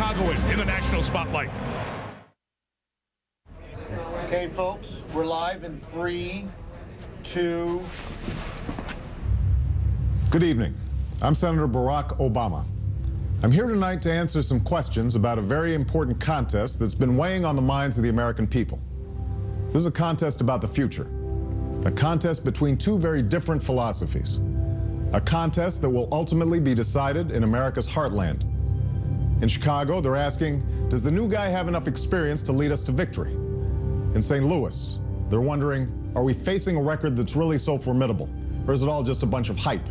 Chicagoan in the national spotlight. Okay, folks, we're live in 3, 2. Good evening. I'm Senator Barack Obama. I'm here tonight to answer some questions about a very important contest that's been weighing on the minds of the American people. This is a contest about the future, a contest between two very different philosophies, a contest that will ultimately be decided in America's heartland. In Chicago, they're asking, does the new guy have enough experience to lead us to victory? In St. Louis, they're wondering, are we facing a record that's really so formidable, or is it all just a bunch of hype?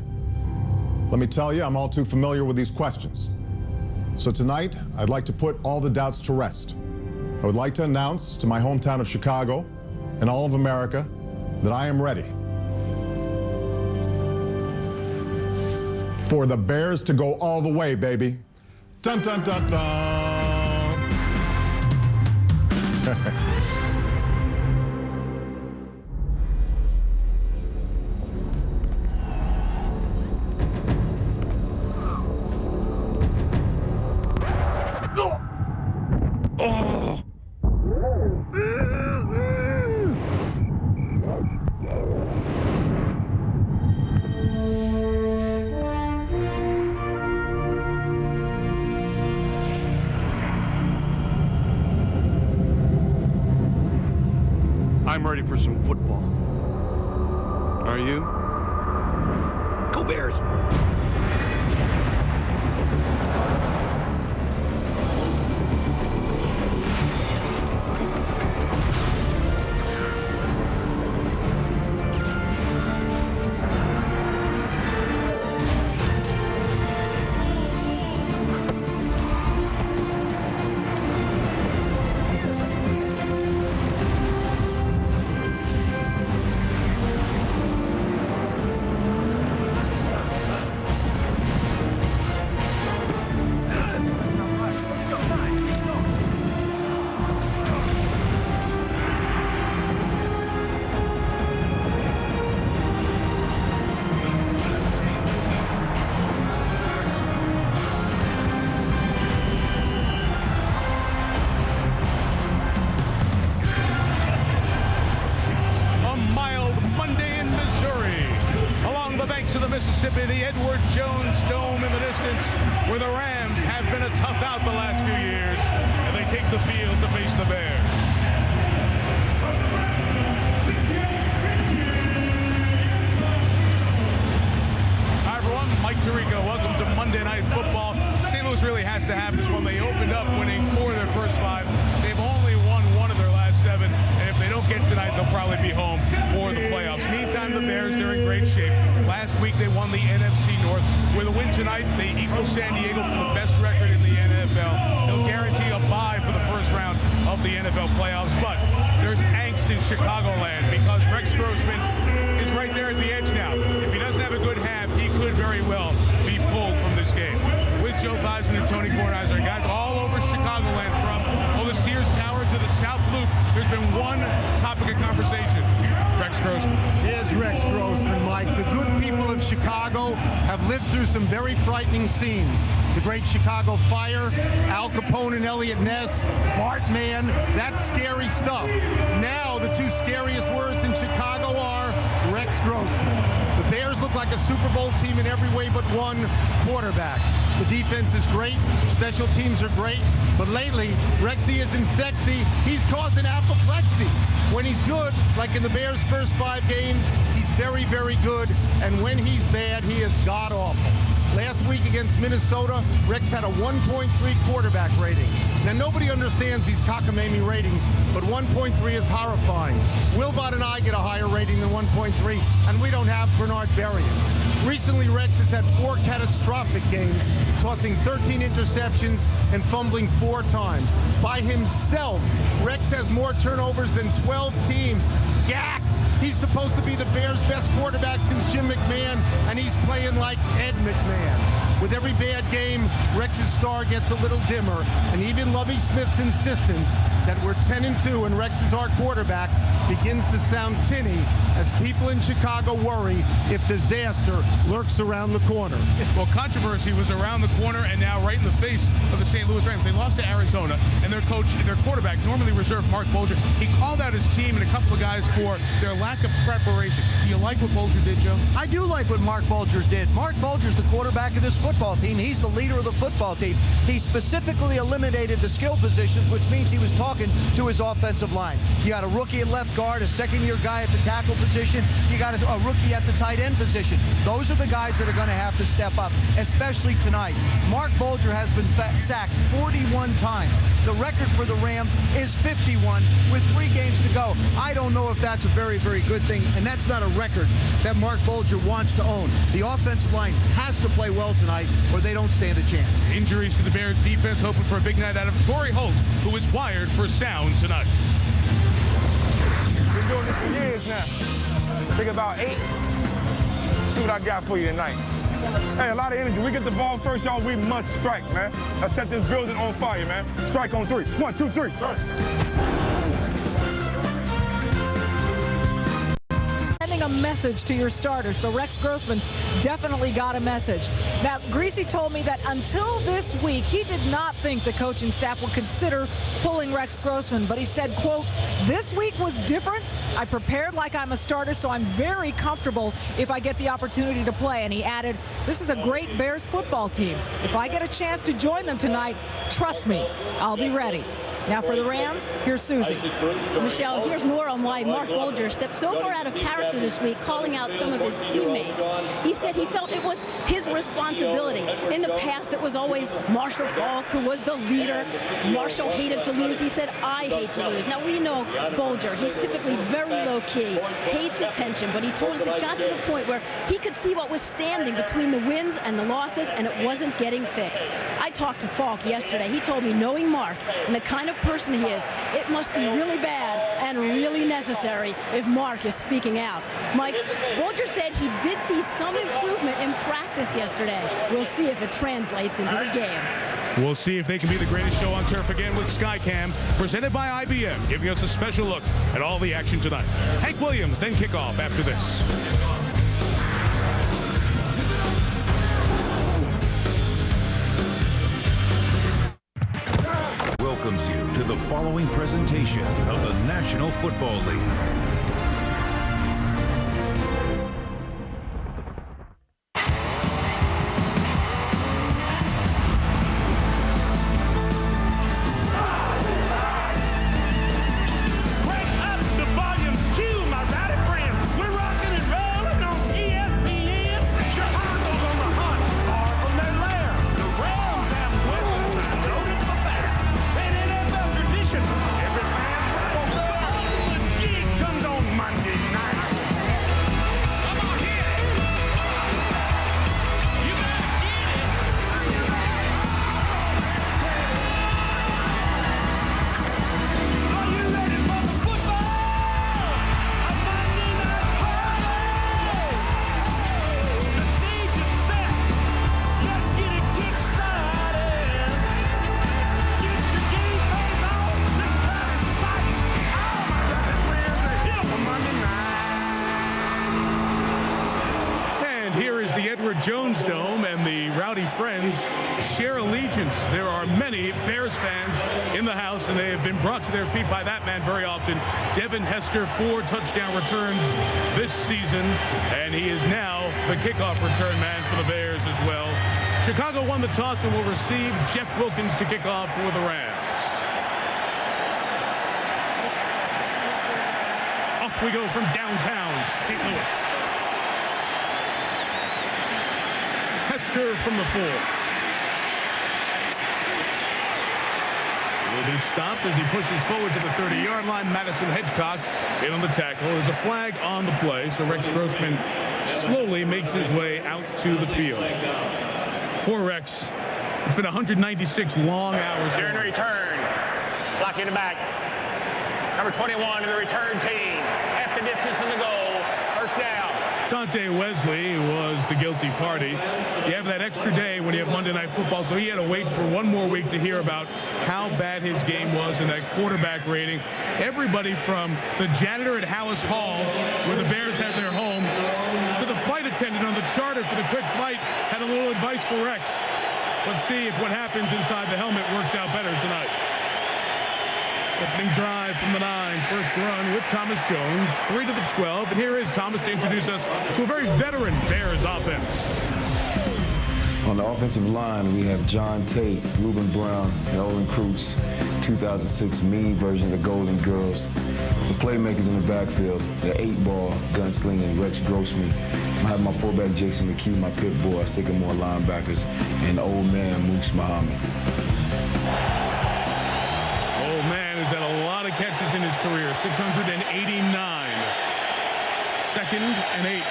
Let me tell you, I'm all too familiar with these questions. So tonight, I'd like to put all the doubts to rest. I would like to announce to my hometown of Chicago and all of America that I am ready for the Bears to go all the way, baby. Dun, dun, dun, dun. I'm ready for some football. Are you? Go Bears! To the Mississippi, the Edward Jones Dome in the distance, where the Rams have been a tough out the last few years, and they take the field to face the Bears. Hi everyone, Mike Tirico. Welcome to Monday Night Football. St. Louis really has to have this one. They opened up winning 4 of their first 5. They've only won 1 of their last 7, and if they don't get tonight, they'll probably be home for the playoffs. Meantime, the Bears, they're in great shape. Last week, they won the NFC North. With a win tonight, they equal San Diego for the best record in the NFL. They'll guarantee a bye for the first round of the NFL playoffs. But there's angst in Chicagoland because Rex Grossman is right there at the edge now. If he doesn't have a good half, he could very well be pulled from this game. With Joe Theismann and Tony Kornheiser, guys all over Chicagoland, from the Sears Tower to the South Loop, there's been one topic of conversation: Rex Grossman. Here's Rex Grossman, Mike. The good people of Chicago have lived through some very frightening scenes. The Great Chicago Fire, Al Capone and Elliot Ness, Bartman, that's scary stuff. Now the 2 scariest words in Chicago are Rex Grossman. The Bears look like a Super Bowl team in every way but one: quarterback. The defense is great, special teams are great, but lately, Rexy isn't sexy, he's causing apoplexy. When he's good, like in the Bears' first 5 games, he's very, very good, and when he's bad, he is god-awful. Last week against Minnesota, Rex had a 1.3 quarterback rating. Now, nobody understands these cockamamie ratings, but 1.3 is horrifying. Wilbot and I get a higher rating than 1.3, and we don't have Bernard Berrian. Recently, Rex has had 4 catastrophic games, tossing 13 interceptions and fumbling 4 times. By himself, Rex has more turnovers than 12 teams. Yak! He's supposed to be the Bears' best quarterback since Jim McMahon, and he's playing like Ed McMahon. With every bad game, Rex's star gets a little dimmer, and even Lovie Smith's insistence that we're 10-2 and Rex is our quarterback begins to sound tinny as people in Chicago worry if disaster lurks around the corner. Well, controversy was around the corner and now right in the face of the St. Louis Rams. They lost to Arizona, and their coach, their quarterback, normally reserved Mark Bulger. He called out his team and a couple of guys for their lack of preparation. Do you like what Bulger did, Joe? I do like what Mark Bulger did. Mark Bulger's the quarterback of this football team. He's the leader of the football team. He specifically eliminated the skill positions, which means he was talking to his offensive line. You got a rookie at left guard, a second-year guy at the tackle position. You got a rookie at the tight end position. Those are the guys that are going to have to step up, especially tonight. Mark Bulger has been sacked 41 times. The record for the Rams is 51 with 3 games to go. I don't know if that's a very, very good thing, and that's not a record that Mark Bulger wants to own. The offensive line has to play well tonight, or they don't stand a chance. Injuries to the Bears defense, hoping for a big night out of Torrey Holt, who is wired for sound tonight. Been doing this for years now. I think about 8. See what I got for you tonight. Hey, a lot of energy. We get the ball first, y'all. We must strike, man. Let's set this building on fire, man. Strike on 3. 1, 2, 3. Strike. Sending a message to your starters. So Rex Grossman definitely got a message. Now, Greasy told me that until this week, he did not think the coaching staff would consider pulling Rex Grossman, but he said, quote, "This week was different. I prepared like I'm a starter, so I'm very comfortable if I get the opportunity to play." And he added, "This is a great Bears football team. If I get a chance to join them tonight, trust me, I'll be ready." Now for the Rams, here's Susie. Michelle, here's more on why Mark Bulger stepped so far out of character this week, calling out some of his teammates. He said he felt it was his responsibility. In the past, it was always Marshall Faulk who was the leader. Marshall hated to lose. He said, "I hate to lose." Now, we know Bulger. He's typically very low-key, hates attention, but he told us it got to the point where he could see what was standing between the wins and the losses, and it wasn't getting fixed. I talked to Faulk yesterday. He told me, knowing Mark and the kind of person he is, it must be really bad and really necessary if Mark is speaking out. Mike, Bulger said he did see some improvement in practice yesterday. We'll see if it translates into the game. We'll see if they can be the greatest show on turf again with Skycam, presented by IBM, giving us a special look at all the action tonight. Hank Williams then kickoff after this. Welcomes you to the following presentation of the National Football League. Jones Dome, and the Rowdy Friends share allegiance. There are many Bears fans in the house, and they have been brought to their feet by that man very often. Devin Hester, 4 touchdown returns this season, and he is now the kickoff return man for the Bears as well. Chicago won the toss and will receive Jeff Wilkins to kick off for the Rams. Off we go from downtown St. Louis. Hester from the 4. Will be stopped as he pushes forward to the 30-yard line. Madison Hedgecock in on the tackle. There's a flag on the play, so Rex Grossman slowly makes his way out to the field. Poor Rex. It's been 196 long hours. During the return, blocking the back. Number 21 in the return team. Half the distance in the goal. First down. Dante Wesley was the guilty party. You have that extra day when you have Monday Night Football, so he had to wait for one more week to hear about how bad his game was and that quarterback rating. Everybody from the janitor at Hallis Hall, where the Bears have their home, to the flight attendant on the charter for the quick flight had a little advice for Rex. Let's see if what happens inside the helmet works out better tonight. Opening drive from the 9, first run with Thomas Jones, 3 to the 12, and here is Thomas to introduce us to a very veteran Bears offense. On the offensive line, we have John Tate, Ruben Brown, and Olin Kreutz, 2006 mean version of the Golden Girls. The playmakers in the backfield, the 8-ball gunslinging Rex Grossman. I have my fullback Jason McKee, my pit bull, our Sycamore linebackers, and the old man Moose Muhammad. Old man has had a lot of catches in his career, 689. 2nd and 8.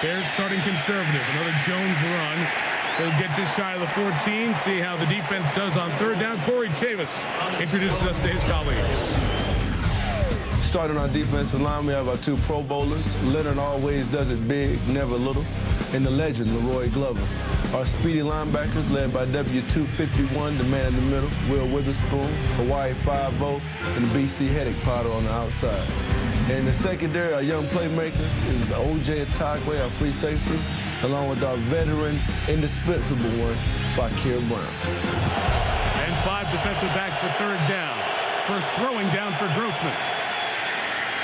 Bears starting conservative. Another Jones run. They'll get just shy of the 14. See how the defense does on 3rd down. Corey Chavis introduces us to his colleagues. Starting on defensive line, we have our 2 Pro Bowlers. Leonard always does it big, never little. And the legend, Leroy Glover. Our speedy linebackers led by W251, the man in the middle, Will Witherspoon, Hawaii 5-0, and BC Headache Potter on the outside. And in the secondary, our young playmaker is O.J. Atagwe, our free safety, along with our veteran, indispensable one, Fakir Brown. And 5 defensive backs for 3rd down. First throwing down for Grossman.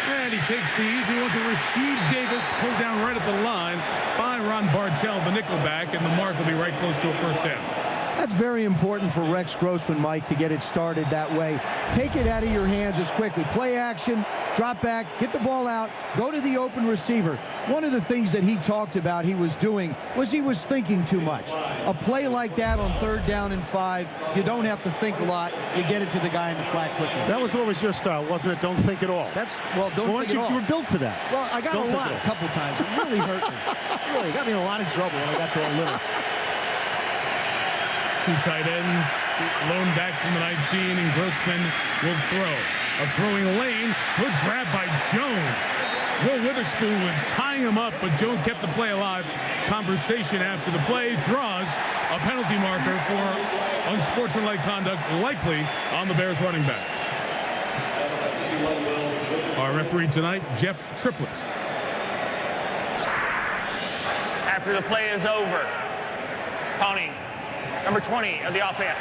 And he takes the easy one to Rasheed Davis, pulled down right at the line by Ron Bartell, the nickelback, and the mark will be right close to a 1st down. That's very important for Rex Grossman, Mike, to get it started that way. Take it out of your hands as quickly. Play action, drop back, get the ball out, go to the open receiver. One of the things that he talked about he was doing was he was thinking too much. A play like that on 3rd down and 5, you don't have to think a lot. You get it to the guy in the flat quickly. That was always your style, wasn't it? Don't think at all. That's, well, don't think at all. You were built for that. Well, I got a couple times. It really hurt me. Really, got me in a lot of trouble when I got to a little. 2 tight ends, lone back from the 19, and Grossman will throw. A throwing lane, good grab by Jones. Will Witherspoon was tying him up, but Jones kept the play alive. Conversation after the play draws a penalty marker for unsportsmanlike conduct, likely on the Bears running back. Our referee tonight, Jeff Triplett. After the play is over, Pony, number 20 of the offense.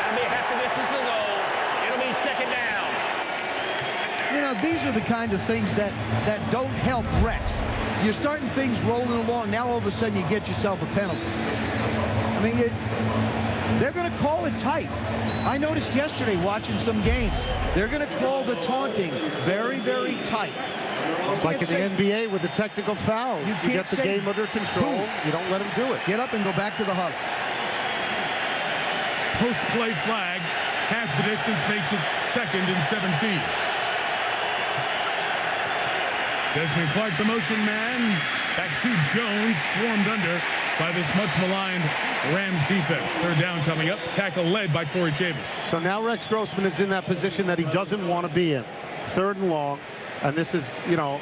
It'll be half the distance to go. It'll be 2nd down. You know, these are the kind of things that don't help Rex. You're starting things rolling along. Now all of a sudden you get yourself a penalty. I mean, they're going to call it tight. I noticed yesterday watching some games, they're going to call the taunting very, very tight. Like in the NBA with the technical fouls. You get the game under control. Boom. You don't let them do it. Get up and go back to the huddle. Post-play flag. Half the distance makes it 2nd and 17. Desmond Clark, the motion man. Back to Jones, swarmed under by this much-maligned Rams defense. 3rd down coming up. Tackle led by Corey Chavis. So now Rex Grossman is in that position that he doesn't want to be in. 3rd and long. And this is, you know,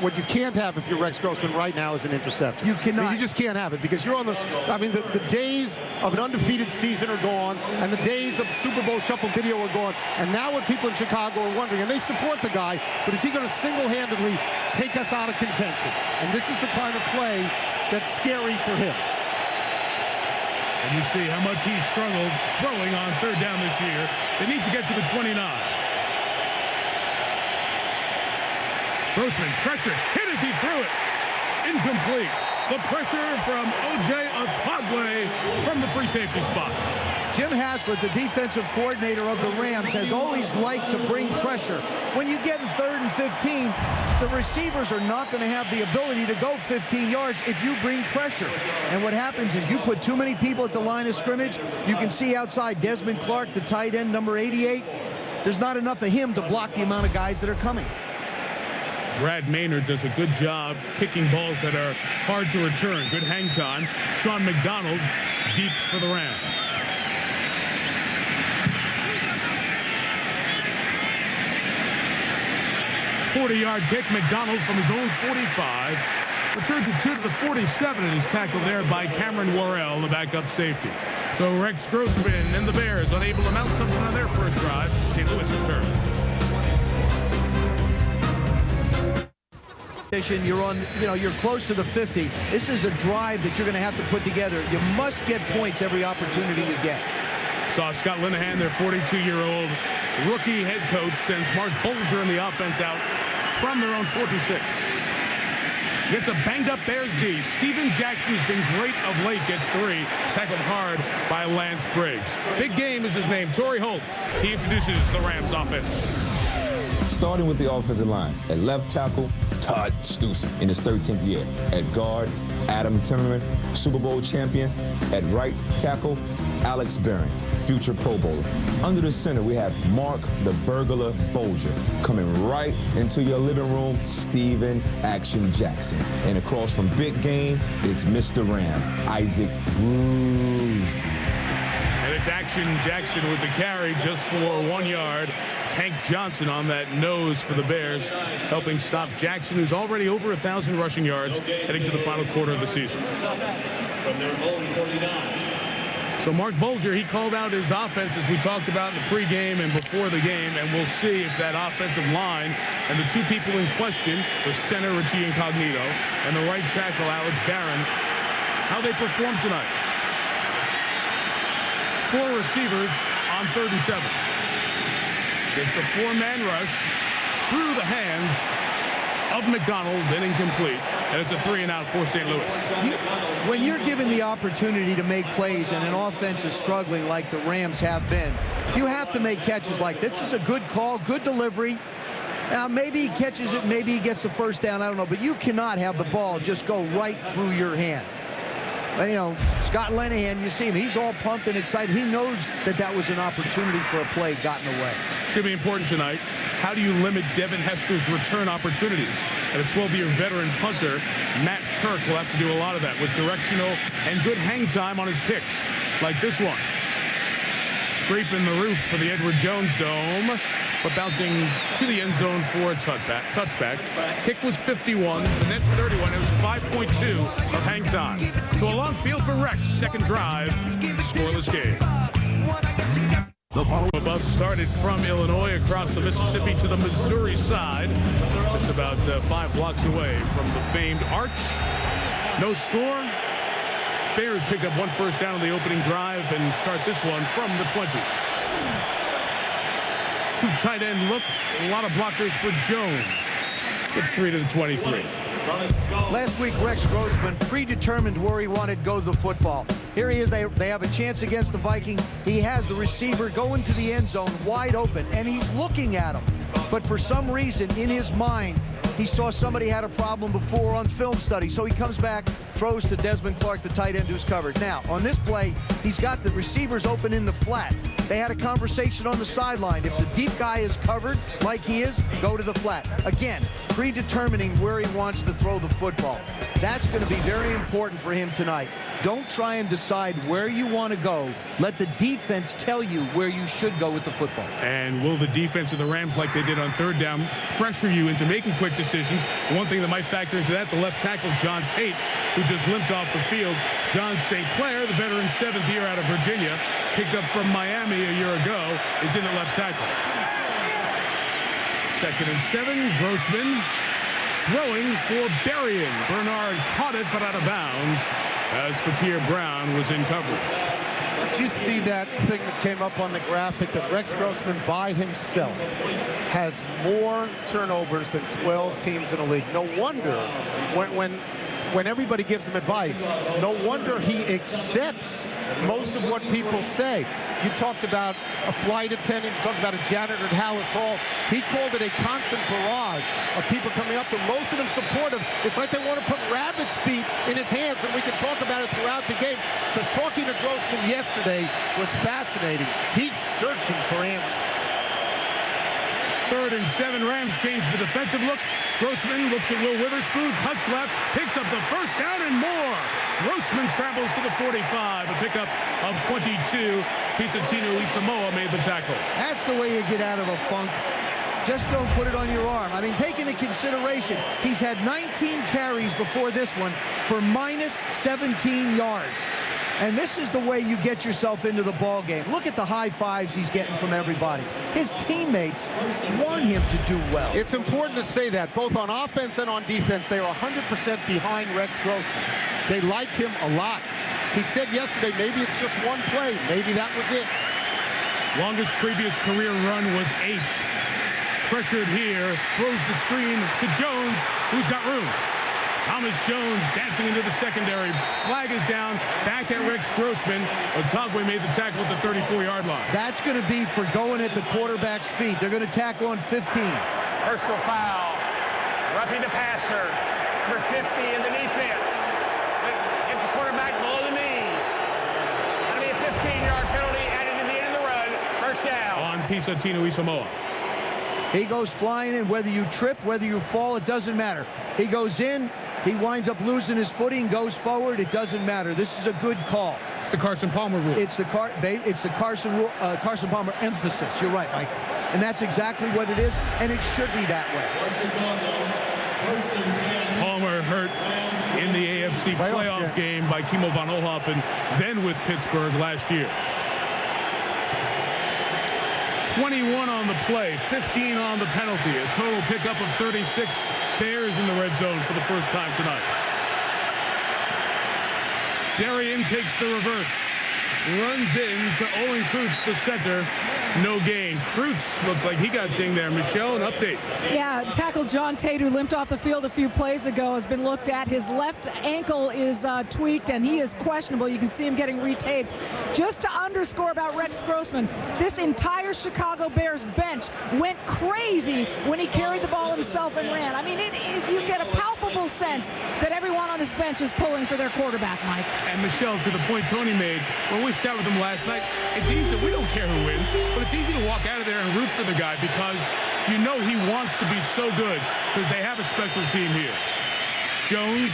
what you can't have if you're Rex Grossman right now is an interception. You cannot. I mean, you just can't have it because you're on the, I mean, the days of an undefeated season are gone and the days of Super Bowl shuffle video are gone. And now what people in Chicago are wondering, and they support the guy, but is he going to single-handedly take us out of contention? And this is the kind of play that's scary for him. And you see how much he struggled throwing on 3rd down this year. They need to get to the 29. Grossman, pressure, hit as he threw it. Incomplete. The pressure from O.J. Atagwe from the free safety spot. Jim Haslett, the defensive coordinator of the Rams, has always liked to bring pressure. When you get in 3rd and 15, the receivers are not going to have the ability to go 15 yards if you bring pressure. And what happens is you put too many people at the line of scrimmage. You can see outside Desmond Clark, the tight end, number 88. There's not enough of him to block the amount of guys that are coming. Brad Maynard does a good job kicking balls that are hard to return. Good hang time. Sean McDonald deep for the Rams. 40-yard kick. McDonald from his own 45. Returns it to the 47, and he's tackled there by Cameron Worrell, the backup safety. So Rex Grossman and the Bears unable to mount something on their first drive. St. Louis's turn. You're on, you're close to the 50. This is a drive that you're going to have to put together. You must get points every opportunity you get. Saw Scott Linehan, their 42-year-old rookie head coach, sends Mark Bulger and the offense out from their own 46. Gets a banged-up Bears D. Steven Jackson has been great of late. Gets 3. Tackled hard by Lance Briggs. Big Game is his name. Torrey Holt. He introduces the Rams offense. Starting with the offensive line. At left tackle, Todd Stussen in his 13th year. At guard, Adam Timmerman, Super Bowl champion. At right tackle, Alex Barron, future Pro Bowler. Under the center, we have Mark the Burglar Bulger. Coming right into your living room, Steven Action Jackson. And across from Big Game is Mr. Ram, Isaac Bruce. And it's Action Jackson with the carry just for 1 yard. Tank Johnson on that nose for the Bears, helping stop Jackson, who's already over 1,000 rushing yards, heading to the final quarter of the season. From their own 49. So Mark Bulger, he called out his offense as we talked about in the pregame and before the game, and we'll see if that offensive line and the two people in question, the center Richie Incognito and the right tackle Alex Barron, how they perform tonight. 4 receivers on 3rd and 7. It's a 4-man rush through the hands of McDonald and incomplete. And it's a 3-and-out for St. Louis. When you're given the opportunity to make plays and an offense is struggling like the Rams have been, you have to make catches like this. This is a good call, good delivery. Now, maybe he catches it, maybe he gets the first down, I don't know. But you cannot have the ball just go right through your hands. But, Scott Linehan, you see him, he's all pumped and excited. He knows that that was an opportunity for a play gotten away. It's going to be important tonight. How do you limit Devin Hester's return opportunities? And a 12-year veteran punter, Matt Turk, will have to do a lot of that with directional and good hang time on his kicks, like this one. Scraping the roof for the Edward Jones Dome, but bouncing to the end zone for a touchback. Kick was 51, the net's 31. It was 5.2 of hang time. So a long field for Rex, second drive, scoreless game. The follow above started from Illinois across the Mississippi to the Missouri side, just about 5 blocks away from the famed Arch. No score. Bears picked up 1 first down on the opening drive and start this one from the 20. 2 tight end look, a lot of blockers for Jones. Gets 3 to the 23. Last week, Rex Grossman predetermined where he wanted to go to the football. Here he is. They have a chance against the Vikings. He has the receiver going to the end zone wide open, and he's looking at him. But for some reason, in his mind, he saw somebody had a problem before on film study. So he comes back, throws to Desmond Clark, the tight end who's covered. Now, on this play, he's got the receivers open in the flat. They had a conversation on the sideline. If the deep guy is covered like he is, go to the flat. Again, predetermining where he wants to throw the football. That's going to be very important for him tonight. Don't try and decide where you want to go. Let the defense tell you where you should go with the football. And will the defense of the Rams, like they did on 3rd down, pressure you into making quick decisions? One thing that might factor into that, the left tackle, John Tate, who just limped off the field. John St. Clair, the veteran 7th year out of Virginia, picked up from Miami a year ago, is in at left tackle. 2nd and 7, Grossman throwing for Berrien. Bernard caught it, but out of bounds, as Fakir Brown was in coverage. Did you see that thing that came up on the graphic that Rex Grossman by himself has more turnovers than 12 teams in the league? No wonder when everybody gives him advice, no wonder he accepts most of what people say. You talked about a flight attendant, you talked about a janitor at Hallis Hall. He called it a constant barrage of people coming up to him, most of them supportive. It's like they want to put rabbit's feet in his hands, and we can talk about it throughout the game, because talking to Grossman yesterday was fascinating. He's searching for answers. 3rd and 7, Rams change the defensive look. Grossman looks at Will Witherspoon, cuts left, picks up the first down and more. Grossman scrambles to the 45, a pickup of 22. Pisatino Isamoa made the tackle. That's the way you get out of a funk. Just don't put it on your arm. I mean, take into consideration, he's had 19 carries before this one for minus 17 yards. And this is the way you get yourself into the ball game. Look at the high fives he's getting from everybody. His teammates want him to do well. It's important to say that, both on offense and on defense, they are 100% behind Rex Grossman. They like him a lot. He said yesterday, maybe it's just one play. Maybe that was it. Longest previous career run was 8. Pressured here, throws the screen to Jones, who's got room. Thomas Jones dancing into the secondary. Flag is down, back at Rex Grossman. Otagwe made the tackle at the 34-yard line. That's going to be for going at the quarterback's feet. They're going to tackle on 15. Personal foul. Roughing the passer. Number 50 in the defense. Hit the quarterback below the knees. That'll be a 15-yard penalty added to the end of the run. First down. On Pisatino Isamoa. He goes flying in. Whether you trip, whether you fall, it doesn't matter. He goes in. He winds up losing his footing, goes forward. It doesn't matter. This is a good call. It's the Carson Palmer rule. It's the Carson Palmer emphasis. You're right, Mike. And that's exactly what it is, and it should be that way. Palmer hurt in the AFC playoff game by Kimo von Oelhoffen, then with Pittsburgh last year. 21 on the play, 15 on the penalty. A total pickup of 36. Bears in the red zone for the first time tonight. Darien takes the reverse. Runs in to Olin Kreutz, the center. No gain. Kreutz looked like he got dinged there. Michelle, an update. Yeah, tackle John Tate, who limped off the field a few plays ago, has been looked at. His left ankle is tweaked, and he is questionable. You can see him getting retaped. Just to underscore about Rex Grossman, this entire Chicago Bears bench went crazy when he carried the ball himself and ran. I mean, you get a palpable sense that everyone on this bench is pulling for their quarterback, Mike. And Michelle, to the point Tony made, when we sat with him last night, it's easy. We don't care who wins, but it's easy to walk out of there and root for the guy because you know he wants to be so good because they have a special team here. Jones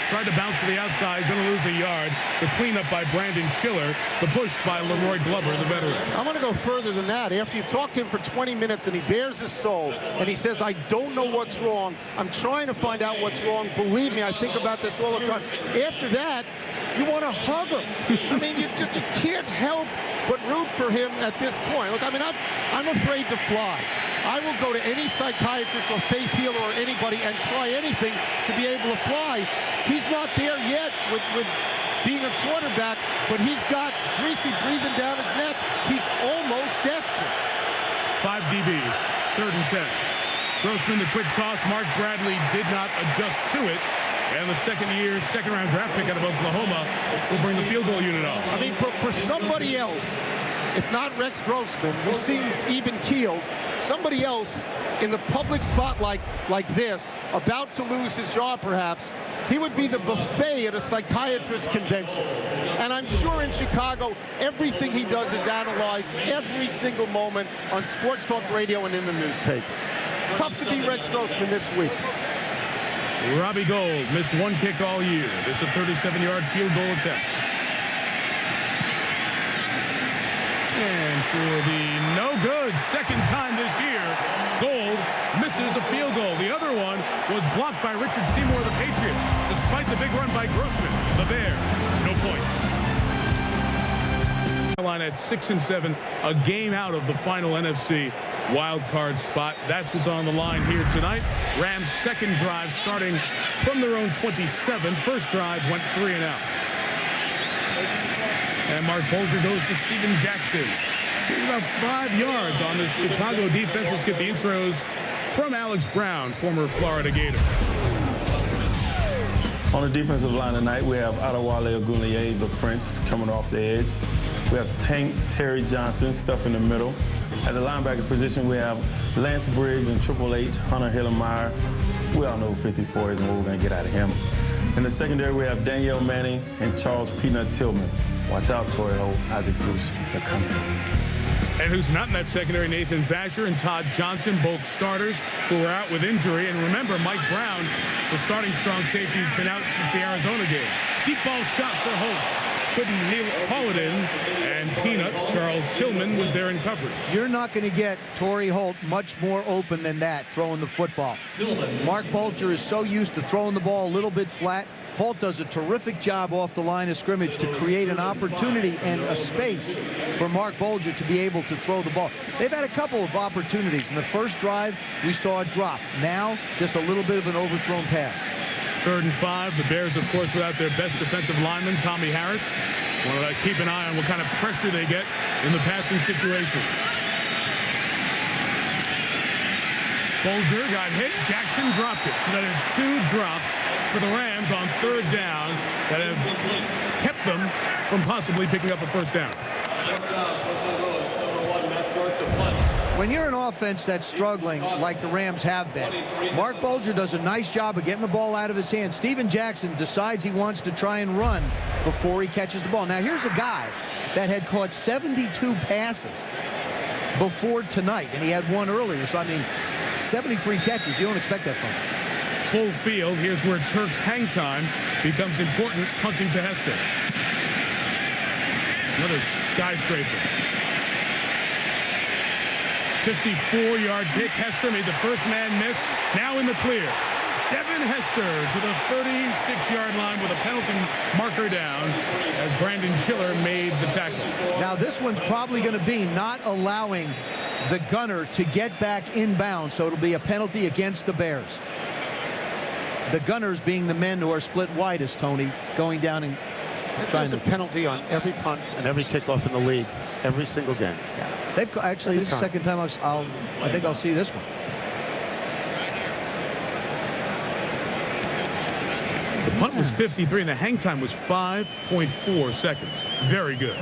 tried to bounce to the outside, going to lose a yard. The cleanup by Brandon Schiller. The push by Leroy Glover, the veteran. I'm going to go further than that. After you talk to him for 20 minutes and he bears his soul and he says, I don't know what's wrong. I'm trying to find out what's wrong. Believe me, I think about this all the time. After that, you want to hug him. I mean, you can't help but root for him at this point. Look, I mean, I'm afraid to fly. I will go to any psychiatrist or faith healer or anybody and try anything to be able to fly. He's not there yet with being a quarterback, but he's got Greasy breathing down his neck. He's almost desperate. 5 DBs, 3rd and 10. Grossman, the quick toss. Mark Bradley did not adjust to it. And the second-round draft pick out of Oklahoma will bring the field goal unit up. I mean, for somebody else, if not Rex Grossman, who seems even-keeled, somebody else in the public spotlight like this, about to lose his job perhaps, he would be the buffet at a psychiatrist convention. And I'm sure in Chicago, everything he does is analyzed every single moment on sports talk radio and in the newspapers. Tough to be Rex Grossman this week. Robbie Gould missed 1 kick all year. This is a 37-yard field goal attempt. And for the no good second time this year, Gould misses a field goal. The other one was blocked by Richard Seymour of the Patriots. Despite the big run by Grossman, the Bears, no points. Line at 6-7, a game out of the final NFC wild card spot. That's what's on the line here tonight. Rams' second drive starting from their own 27. First drive went 3 and out. And Mark Bulger goes to Steven Jackson. About 5 yards on this Chicago defense. Let's get the intros from Alex Brown, former Florida Gator. On the defensive line tonight, we have Adewale Ogunleye, the Prince, coming off the edge. We have Tank Terry Johnson, stuff in the middle. At the linebacker position, we have Lance Briggs and Triple H, Hunter Hillenmeyer. We all know who 54 is and what we're going to get out of him. In the secondary, we have Danielle Manning and Charles Peanut Tillman. Watch out, Torrey Holt, Isaac Bruce, they're coming. And who's not in that secondary, Nathan Vasher and Todd Johnson, both starters who are out with injury. And remember, Mike Brown, the starting strong safety, has been out since the Arizona game. Deep ball shot for Holt. Quinton Paladin, and Peanut Charles Tillman was there in coverage. You're not going to get Torrey Holt much more open than that throwing the football. Mark Bulger is so used to throwing the ball a little bit flat. Holt does a terrific job off the line of scrimmage to create an opportunity and a space for Mark Bulger to be able to throw the ball. They've had a couple of opportunities. In the first drive, we saw a drop. Now, just a little bit of an overthrown pass. 3rd and 5. The Bears, of course, without their best defensive lineman, Tommy Harris. Want to keep an eye on what kind of pressure they get in the passing situations. Bulger got hit. Jackson dropped it. So that is 2 drops for the Rams on 3rd down that have kept them from possibly picking up a first down. When you're an offense that's struggling like the Rams have been, Mark Bulger does a nice job of getting the ball out of his hands. Steven Jackson decides he wants to try and run before he catches the ball. Now, here's a guy that had caught 72 passes before tonight, and he had one earlier. So, I mean, 73 catches. You don't expect that from him. Full field. Here's where Turk's hang time becomes important, punting to Hester. Another skyscraper. 54-yard kick. Hester made the first man miss. Now in the clear. Devin Hester to the 36-yard line with a penalty marker down as Brandon Chiller made the tackle. Now this one's probably going to be not allowing the gunner to get back inbound, so it'll be a penalty against the Bears. The gunners being the men who are split widest, Tony, going down and trying to penalty on every punt and every kickoff in the league, every single game. Yeah. They've actually, this is the second time I think I'll see this one. The punt was 53 and the hang time was 5.4 seconds. Very good.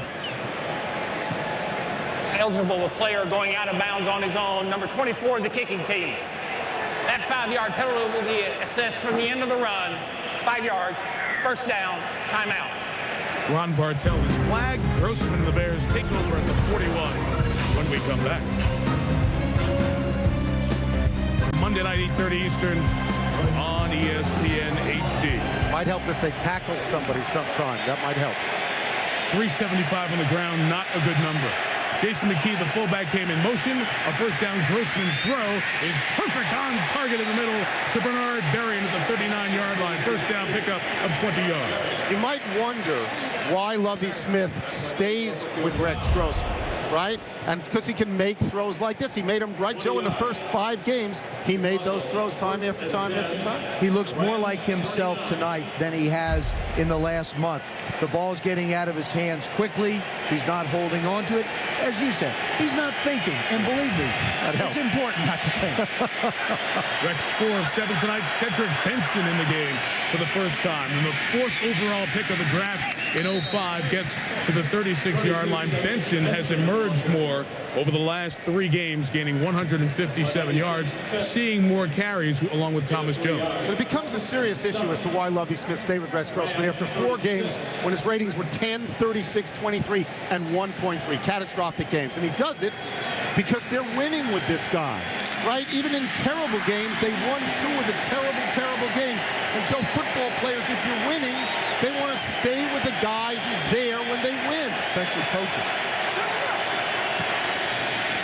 Eligible player going out of bounds on his own. Number 24, the kicking team. That 5-yard penalty will be assessed from the end of the run. 5 yards, first down, timeout. Ron Bartell is flagged. Grossman and the Bears take over at the 41 when we come back. Monday night, 8:30 Eastern on ESPN HD. Might help if they tackle somebody sometime. That might help. 375 on the ground, not a good number. Jason McKee, the fullback, came in motion. A first down Grossman throw is perfect on target in the middle to Bernard Berrian at the 39-yard line. First down pickup of 20 yards. You might wonder why Lovie Smith stays with Rex Grossman, right? And it's because he can make throws like this. He made them, right, Joe, in the first 5 games. He made those throws time after time after time. He looks more like himself tonight than he has in the last month. The ball's getting out of his hands quickly. He's not holding on to it. As you said, he's not thinking. And believe me, it's important not to think. Rex 4 of 7 tonight. Cedric Benson in the game for the first time. And the 4th overall pick of the draft in 05 gets to the 36-yard line. Benson has emerged more over the last 3 games, gaining 157 yards, seeing more carries along with Thomas Jones. But it becomes a serious issue as to why Lovie Smith stayed with Rex Grossman after 4 games when his ratings were 10, 36, 23, and 1.3. Catastrophic games. And he does it because they're winning with this guy, right? Even in terrible games, they won 2 of the terrible games. And Joe, football players, if you're winning, they want to stay with the guy who's there when they win, especially coaches.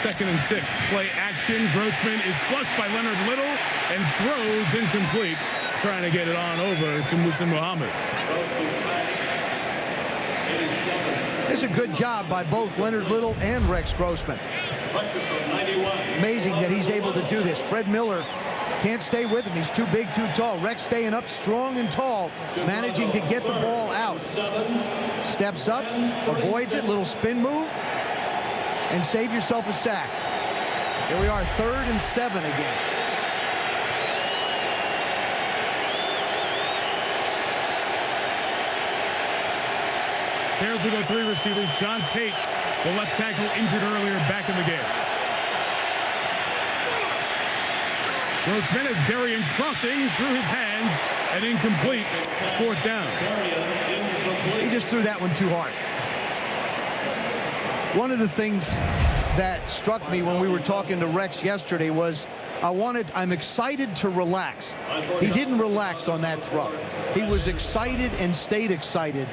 2nd and 6. Play action. Grossman is flushed by Leonard Little and throws incomplete. Trying to get it on over to Muhsin Muhammad. It's a good job by both Leonard Little and Rex Grossman. Amazing that he's able to do this. Fred Miller can't stay with him. He's too big, too tall. Rex staying up strong and tall, managing to get the ball out. Steps up, avoids it, little spin move, and save yourself a sack. Here we are, 3rd and 7 again. Bears will go 3 receivers. John Tate, the left tackle, injured earlier, back in the game. Grossman is Berrian crossing through his hands and incomplete. 4th down. He just threw that one too hard. One of the things that struck me when we were talking to Rex yesterday was I'm excited to relax. He didn't relax on that throw. He was excited and stayed excited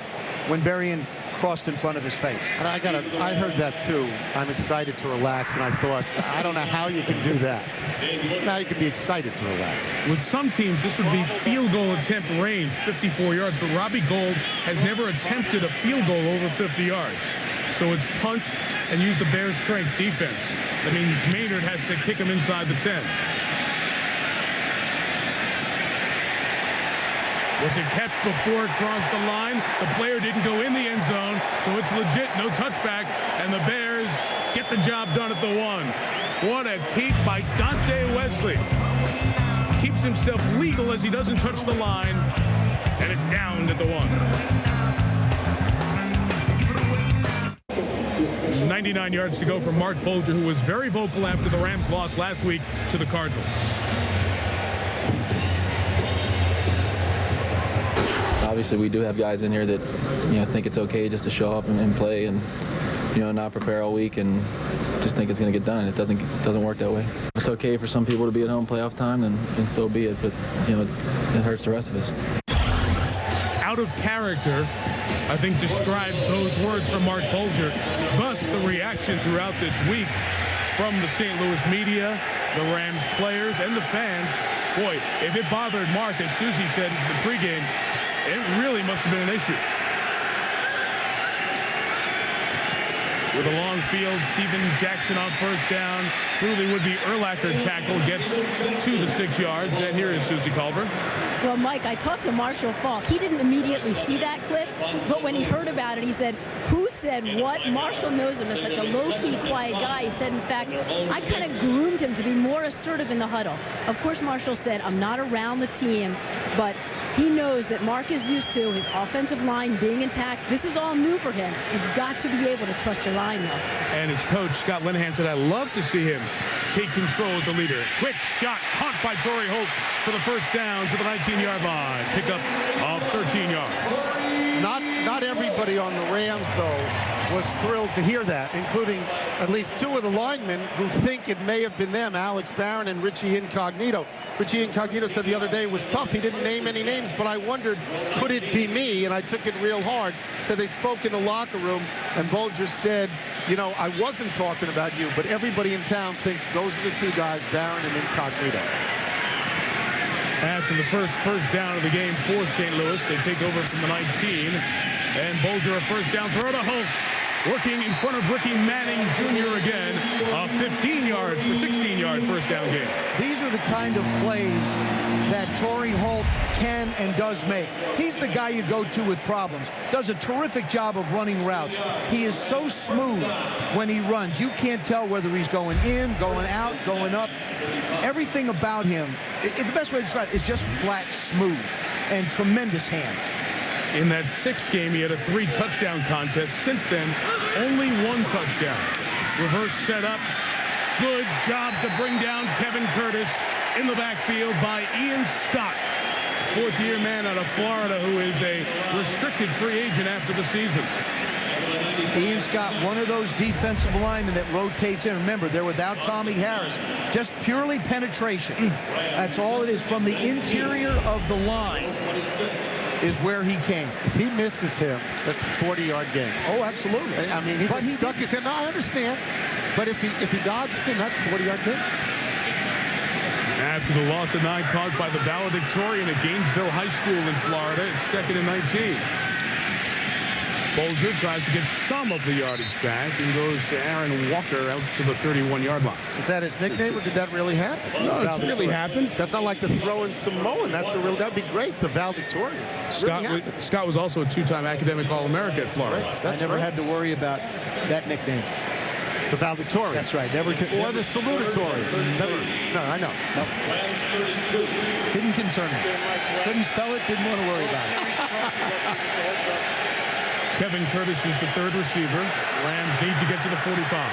when Berrian crossed in front of his face. And I heard that too. I'm excited to relax, and I thought, I don't know how you can do that. Now you can be excited to relax. With some teams, this would be field goal attempt range, 54 yards, but Robbie Gould has never attempted a field goal over 50 yards. So it's punt and use the Bears' strength defense. That means Maynard has to kick him inside the 10. Was it kept before it crossed the line? The player didn't go in the end zone, so it's legit, no touchback, and the Bears get the job done at the 1. What a keep by Dante Wesley. Keeps himself legal as he doesn't touch the line, and it's down at the 1. 99 yards to go for Mark Bulger, who was very vocal after the Rams lost last week to the Cardinals. Obviously, we do have guys in here that, think it's okay just to show up and play and, not prepare all week and just think it's going to get done. It doesn't work that way. If it's okay for some people to be at home playoff time, then so be it. But, it hurts the rest of us. Out of character, I think, describes those words from Mark Bulger. Thus, the reaction throughout this week from the St. Louis media, the Rams players, and the fans. Boy, if it bothered Mark, as Susie said in the pregame, it really must have been an issue. With a long field, Steven Jackson on first down. Clearly would be Urlacher tackle, gets to the 6 yards. And here is Susie Colbert. Well, Mike, I talked to Marshall Faulk. He didn't immediately see that clip, but when he heard about it, he said, who said what? Marshall knows him as such a low-key, quiet guy. He said, in fact, I kind of groomed him to be more assertive in the huddle. Of course, Marshall said, I'm not around the team, but he knows that Mark is used to his offensive line being intact. This is all new for him. You've got to be able to trust your line, though. And his coach, Scott Linehan, said, I love to see him take control as a leader. Quick shot, caught by Torrey Holt for the first down to the 19-yard line. Pickup of 13 yards. Not everybody on the Rams, though, was thrilled to hear that, including at least two of the linemen who think it may have been them, Alex Barron and Richie Incognito. Richie Incognito said the other day it was tough. He didn't name any names, but I wondered, could it be me? And I took it real hard. Said they spoke in the locker room, and Bulger said, I wasn't talking about you, but everybody in town thinks those are the two guys, Barron and Incognito. After the first down of the game for St. Louis, they take over from the 19. And Bulger, a first down throw to Holt. Working in front of Ricky Manning Jr. again. A 15-yard for 16-yard first down game. These are the kind of plays that Torrey Holt can and does make. He's the guy you go to with problems. Does a terrific job of running routes. He is so smooth when he runs. You can't tell whether he's going in, going out, going up. Everything about him, the best way to describe it is just flat smooth and tremendous hands. In that sixth game, he had a 3-touchdown contest. Since then, only 1 touchdown. Reverse setup. Good job to bring down Kevin Curtis in the backfield by Ian Scott. Fourth-year man out of Florida who is a restricted free agent after the season. Ian Scott, one of those defensive linemen that rotates in. Remember, they're without Tommy Harris. Just purely penetration. That's all it is. From the interior of the line is where he came. If he misses him, that's a 40-yard game. Oh, absolutely. I mean, he stuck his hand. No, I understand. But if he dodges him, that's a 40-yard game. After the loss of 9 caused by the valedictorian at Gainesville High School in Florida, it's 2nd and 19. Bulger tries to get some of the yardage back and goes to Aaron Walker out to the 31-yard line. Is that his nickname, or did that really happen? No, it's really happened. That's not like the throwing Samoan. That'd be great, the valedictorian. Scott was also a 2-time academic All-America at Florida. Right. I never had to worry about that nickname. The valedictorian. That's right. Never. Or the salutatorian. Never. No, I know. No. Didn't concern me. Couldn't spell it. Didn't want to worry about it. Kevin Curtis is the third receiver. Rams need to get to the 45.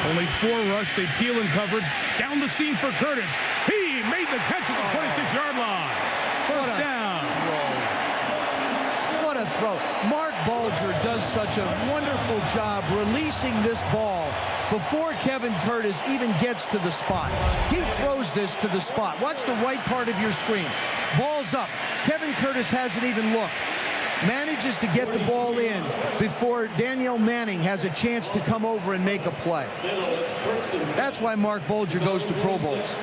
Only 4 rush. They peel in coverage. Down the seam for Curtis. He made the catch at the 26-yard line. First down. What a throw. Mark Bulger does such a wonderful job releasing this ball before Kevin Curtis even gets to the spot. He throws this to the spot. Watch the right part of your screen. Ball's up. Kevin Curtis hasn't even looked. Manages to get the ball in before Danielle Manning has a chance to come over and make a play. That's why Mark Bulger goes to Pro Bowls.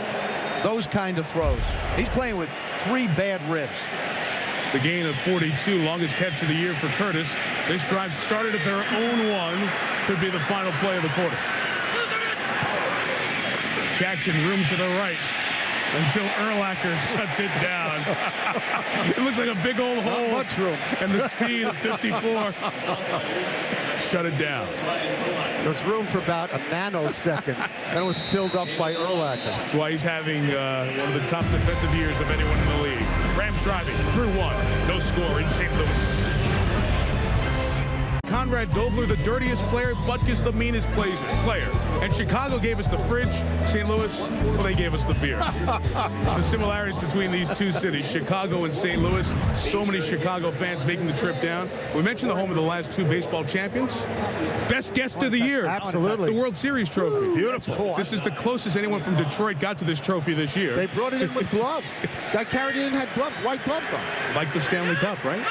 Those kind of throws. He's playing with 3 bad ribs. The gain of 42, longest catch of the year for Curtis. This drive started at their own 1. Could be the final play of the quarter. Jackson, room to the right until Urlacher shuts it down. It looks like a big old hole. Not much room. And the speed of 54. Shut it down. There's room for about a nanosecond. Then it was filled up by Urlacher. That's why he's having one of the top defensive years of anyone in the league. Rams driving through 1. No score in St. Louis. Conrad Dobler, the dirtiest player, Butkus, the meanest player. And Chicago gave us the fridge. St. Louis, well, they gave us the beer. The similarities between these two cities, Chicago and St. Louis. So many Chicago fans making the trip down. We mentioned the home of the last 2 baseball champions. Best guest of the year. Absolutely. The World Series trophy. It's beautiful. This is the closest anyone from Detroit got to this trophy this year. They brought it in with gloves. Guy carried it in, had gloves, white gloves on. Like the Stanley Cup, right?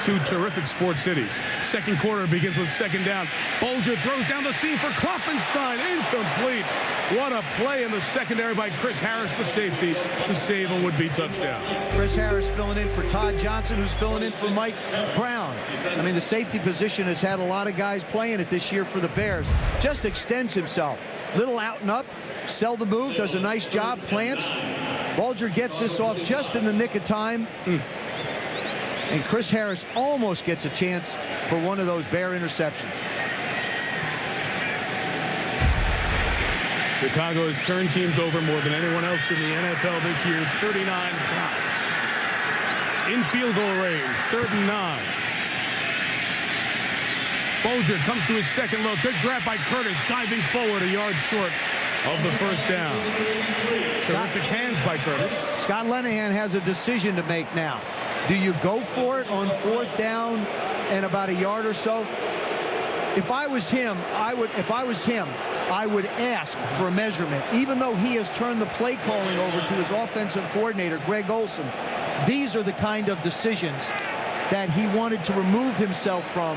2 terrific sports cities. Second quarter begins with second down. Bulger throws down the seam for Kloffenstein. Incomplete. What a play in the secondary by Chris Harris, the safety, to save a would-be touchdown. Chris Harris filling in for Todd Johnson, who's filling in for Mike Brown. I mean, the safety position has had a lot of guys playing it this year for the Bears. Just extends himself. Little out and up. Sell the move. Does a nice job. Plants. Bulger gets this off just in the nick of time. And Chris Harris almost gets a chance for one of those Bear interceptions. Chicago has turned teams over more than anyone else in the NFL this year, 39 times. In field goal range, 3rd and 9. Bulger comes to his second look. Good grab by Curtis, diving forward a yard short of the first down. Terrific hands by Curtis. Scott Linehan has a decision to make now. Do you go for it on 4th down and about a yard or so? If I was him, I would ask for a measurement. Even though he has turned the play calling over to his offensive coordinator, Greg Olson, these are the kind of decisions that he wanted to remove himself from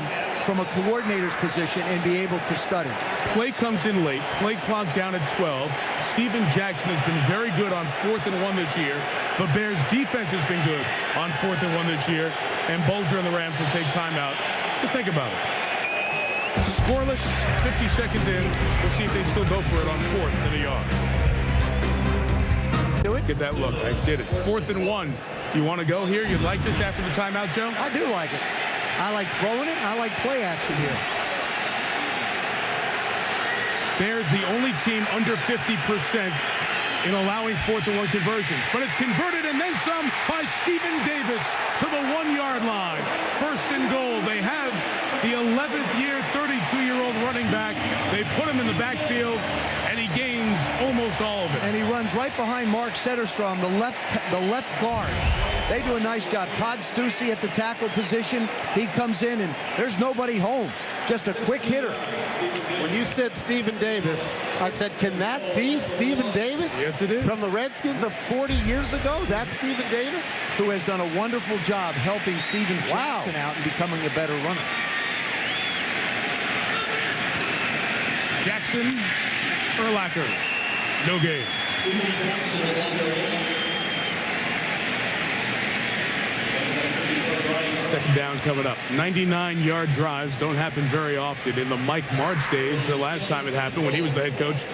a coordinator's position and be able to study. Play comes in late. Play clock down at 12. Steven Jackson has been very good on 4th and 1 this year. The Bears defense has been good on 4th and 1 this year. And Bulger and the Rams will take timeout to think about it. Scoreless, 50 seconds in. We'll see if they still go for it on 4th and a yard. Do it. Get that look. I did it. 4th and 1. Do you want to go here? You like this after the timeout, Joe? I do like it. I like throwing it. I like play action here. Bears the only team under 50% in allowing 4th and 1 conversions. But it's converted and then some by Stephen Davis to the 1-yard line. 1st and goal. They have the 11th year, 32-year-old running back. They put him in the backfield, and he gains almost all of it. And he runs right behind Mark Setterstrom, the left guard. They do a nice job. Todd Stussy at the tackle position. He comes in, and there's nobody home. Just a quick hitter. When you said Stephen Davis, I said, can that be Stephen Davis? Yes, it is. From the Redskins of 40 years ago? That's Stephen Davis? Who has done a wonderful job helping Steven Jackson out and becoming a better runner. Jackson, Urlacher, no gain. Second down coming up. 99-yard drives don't happen very often. In the Mike Martz days, the last time it happened when he was the head coach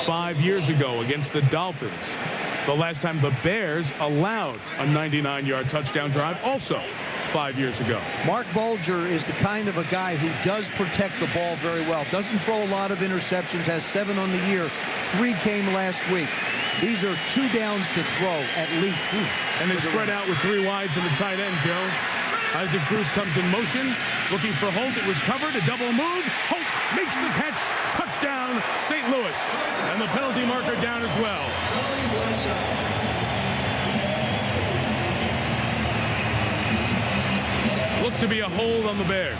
5 years ago against the Dolphins. The last time the Bears allowed a 99-yard touchdown drive, also 5 years ago. Mark Bulger is the kind of a guy who does protect the ball very well. Doesn't throw a lot of interceptions, has 7 on the year. 3 came last week. These are 2 downs to throw at least. And they spread out with 3 wides in the tight end, Joe. Isaac Cruz comes in motion, looking for Holt. It was covered, a double move. Holt makes the catch. Touchdown, St. Louis. And the penalty marker down as well. Looked to be a hold on the Bears.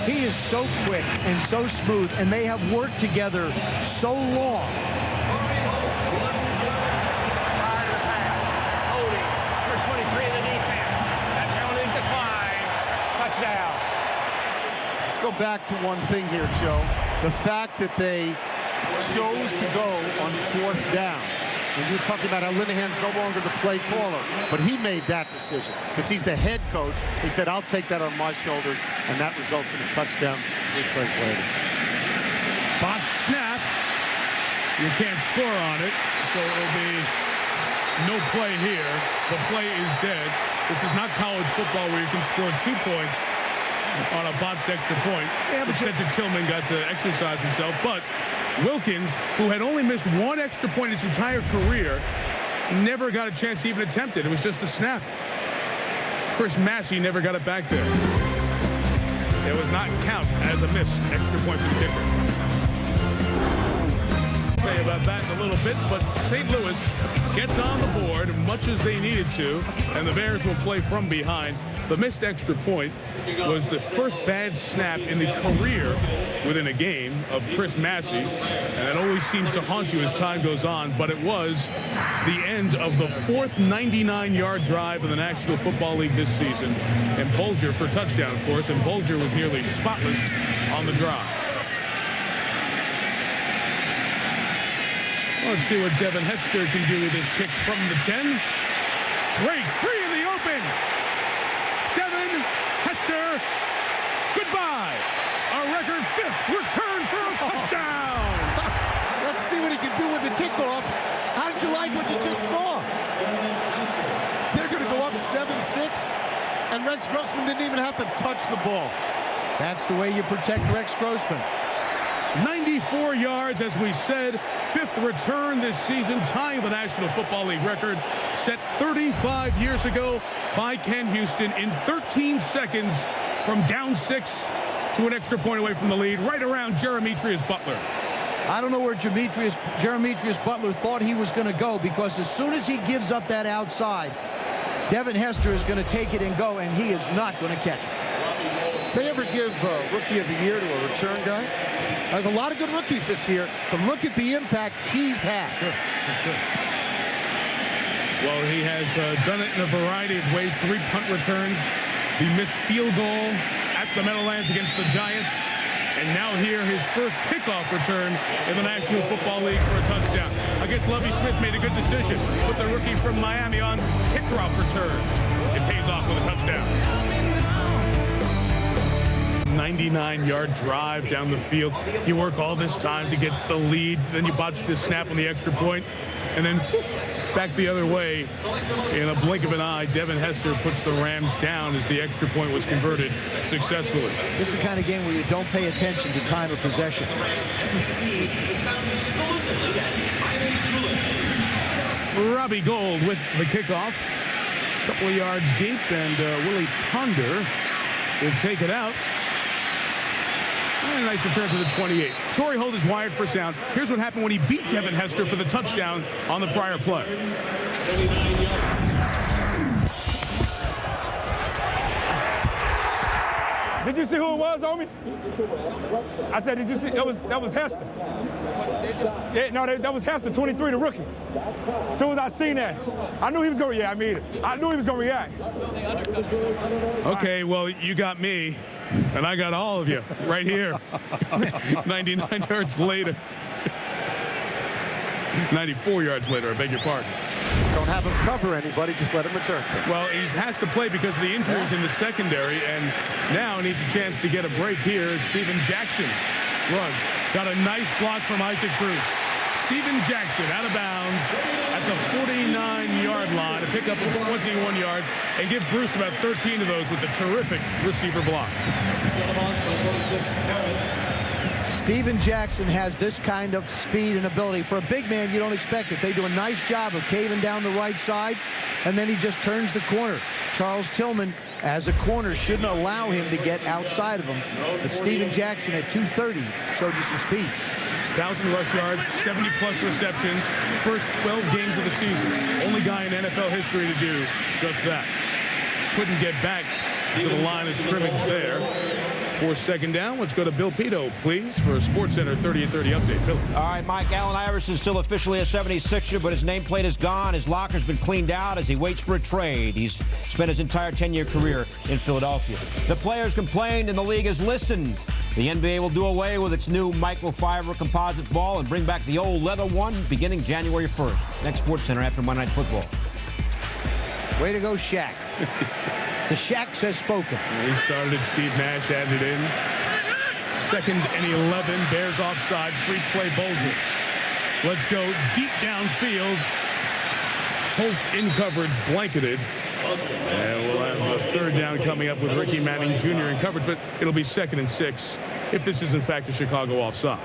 He is so quick and so smooth, and they have worked together so long. go back to one thing here, Joe. The fact that they chose to go on 4th down. And you're talking about how Linehan's no longer the play caller, but he made that decision because he's the head coach. He said, I'll take that on my shoulders, and that results in a touchdown 3 plays later. Botch snap. You can't score on it, so it'll be no play here. The play is dead. This is not college football where you can score 2 points on a botched extra point. Yeah, Cedric Tillman got to exercise himself, but Wilkins, who had only missed 1 extra point his entire career, never got a chance to even attempt it. It was just a snap. Chris Massey never got it back there. It was not count as a missed extra point for the kicker. Say about that in a little bit, but St. Louis gets on the board much as they needed to, and the Bears will play from behind. The missed extra point was the first bad snap in the career within a game of Chris Massey, and it always seems to haunt you as time goes on, but it was the end of the 4th 99-yard drive in the National Football League this season, and Bulger for a touchdown, of course, and Bulger was nearly spotless on the drive. Let's see what Devin Hester can do with his kick from the 10. Break free in the open. Devin Hester, goodbye. A record 5th return for a touchdown. Let's see what he can do with the kickoff. How did you like what you just saw? They're going to go up 7-6, and Rex Grossman didn't even have to touch the ball. That's the way you protect Rex Grossman. 94 yards, as we said, 5th return this season, tying the National Football League record set 35 years ago by Ken Houston in 13 seconds from down 6 to an extra point away from the lead, right around Jeremetrius Butler. I don't know where Jeremetrius Butler thought he was going to go, because as soon as he gives up that outside, Devin Hester is going to take it and go, and he is not going to catch it. They ever give Rookie of the Year to a return guy? There's a lot of good rookies this year, but look at the impact he's had. Sure. Well, he has done it in a variety of ways. 3 punt returns, the missed field goal at the Meadowlands against the Giants, and now here his first kickoff return in the National Football League for a touchdown. I guess Lovie Smith made a good decision. Put the rookie from Miami on kickoff return. It pays off with a touchdown. 99-yard drive down the field. You work all this time to get the lead, then you botch the snap on the extra point, and then back the other way. In a blink of an eye, Devin Hester puts the Rams down as the extra point was converted successfully. This is the kind of game where you don't pay attention to time of possession. Robbie Gould with the kickoff. A couple of yards deep, and Willie Ponder will take it out. And a nice return to the 28. Torrey Holt is wired for sound. Here's what happened when he beat Devin Hester for the touchdown on the prior play. Did you see who it was, homie? I said, did you see? That was Hester. Yeah, no, that was Hester, 23, the rookie. As soon as I seen that, I knew he was going to react. I knew he was going to react. Okay, well, you got me, and I got all of you right here. 99 yards later. 94 yards later, I beg your pardon. Don't have him cover anybody, just let him return. Well, he has to play because of the injuries in the secondary, and now needs a chance to get a break here as Steven Jackson runs. Got a nice block from Isaac Bruce. Steven Jackson out of bounds at the 49-yard line, a pickup of 21 yards, and give Bruce about 13 of those with a terrific receiver block. Steven Jackson has this kind of speed and ability. For a big man, you don't expect it. They do a nice job of caving down the right side, and then he just turns the corner. Charles Tillman, as a corner, shouldn't allow him to get outside of him. But Steven Jackson at 230 showed you some speed. 1,000 rush yards, 70-plus receptions, first 12 games of the season. Only guy in NFL history to do just that. Couldn't get back to the line of scrimmage there. For second down, let's go to Bill Pito, please, for a SportsCenter 30 at 30 update. Bill. All right, Mike, Allen Iverson still officially a 76er, but his nameplate is gone. His locker's been cleaned out as he waits for a trade. He's spent his entire 10-year career in Philadelphia. The players complained, and the league has listened. The NBA will do away with its new microfiber composite ball and bring back the old leather one beginning January 1st. Next Sports Center after Monday Night Football. Way to go, Shaq. The Shaqs has spoken. He started it. Steve Nash added in. 2nd and 11. Bears offside. Free play Bulger. Let's go deep downfield. Holt in coverage, blanketed. And we'll have a 3rd down coming up with Ricky Manning Jr. in coverage, but it'll be 2nd and 6 if this is in fact a Chicago offside.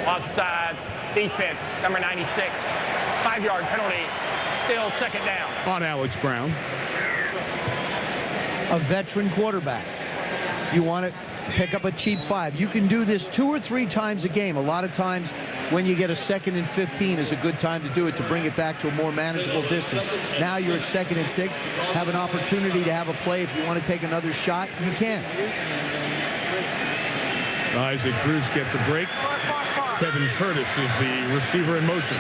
Offside defense, number 96. 5-yard penalty, still 2nd down. On Alex Brown. A veteran quarterback. You want to pick up a cheap 5. You can do this 2 or 3 times a game. A lot of times when you get a 2nd and 15 is a good time to do it, to bring it back to a more manageable distance. Now you're at 2nd and 6. Have an opportunity to have a play. If you want to take another shot, you can. Isaac Bruce gets a break. Kevin Curtis is the receiver in motion.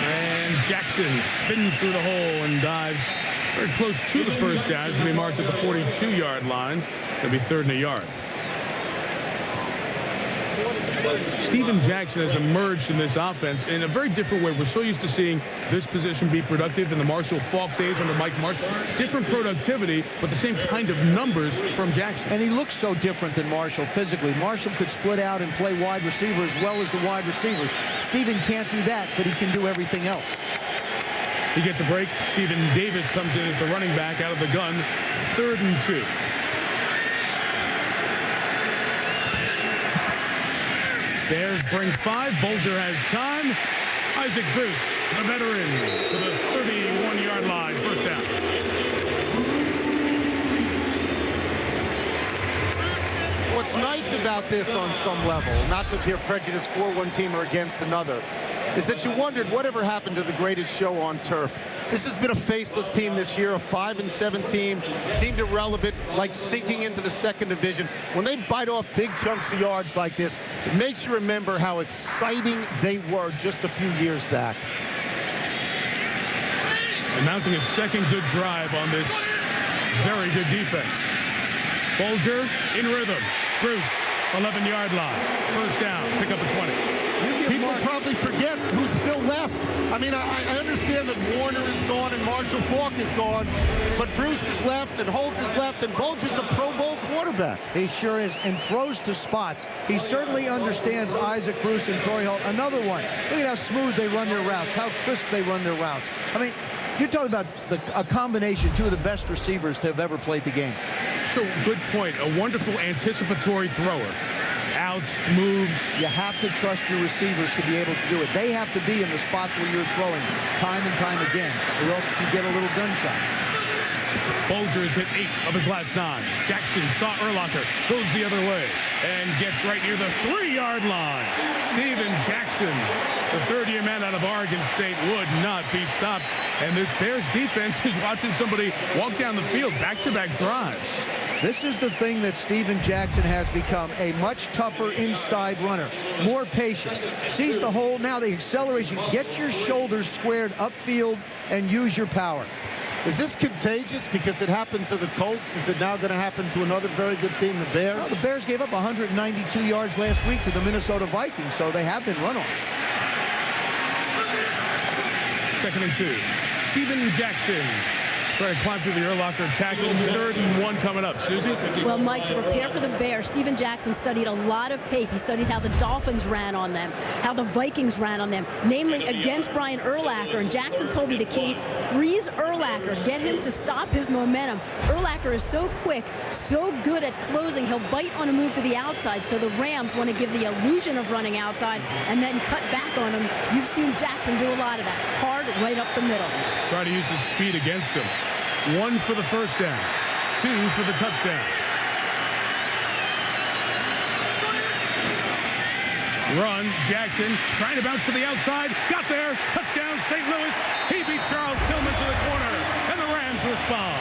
And Jackson spins through the hole and dives very close to the 1st down. It's going to be marked at the 42-yard line. It'll be 3rd and a yard. Steven Jackson has emerged in this offense in a very different way. We're so used to seeing this position be productive in the Marshall Faulk days under Mike Martz. Different productivity, but the same kind of numbers from Jackson. And he looks so different than Marshall physically. Marshall could split out and play wide receiver as well as the wide receivers. Steven can't do that, but he can do everything else. He gets a break. Steven Davis comes in as the running back out of the gun. 3rd and 2. Bears bring 5. Bulger has time. Isaac Bruce, the veteran, to the 31-yard line. 1st down. What's nice about this on some level, not to appear prejudiced for one team or against another, is that you wondered whatever happened to the greatest show on turf. This has been a faceless team this year, a 5-7 team, seemed irrelevant, like sinking into the 2nd division. When they bite off big chunks of yards like this, it makes you remember how exciting they were just a few years back. And mounting a 2nd good drive on this very good defense. Bulger in rhythm. Bruce, 11-yard line. 1st down, pick up a 20. People probably forget who's still left. I mean, I understand that Warner is gone and Marshall Faulk is gone, but Bruce is left and Holt is left and Bulger's a Pro Bowl quarterback. He sure is, and throws to spots. He certainly understands Isaac Bruce and Torrey Holt. Another one. Look at how smooth they run their routes, how crisp they run their routes. I mean, you're talking about a combination, 2 of the best receivers to have ever played the game. So, good point. A wonderful anticipatory thrower. Outs, moves. You have to trust your receivers to be able to do it. They have to be in the spots where you're throwing time and time again, or else you get a little gunshot. Bulger's hit 8 of his last 9. Jackson saw Urlacher, goes the other way, and gets right near the 3-yard line. Steven Jackson, the 3rd-year man out of Oregon State, would not be stopped. And this Bears defense is watching somebody walk down the field, back-to-back drives. This is the thing that Steven Jackson has become, a much tougher inside runner, more patient, sees the hole. Now the acceleration, get your shoulders squared upfield and use your power. Is this contagious because it happened to the Colts? Is it now going to happen to another very good team, the Bears? Well, the Bears gave up 192 yards last week to the Minnesota Vikings, so they have been run on. 2nd and 2. Steven Jackson trying to climb through the Urlacher tackle. 3rd and 1 coming up. Susie? Well, Mike, to prepare for the Bears, Steven Jackson studied a lot of tape. He studied how the Dolphins ran on them, how the Vikings ran on them, namely against Brian Urlacher. And Jackson told me the key, freeze Urlacher, get him to stop his momentum. Urlacher is so quick, so good at closing, he'll bite on a move to the outside. So the Rams want to give the illusion of running outside and then cut back on him. You've seen Jackson do a lot of that. Hard right up the middle. Try to use his speed against him. 1 for the 1st down, 2 for the touchdown. Run, Jackson trying to bounce to the outside, got there, touchdown, St. Louis. He beat Charles Tillman to the corner, and the Rams respond.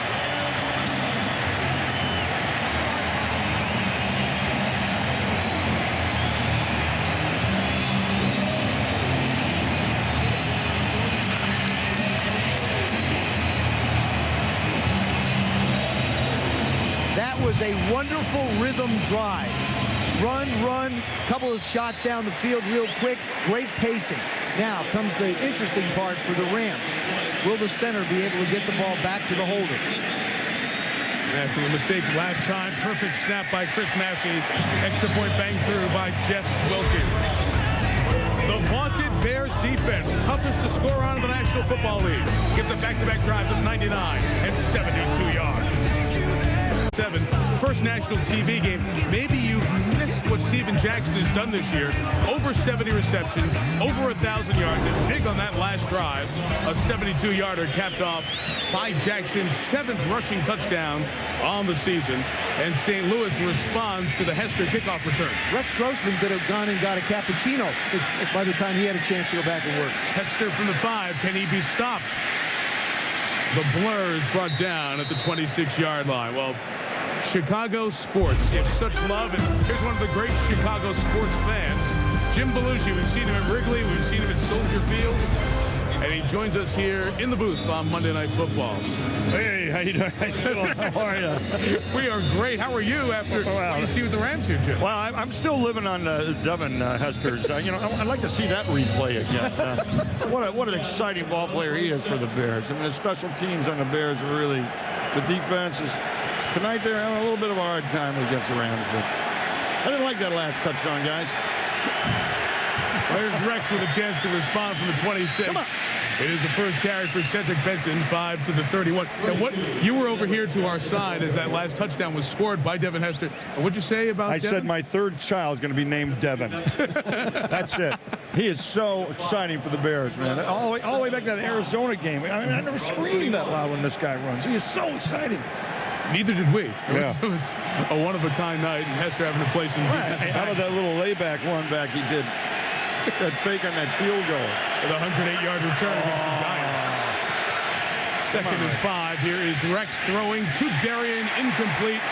That was a wonderful rhythm drive. Run, couple of shots down the field real quick. Great pacing. Now comes the interesting part for the Rams. Will the center be able to get the ball back to the holder? After the mistake last time, perfect snap by Chris Massey. Extra point bang through by Jeff Wilkins. The vaunted Bears defense, toughest to score on in the National Football League. Gives them back-to-back drives of 99 and 72 yards. First national TV game. Maybe you missed what Steven Jackson has done this year. Over 70 receptions, over 1,000 yards, and big on that last drive. A 72-yarder capped off by Jackson's 7th rushing touchdown on the season. And St. Louis responds to the Hester kickoff return. Rex Grossman could have gone and got a cappuccino by the time he had a chance to go back and work. Hester from the 5. Can he be stopped? The blur is brought down at the 26-yard line. Well, Chicago sports, you have such love, and here's one of the great Chicago sports fans, Jim Belushi. We've seen him at Wrigley, we've seen him at Soldier Field, and he joins us here in the booth on Monday Night Football. Hey, how you doing? How are you? We are great. How are you after what you see with the Rams here, Jim? Well, I'm still living on Devin Hester's. I'd like to see that replay again. What an exciting ball player he is for the Bears. I mean, the special teams on the Bears are really, the defense is. Tonight they're having a little bit of a hard time against the Rams, but I didn't like that last touchdown, guys. There's Rex with a chance to respond from the 26. It is the first carry for Cedric Benson, 5 to the 31. And what you were over here to our side as that last touchdown was scored by Devin Hester. And what'd you say about Devin? I said my third child is going to be named Devin. That's it. He is so exciting for the Bears, man. All the way back to that Arizona game. I mean, I never screamed that loud when this guy runs. He is so exciting. Neither did we. It was a one-of-a-kind night, and Hester having to play some defense. Hey, how about that little layback one back he did? That fake on that field goal. With a 108-yard return against the Giants. Second and 5. Here is Rex throwing to Darian, incomplete.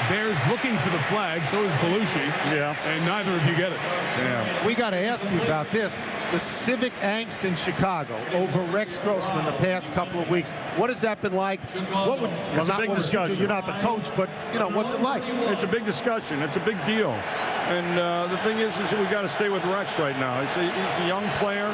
Bears looking for the flag, so is Belushi. Yeah. And neither of you get it. Yeah. We got to ask you about this. The civic angst in Chicago over Rex Grossman the past couple of weeks. What has that been like? What would, it's a big discussion. You're not the coach, but, what's it like? It's a big discussion. It's a big deal. And the thing is that we got to stay with Rex right now. He's a young player.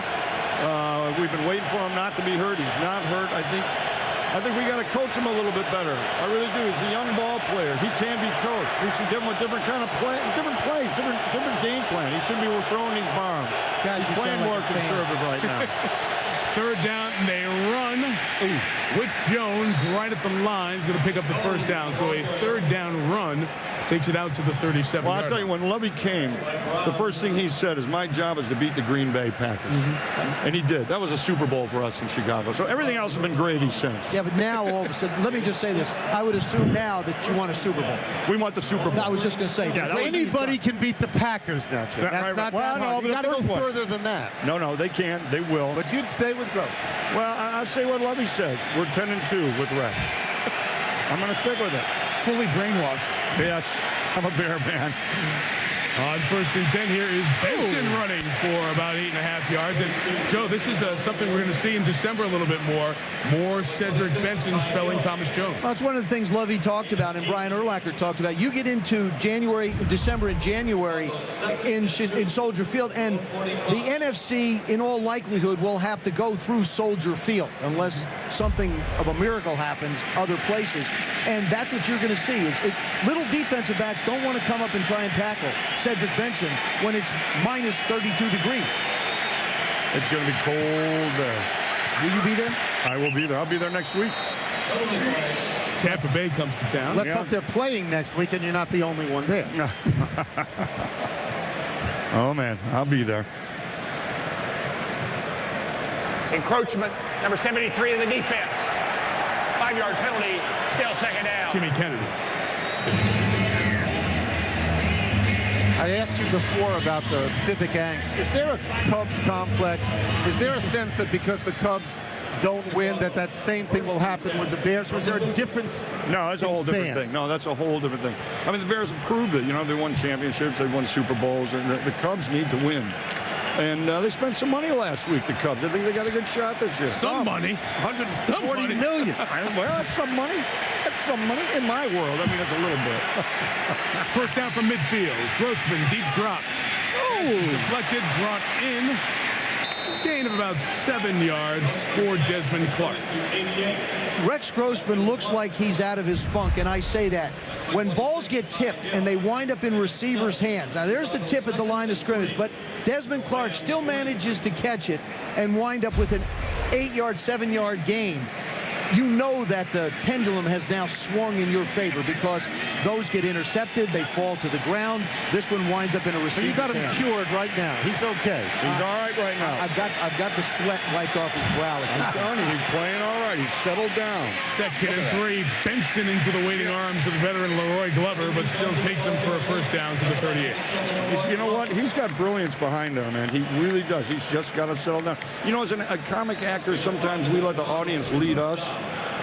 We've been waiting for him not to be hurt. He's not hurt. I think we got to coach him a little bit better. I really do. He's a young ball player. He can be coached. We should give him a different kind of play, different plays, different game plan. He shouldn't be throwing these bombs. Guys, he's playing more conservative right now. Third down, and they run with Jones right at the line. He's going to pick up the first down. So a third down run takes it out to the 37. Well, I'll tell you, when Lovey came, the first thing he said is, my job is to beat the Green Bay Packers. And he did. That was a Super Bowl for us in Chicago. So everything else has been gravy since. Yeah, but now all of a sudden, let me just say this. I would assume now that you want a Super Bowl. We want the Super Bowl. I was just going to say. Yeah, anybody can beat the Packers now, Jim. That's not that hard. You got to go further than that. No, they can't. They will. But you'd stay with Gross. Well, I'll say what Lovey says. We're 10-2 with Rex. I'm going to stick with it. Fully brainwashed. Yes, I'm a Bear man. On first and 10, here is Benson running for about 8.5 yards. And, Joe, this is something we're going to see in December a little bit more. More Cedric Benson spelling Thomas Jones. Well, that's one of the things Lovey talked about and Brian Urlacher talked about. You get into December and January in Soldier Field, and the NFC, in all likelihood, will have to go through Soldier Field unless something of a miracle happens other places. And that's what you're going to see is little defensive backs don't want to come up and try and tackle Cedric Benson when it's minus 32 degrees. It's going to be cold there. Will you be there? I will be there. I'll be there next week. Tampa Bay comes to town. Let's hope they're playing next week and you're not the only one there. Oh, man, I'll be there. Encroachment, number 73 in the defense. 5-yard penalty, still second down. Jimmy Kennedy. I asked you before about the civic angst. Is there a Cubs complex? Is there a sense that because the Cubs don't win that same thing will happen with the Bears? Or is there a difference? No, that's a whole different thing. No, that's a whole different thing. I mean, the Bears have proved it. They won championships, they won Super Bowls, and the Cubs need to win. And they spent some money last week, the Cubs. I think they got a good shot this year. Some money. 140 million. Well, that's some money. That's some money in my world. I mean, it's a little bit. First down from midfield. Grossman, deep drop. Oh! Deflected, brought in. Gain of about 7 yards for Desmond Clark. Rex Grossman looks like he's out of his funk, and I say that. When balls get tipped and they wind up in receivers' hands, now there's the tip at the line of scrimmage, but Desmond Clark still manages to catch it and wind up with an 8-yard, 7-yard gain. You know that the pendulum has now swung in your favor because those get intercepted, they fall to the ground. This one winds up in a receiver's hand. You got him cured right now. He's okay. He's all right right now. I've got the sweat wiped off his brow. He's done. He's playing all right. He's settled down. Second and 3. Benson into the waiting arms of the veteran Leroy Glover, but still takes him for a first down to the 38. You know what? He's got brilliance behind him, man. He really does. He's just got to settle down. You know, as a comic actor, sometimes we let the audience lead us.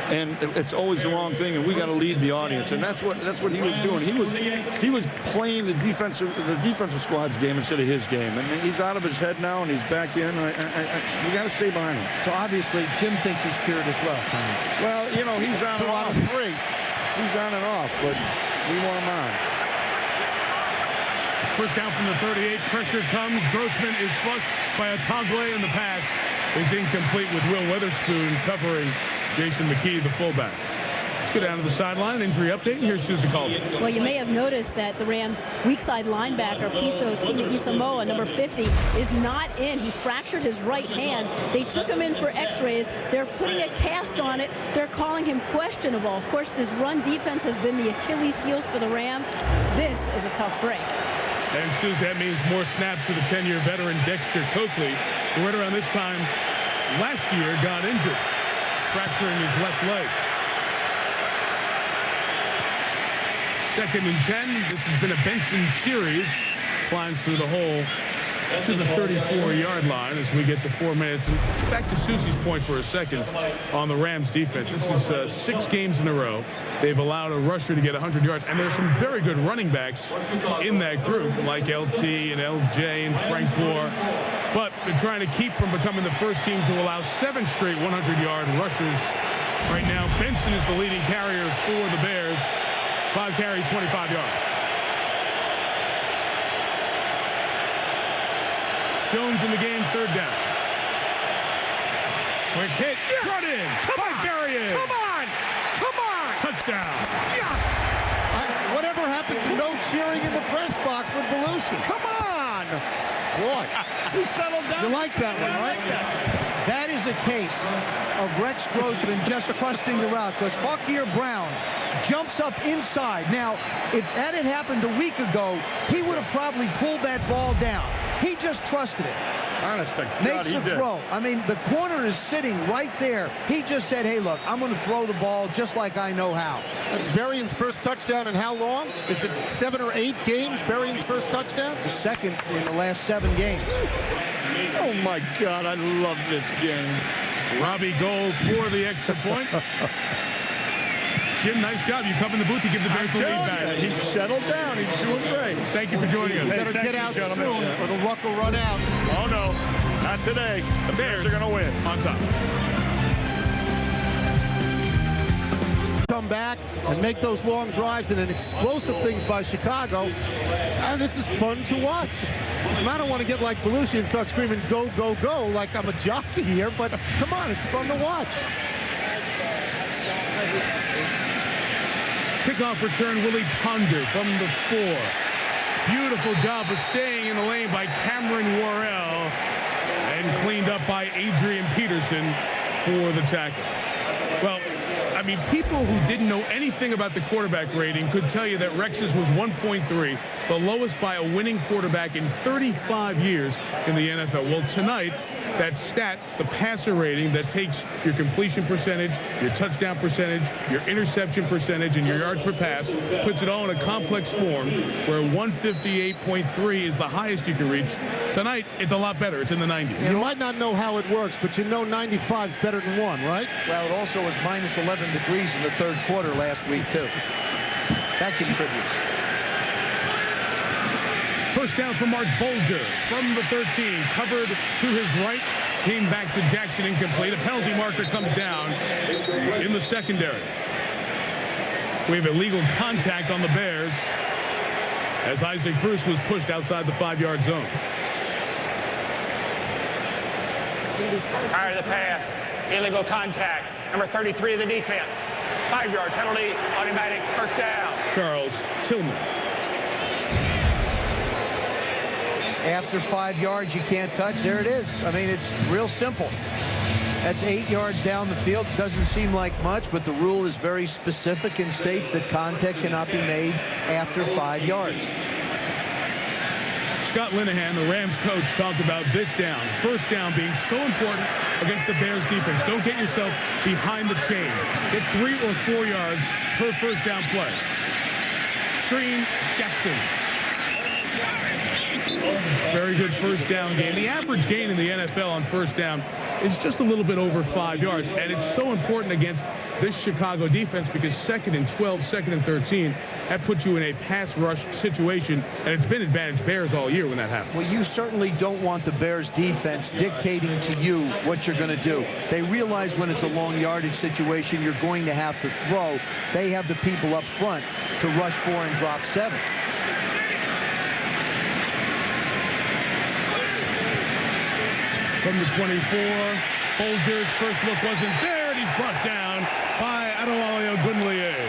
And it's always the wrong thing, and we got to lead the audience, and that's what he was doing. He was playing the defensive squad's game instead of his game, and he's out of his head now, and he's back in. We got to stay behind him. So obviously, Jim thinks he's cured as well. Well, you know, he's on 2 out of 3. He's on and off, but we want him on. First down from the 38. Pressure comes. Grossman is flushed by a Tagle, and the pass is incomplete with Will Weatherspoon covering Jason McKee, the fullback. Let's go down to the sideline. Injury update. Here's Susan Calder. Well, you may have noticed that the Rams' weak side linebacker, Piso Isamoa, number 50, is not in. He fractured his right hand. They took him in for x-rays. They're putting a cast on it. They're calling him questionable. Of course, this run defense has been the Achilles heels for the Ram. This is a tough break. And Susan, that means more snaps for the 10-year veteran Dexter Coakley, who right around this time last year got injured, fracturing his left leg. Second and 10. This has been a Benson series. Climbs through the hole to the 34-yard line as we get to 4 minutes. And back to Susie's point for a second on the Rams defense. This is 6 games in a row. They've allowed a rusher to get 100 yards. And there's some very good running backs in that group, like LT and LJ and Frank Gore. But they're trying to keep from becoming the first team to allow 7 straight 100-yard rushes. Right now, Benson is the leading carrier for the Bears. 5 carries, 25 yards. Jones in the game, 3rd down. Quick hit, run in. Come on, Berrien. Come on. Come on. Touchdown. Yes. Whatever happened to no cheering in the press box with Belushi? Come on. Boy. He settled down. You like that one, right? That is a case of Rex Grossman just trusting the route, because Fakir Brown jumps up inside. Now, if that had happened a week ago, he would have probably pulled that ball down. He just trusted it. Honest to God, Makes the throw. I mean, the corner is sitting right there. He just said, hey, look, I'm going to throw the ball just like I know how. That's Berrien's first touchdown in how long? Is it 7 or 8 games, Berrien's first touchdown? The second in the last 7 games. Oh, my God, I love this game. Robbie Gould for the extra point. Jim, nice job. You come in the booth, you give the Bears the lead back. He's settled down. He's doing great. Thank you for joining us. Better get out soon, or the luck will run out. Oh, no. Not today. The Bears are going to win. On top. Come back and make those long drives and then explosive things by Chicago. And this is fun to watch. And I don't want to get like Belushi and start screaming, go, go, go, like I'm a jockey here, but come on, it's fun to watch. Kickoff return, Willie Ponder from the 4. Beautiful job of staying in the lane by Cameron Worrell, and cleaned up by Adrian Peterson for the tackle. Well, I mean, people who didn't know anything about the quarterback rating could tell you that Rex's was 1.3, the lowest by a winning quarterback in 35 years in the NFL. Well, tonight, that stat, the passer rating that takes your completion percentage, your touchdown percentage, your interception percentage, and your yards per pass, puts it all in a complex form where 158.3 is the highest you can reach. Tonight, it's a lot better. It's in the 90s. You might not know how it works, but you know 95 is better than 1, right? Well, it also was minus 11 degrees in the 3rd quarter last week, too. That contributes. First down for Mark Bulger from the 13. Covered to his right. Came back to Jackson, incomplete. A penalty marker comes down in the secondary. We have illegal contact on the Bears as Isaac Bruce was pushed outside the 5-yard zone. Prior to the pass, illegal contact. Number 33 of the defense. 5-yard penalty, automatic first down. Charles Tillman. After 5 yards, you can't touch. There it is. I mean, it's real simple. That's 8 yards down the field. Doesn't seem like much, but the rule is very specific and states that contact cannot be made after 5 yards. Scott Linehan, the Rams coach, talked about this down. First down being so important against the Bears defense. Don't get yourself behind the chains. Get 3 or 4 yards per first down play. Screen, Jackson. Very good first down gain. The average gain in the NFL on first down is just a little bit over 5 yards, and it's so important against this Chicago defense because 2nd and 12, 2nd and 13, that puts you in a pass rush situation, and it's been advantage Bears all year when that happens. Well, you certainly don't want the Bears defense dictating to you what you're going to do. They realize when it's a long yardage situation, you're going to have to throw. They have the people up front to rush 4 and drop 7. From the 24, Bolger's first look wasn't there, and he's brought down by Adewale Ogunleye.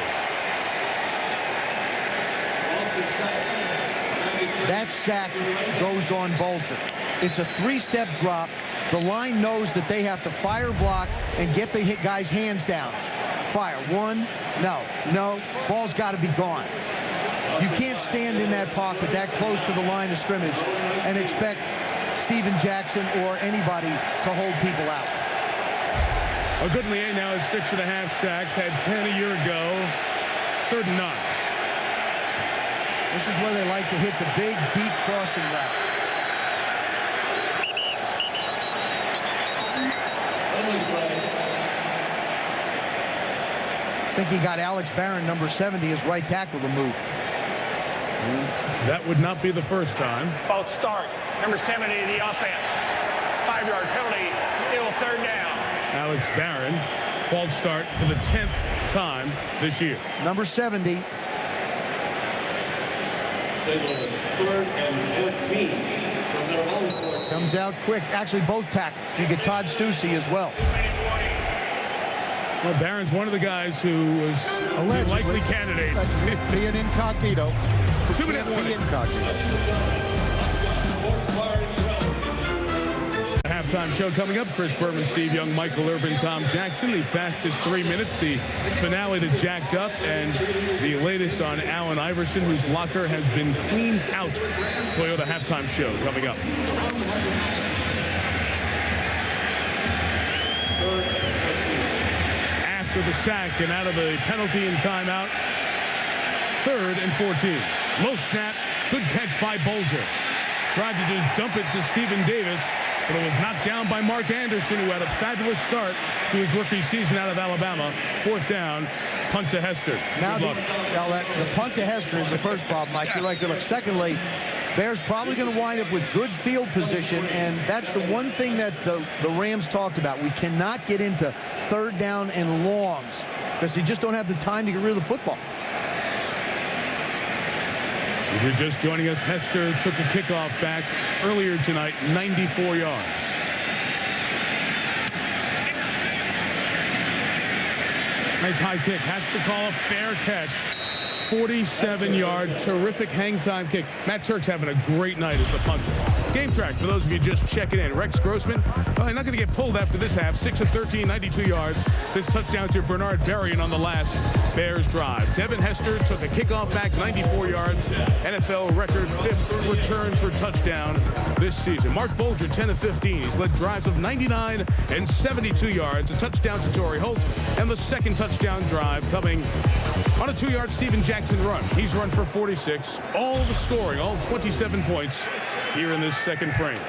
That sack goes on Bolger. It's a 3-step drop. The line knows that they have to fire, block, and get the guy's hands down. Fire. 1, no. Ball's got to be gone. You can't stand in that pocket that close to the line of scrimmage and expect Steven Jackson or anybody to hold people out. Ogunleye now has 6.5 sacks, had 10 a year ago. 3rd and 9. This is where they like to hit the big, deep crossing route. I think he got Alex Barron, number 70, his right tackle removed. That would not be the first time. False start. Number 70 of the offense. 5-yard penalty, still 3rd down. Alex Barron, false start for the 10th time this year. Number 70. St. Louis, 3rd and 14 from their own 14. Comes out quick. Actually, both tackles. You get Todd Stussy as well. Well, Barron's one of the guys who was a likely candidate. Be an incognito. 2-minute warning. The halftime show coming up. Chris Berman, Steve Young, Michael Irvin, Tom Jackson. The fastest 3 minutes. The finale to Jacked Up. And the latest on Allen Iverson, whose locker has been cleaned out. Toyota halftime show coming up. After the sack and out of the penalty and timeout. 3rd and 14. Low snap. Good catch by Bolger. Tried to just dump it to Stephen Davis, but it was knocked down by Mark Anderson, who had a fabulous start to his rookie season out of Alabama. 4th down, punt to Hester. Now the punt to Hester is the first problem, Mike. You're right. Good luck. Secondly, Bears probably going to wind up with good field position, and that's the one thing that the Rams talked about. We cannot get into 3rd down and longs because you just don't have the time to get rid of the football. If you're just joining us, Hester took a kickoff back earlier tonight, 94 yards. Nice high kick. Has to call a fair catch. 47-yard, terrific hang time kick. Matt Turk's having a great night as the punter. Game track for those of you just checking in. Rex Grossman, well, he's not going to get pulled after this half. 6 of 13, 92 yards. This touchdown to Bernard Berrien on the last Bears drive. Devin Hester took a kickoff back, 94 yards. NFL record 5th return for touchdown this season. Mark Bolger, 10 of 15. He's led drives of 99 and 72 yards. A touchdown to Torrey Holt. And the second touchdown drive coming on a 2-yard Steven Jackson run. He's run for 46. All the scoring, all 27 points here in this second frame.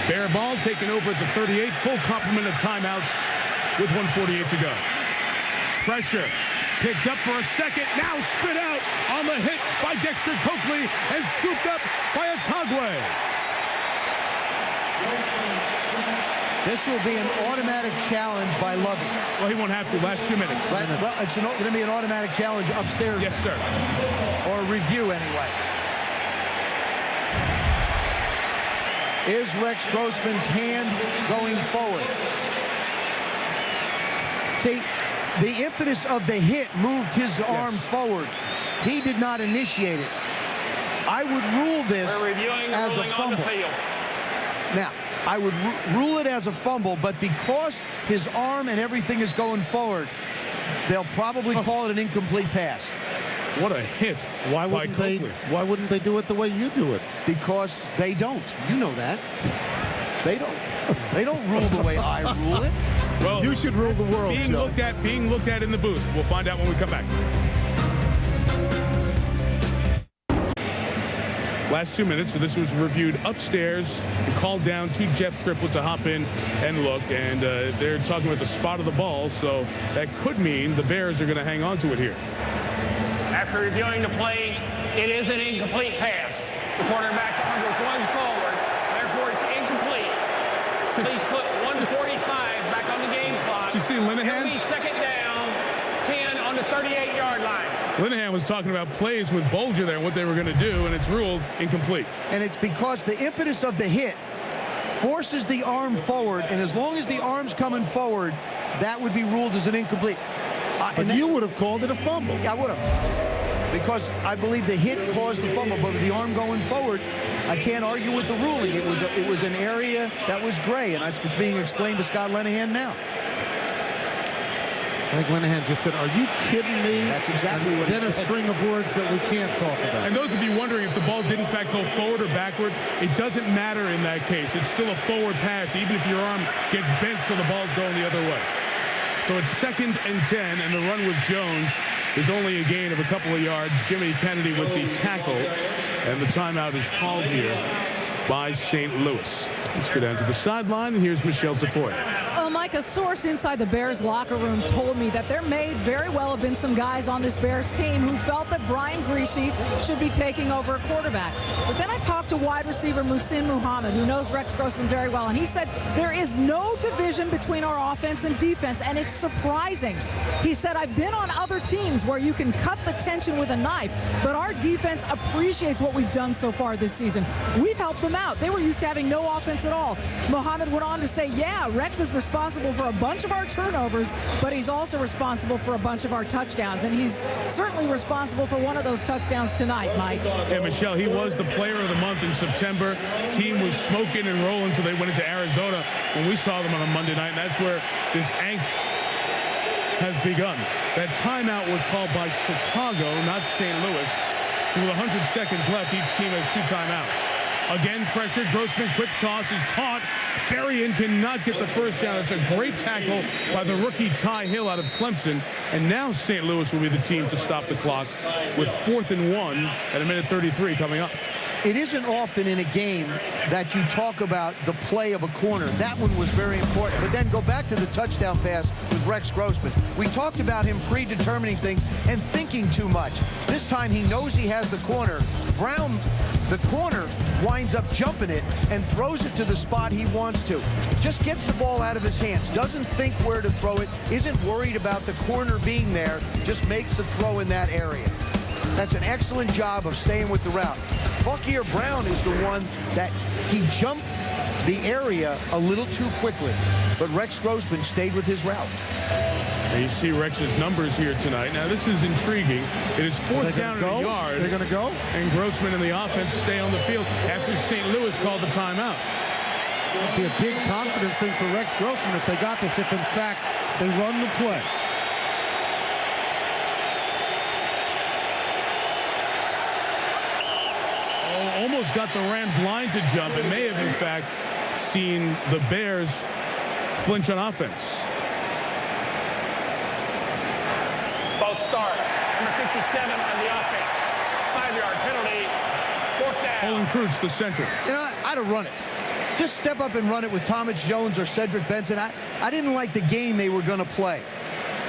Bear ball taken over at the 38. Full complement of timeouts with 1:48 to go. Pressure picked up for a second. Now spit out on the hit by Dexter Coakley and scooped up by Otagwe. This will be an automatic challenge by Lovie. Well, he won't have to. Last 2 minutes. Well, it's going to be an automatic challenge upstairs. Yes, sir. Or a review, anyway. Is Rex Grossman's hand going forward? See, the impetus of the hit moved his arm forward. He did not initiate it. I would rule this as a fumble. Now, I would rule it as a fumble, but because his arm and everything is going forward, they'll probably call it an incomplete pass. What a hit. Why wouldn't they do it the way you do it? Because they don't. You know that. They don't. They don't rule the way I rule it. Well, you should rule the world. Being looked at in the booth. We'll find out when we come back. Last 2 minutes, so this was reviewed upstairs and called down to Jeff Triplett to hop in and look, and they're talking about the spot of the ball, so that could mean the Bears are going to hang on to it here. After reviewing the play, it is an incomplete pass. The quarterback arm was going forward, therefore it's incomplete. Please put 1:45 back on the game clock. Did you see Linehan? It'll be second down, 10 on the 38-yard line. Linehan was talking about plays with Bulger there and what they were going to do, and it's ruled incomplete. And it's because the impetus of the hit forces the arm forward, and as long as the arm's coming forward, that would be ruled as an incomplete. And you would have called it a fumble. I would have. Because I believe the hit caused the fumble, but with the arm going forward, I can't argue with the ruling. It was an area that was gray, and that's what's being explained to Scott Linehan now. I think Linehan just said, "Are you kidding me?" That's exactly what he said. Then a string of words that we can't talk about. And those of you wondering if the ball did in fact go forward or backward, it doesn't matter in that case. It's still a forward pass, even if your arm gets bent so the ball's going the other way. So it's 2nd and 10, and the run with Jones is only a gain of a couple of yards. Jimmy Kennedy with the tackle, and the timeout is called here by St. Louis. Let's go down to the sideline, and here's Michelle Tafoya. Mike, a source inside the Bears locker room told me that there may very well have been some guys on this Bears team who felt that Brian Griese should be taking over a quarterback. But then I talked to wide receiver Muhsin Muhammad, who knows Rex Grossman very well, and he said there is no division between our offense and defense, and it's surprising. He said, I've been on other teams where you can cut the tension with a knife, but our defense appreciates what we've done so far this season. We've helped them out. They were used to having no offense at all. Muhammad went on to say, yeah, Rex is responsible for a bunch of our turnovers, but he's also responsible for a bunch of our touchdowns, and he's certainly responsible for one of those touchdowns tonight, Mike. Yeah, Michelle, he was the player of the month in September. Team was smoking and rolling until they went into Arizona when we saw them on a Monday night, and that's where this angst has begun. That timeout was called by Chicago, not St. Louis. So with 100 seconds left, each team has 2 timeouts. Again, pressured. Grossman, quick toss is caught. Berrien cannot get the first down. It's a great tackle by the rookie Ty Hill out of Clemson. And now St. Louis will be the team to stop the clock with 4th and 1 at 1:33 coming up. It isn't often in a game that you talk about the play of a corner. That one was very important. But then go back to the touchdown pass with Rex Grossman. We talked about him predetermining things and thinking too much. This time he knows he has the corner. Brown, the corner, winds up jumping it and throws it to the spot he wants to. Just gets the ball out of his hands, doesn't think where to throw it, isn't worried about the corner being there, just makes the throw in that area. That's an excellent job of staying with the route. Funkier Brown is the one that he jumped the area a little too quickly, but Rex Grossman stayed with his route. And you see Rex's numbers here tonight. Now, this is intriguing. It is 4th down and a yard. They're going to go? And Grossman and the offense stay on the field after St. Louis called the timeout. It'd be a big confidence thing for Rex Grossman if they got this, if in fact they run the play. Almost got the Rams line to jump. It may have, in fact, seen the Bears flinch on offense. Both start. Number 57 on the offense. 5-yard penalty. 4th down. Olin Kreutz, the center. You know, I'd have run it. Just step up and run it with Thomas Jones or Cedric Benson. I didn't like the game they were going to play.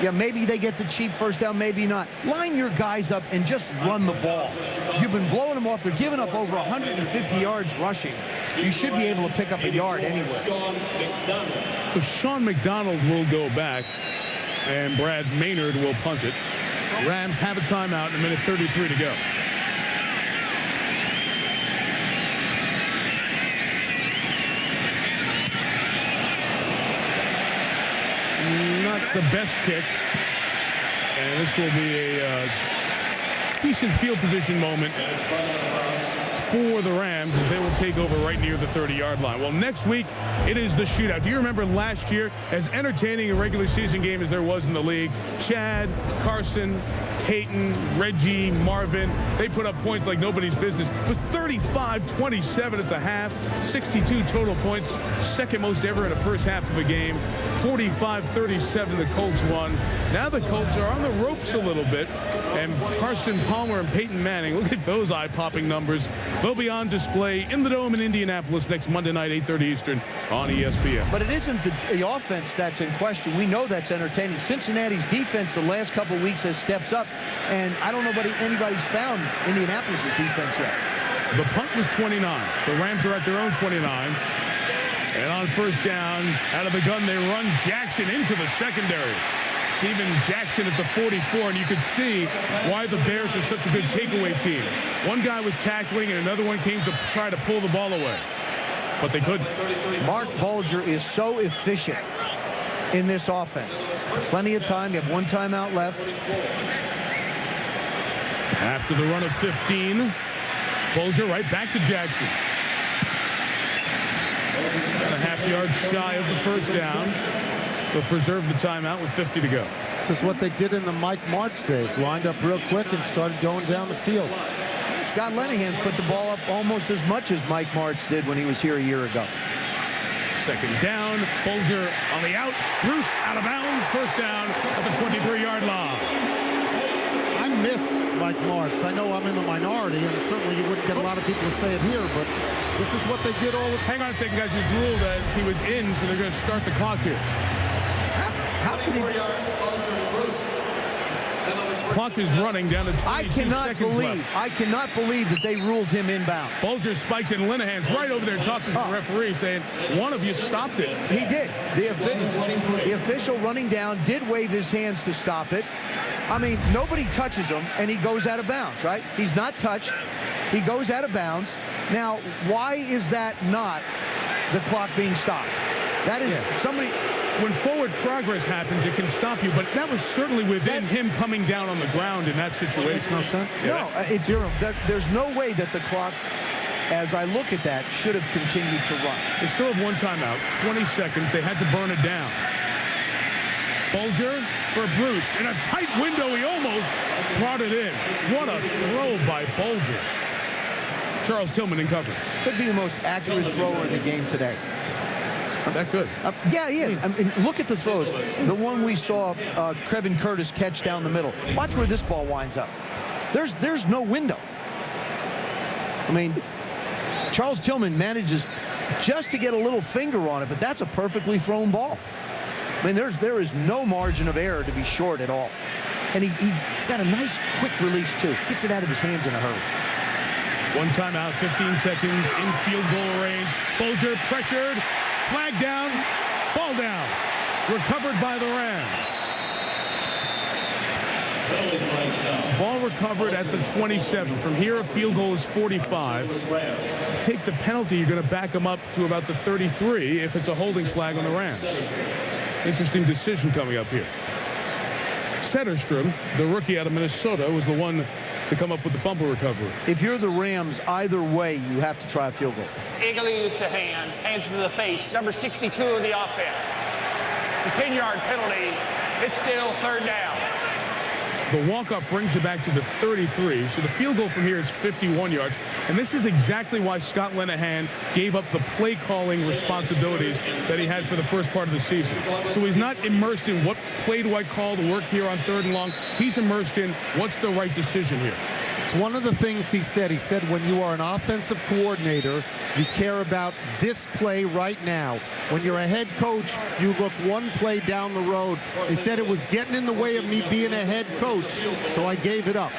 Yeah, maybe they get the cheap first down, maybe not. Line your guys up and just run the ball. You've been blowing them off. They're giving up over 150 yards rushing. You should be able to pick up a yard anyway. So Sean McDonald will go back, and Brad Maynard will punt it. Rams have a timeout and a minute 33 to go. Not the best kick, and this will be a decent field position moment for the Rams as they will take over right near the 30-yard line. Well, next week it is the shootout. Do you remember last year, as entertaining a regular season game as there was in the league, Chad, Carson, Peyton, Reggie, Marvin, they put up points like nobody's business. It was 35-27 at the half, 62 total points, second most ever in the first half of a game. 45-37 the Colts won. Now the Colts are on the ropes a little bit, and Carson Palmer and Peyton Manning, look at those eye-popping numbers. They'll be on display in the Dome in Indianapolis next Monday night, 8:30 Eastern on ESPN. But it isn't the offense that's in question. We know that's entertaining. Cincinnati's defense the last couple of weeks has steps up, and I don't know anybody's found Indianapolis' defense yet. The punt was 29. The Rams are at their own 29. And on first down, out of the gun, they run Jackson into the secondary. Steven Jackson at the 44, and you could see why the Bears are such a good takeaway team. One guy was tackling, and another one came to try to pull the ball away. But they couldn't. Mark Bulger is so efficient in this offense. Plenty of time. You have one timeout left. After the run of 15, Bulger right back to Jackson. And a half yard shy of the first down. They'll preserve the timeout with 50 to go. This is what they did in the Mike Martz days. Lined up real quick and started going down the field. Scott Linehan's put the ball up almost as much as Mike Martz did when he was here a year ago. Second down, Bulger on the out. Bruce out of bounds. First down at the 23-yard line. I miss Mike Martz. I know I'm in the minority, and certainly you wouldn't get a lot of people to say it here, but this is what they did all the time. Hang on a second, guys. He's ruled as he was in, so they're going to start the clock here. How could he... Clock is running down to 22 seconds left. I cannot believe that they ruled him inbound. Bulger spikes it, and Linehan's right over there talking to the referee, saying, one of you stopped it. He did. The official running down did wave his hands to stop it. I mean, nobody touches him, and he goes out of bounds, right? He's not touched. He goes out of bounds. Now, why is that not the clock being stopped? That is somebody... When forward progress happens, it can stop you, but that was certainly within him coming down on the ground in that situation. Makes no sense. No, it's zero. There's no way that the clock, as I look at that, should have continued to run. They still have one timeout, 20 seconds. They had to burn it down. Bulger for Bruce. In a tight window, he almost brought it in. What a throw by Bulger. Charles Tillman in coverage. Could be the most accurate thrower in the game today. That good. Yeah, he is. I mean, look at the throws. The one we saw Krevin Curtis catch down the middle. Watch where this ball winds up. There's no window. I mean, Charles Tillman manages just to get a little finger on it, but that's a perfectly thrown ball. I mean, there is no margin of error to be short at all. And he's got a nice quick release, too. Gets it out of his hands in a hurry. One timeout, 15 seconds in field goal range. Bulger pressured. Flag down, ball down, recovered by the Rams. Ball recovered at the 27. From here, a field goal is 45. Take the penalty, you're going to back them up to about the 33 if it's a holding flag on the Rams. Interesting decision coming up here. Setterstrom, the rookie out of Minnesota, was the one to come up with the fumble recovery. If you're the Rams, either way, you have to try a field goal. Eagerly to hands to the face, number 62 of the offense. The 10-yard penalty, it's still third down. The walk-off brings you back to the 33, so the field goal from here is 51 yards. And this is exactly why Scott Linehan gave up the play-calling responsibilities that he had for the first part of the season. So he's not immersed in what play do I call to work here on third and long. He's immersed in what's the right decision here. It's one of the things he said. He said when you are an offensive coordinator, you care about this play right now. When you're a head coach, you look one play down the road. He said it was getting in the way of me being a head coach, so I gave it up.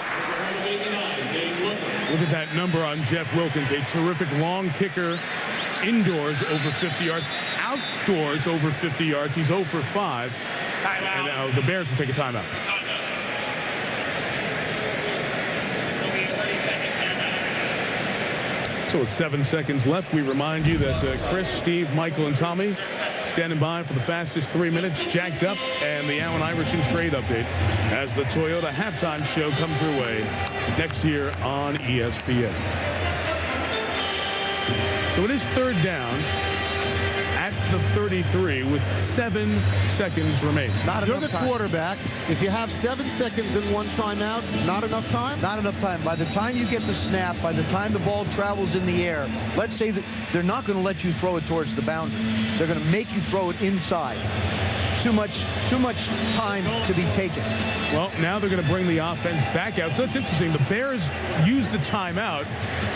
Look at that number on Jeff Wilkins, a terrific long kicker, indoors over 50 yards, outdoors over 50 yards. He's 0 for 5. And now the Bears will take a timeout. So with 7 seconds left, we remind you that Chris, Steve, Michael, and Tommy standing by for the fastest 3 minutes, jacked up, and the Allen Iverson trade update as the Toyota halftime show comes your way next year on ESPN. So it is third down at the 33 with 7 seconds remaining. You're the quarterback. If you have 7 seconds and 1 timeout, not enough time? Not enough time. By the time you get the snap, by the time the ball travels in the air, let's say that they're not going to let you throw it towards the boundary. They're going to make you throw it inside. Too much time to be taken. Well, now they're going to bring the offense back out. So it's interesting. The Bears use the timeout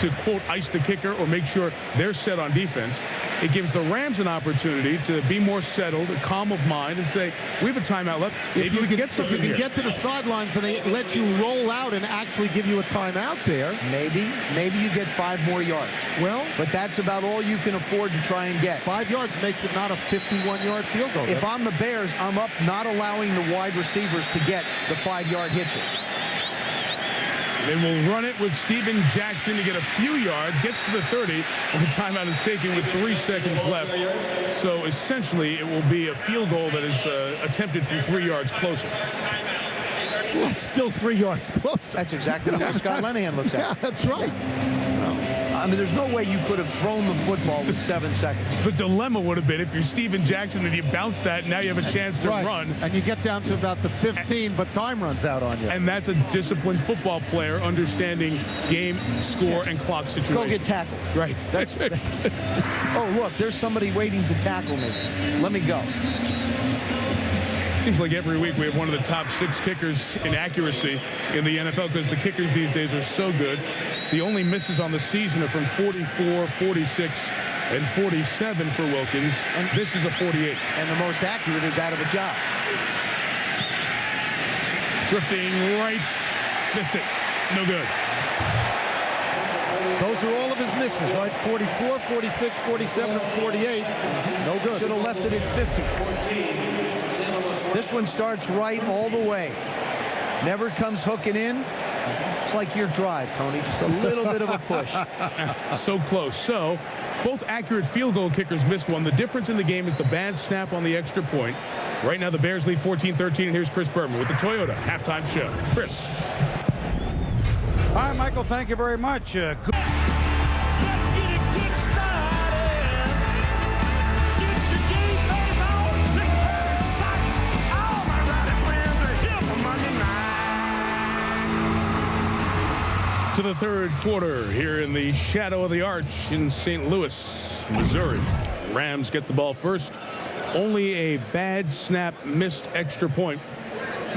to, quote, ice the kicker or make sure they're set on defense. It gives the Rams an opportunity to be more settled, calm of mind, and say, we have a timeout left. Maybe we can get something here. If you can here. get to the sidelines and they let you roll out and actually give you a timeout there. Maybe you get 5 more yards. Well, but that's about all you can afford to try and get. 5 yards makes it not a 51-yard field goal. If I'm the Bears, I'm up not allowing the wide receivers to get the 5-yard hitches. Then we'll run it with Steven Jackson to get a few yards, gets to the 30, and the timeout is taken with 3 seconds left. So essentially, it will be a field goal that is attempted from 3 yards closer. Well, it's still 3 yards closer. That's exactly what Scott Linehan looks at. Yeah, that's right. I mean, there's no way you could have thrown the football with 7 seconds. The dilemma would have been if you're Steven Jackson and you bounce that, now you have a chance to run. And you get down to about the 15, but time runs out on you. And that's a disciplined football player understanding game, score, and clock situation. Go get tackled. Right. That's oh, look, there's somebody waiting to tackle me. Let me go. Seems like every week we have one of the top 6 kickers in accuracy in the NFL because the kickers these days are so good. The only misses on the season are from 44, 46, and 47 for Wilkins. And this is a 48. And the most accurate is out of a job. Drifting right. Missed it. No good. Those are all of his misses, right? 44, 46, 47, and 48. No good. Should have left it at 50. This one starts right all the way. Never comes hooking in. It's like your drive, Tony. Just a little bit of a push. So close. So both accurate field goal kickers missed one. The difference in the game is the bad snap on the extra point. Right now the Bears lead 14-13, and here's Chris Berman with the Toyota halftime show. Chris. All right, Michael, thank you very much. To the third quarter here in the shadow of the arch in St. Louis, Missouri. Rams get the ball first. Only a bad snap, missed extra point.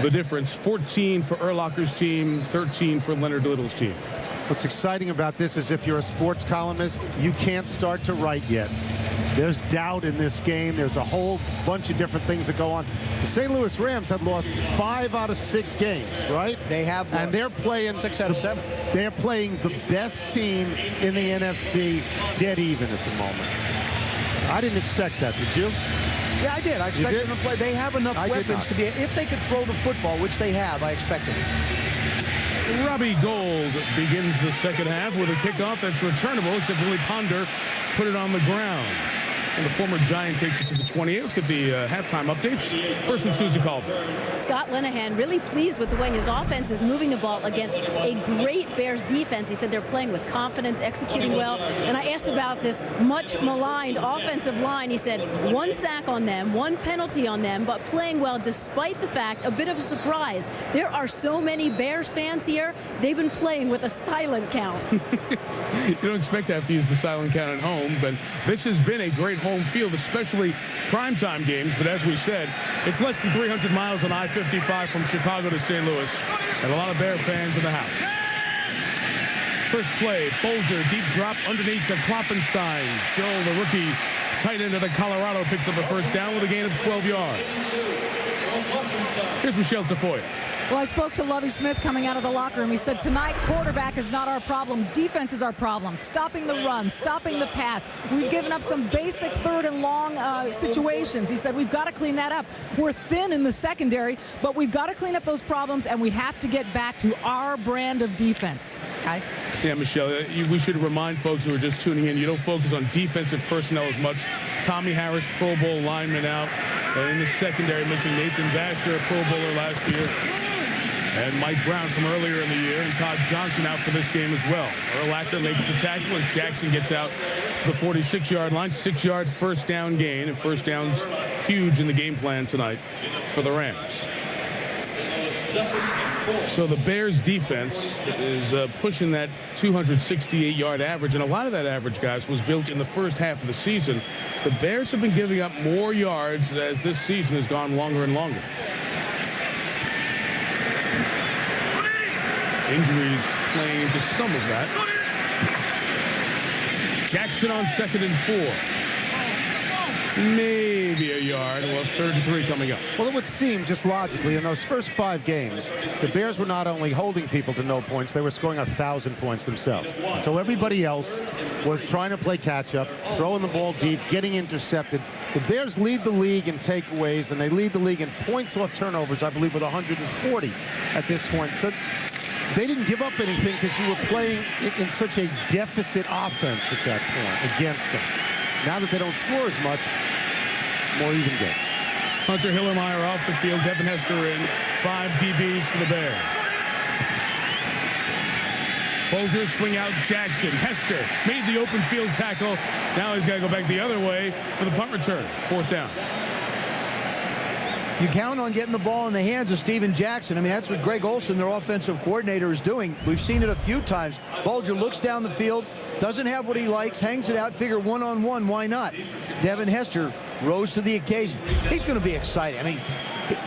The difference, 14 for Urlacher's team, 13 for Leonard Little's team. What's exciting about this is if you're a sports columnist, you can't start to write yet. There's doubt in this game. There's a whole bunch of different things that go on. The St. Louis Rams have lost 5 out of 6 games, right? They have. And they're playing 6 out of 7. They're playing the best team in the NFC dead even at the moment. I didn't expect that, did you? Yeah, I did. I expected them to play. They have enough weapons to be, if they could throw the football, which they have, I expected it. Robbie Gould begins the second half with a kickoff that's returnable, except Willie Ponder put it on the ground. And the former Giant takes it to the 28. Let's get the halftime updates. First with Susie Calder. Scott Linehan really pleased with the way his offense is moving the ball against a great Bears defense. He said they're playing with confidence, executing well. And I asked about this much maligned offensive line. He said 1 sack on them, 1 penalty on them, but playing well despite the fact, a bit of a surprise. There are so many Bears fans here. They've been playing with a silent count. You don't expect to have to use the silent count at home, but this has been a great home field, especially primetime games. But as we said, it's less than 300 miles on I-55 from Chicago to St. Louis, and a lot of Bear fans in the house. First play, Bulger, deep drop underneath to Klopfenstein. Joel, the rookie tight end of the Colorado, picks up a first down with a gain of 12 yards. Here's Michelle Tafoya. Well, I spoke to Lovie Smith coming out of the locker room. He said, tonight, quarterback is not our problem. Defense is our problem. Stopping the run, stopping the pass. We've given up some basic third and long situations. He said, we've got to clean that up. We're thin in the secondary, but we've got to clean up those problems, and we have to get back to our brand of defense. Guys? Yeah, Michelle, we should remind folks who are just tuning in, you don't focus on defensive personnel as much. Tommy Harris, Pro Bowl lineman out. In the secondary, missing Nathan Vasher, a Pro Bowler last year. And Mike Brown from earlier in the year, and Todd Johnson out for this game as well. Urlacher makes the tackle as Jackson gets out to the 46-yard line. 6-yard first down gain, and first down's huge in the game plan tonight for the Rams. So the Bears defense is pushing that 268-yard average, and a lot of that average, guys, was built in the first half of the season. The Bears have been giving up more yards as this season has gone longer and longer. Injuries playing into some of that. Jackson on 2nd and 4. Maybe a yard. Well, 3rd and 3 coming up. Well, it would seem just logically in those first 5 games, the Bears were not only holding people to no points, they were scoring 1,000 points themselves. So everybody else was trying to play catch-up, throwing the ball deep, getting intercepted. The Bears lead the league in takeaways, and they lead the league in points off turnovers, I believe, with 140 at this point. So they didn't give up anything because you were playing in such a deficit offense at that point against them. Now that they don't score as much, more even game. Hunter Hillermeyer off the field. Devin Hester in. 5 DBs for the Bears. Bulger swing out Jackson. Hester made the open field tackle. Now he's got to go back the other way for the punt return. 4th down. You count on getting the ball in the hands of Steven Jackson. I mean, that's what Greg Olson, their offensive coordinator, is doing. We've seen it a few times. Bulger looks down the field, doesn't have what he likes, hangs it out, figure one-on-one, why not? Devin Hester rose to the occasion. He's going to be excited. I mean,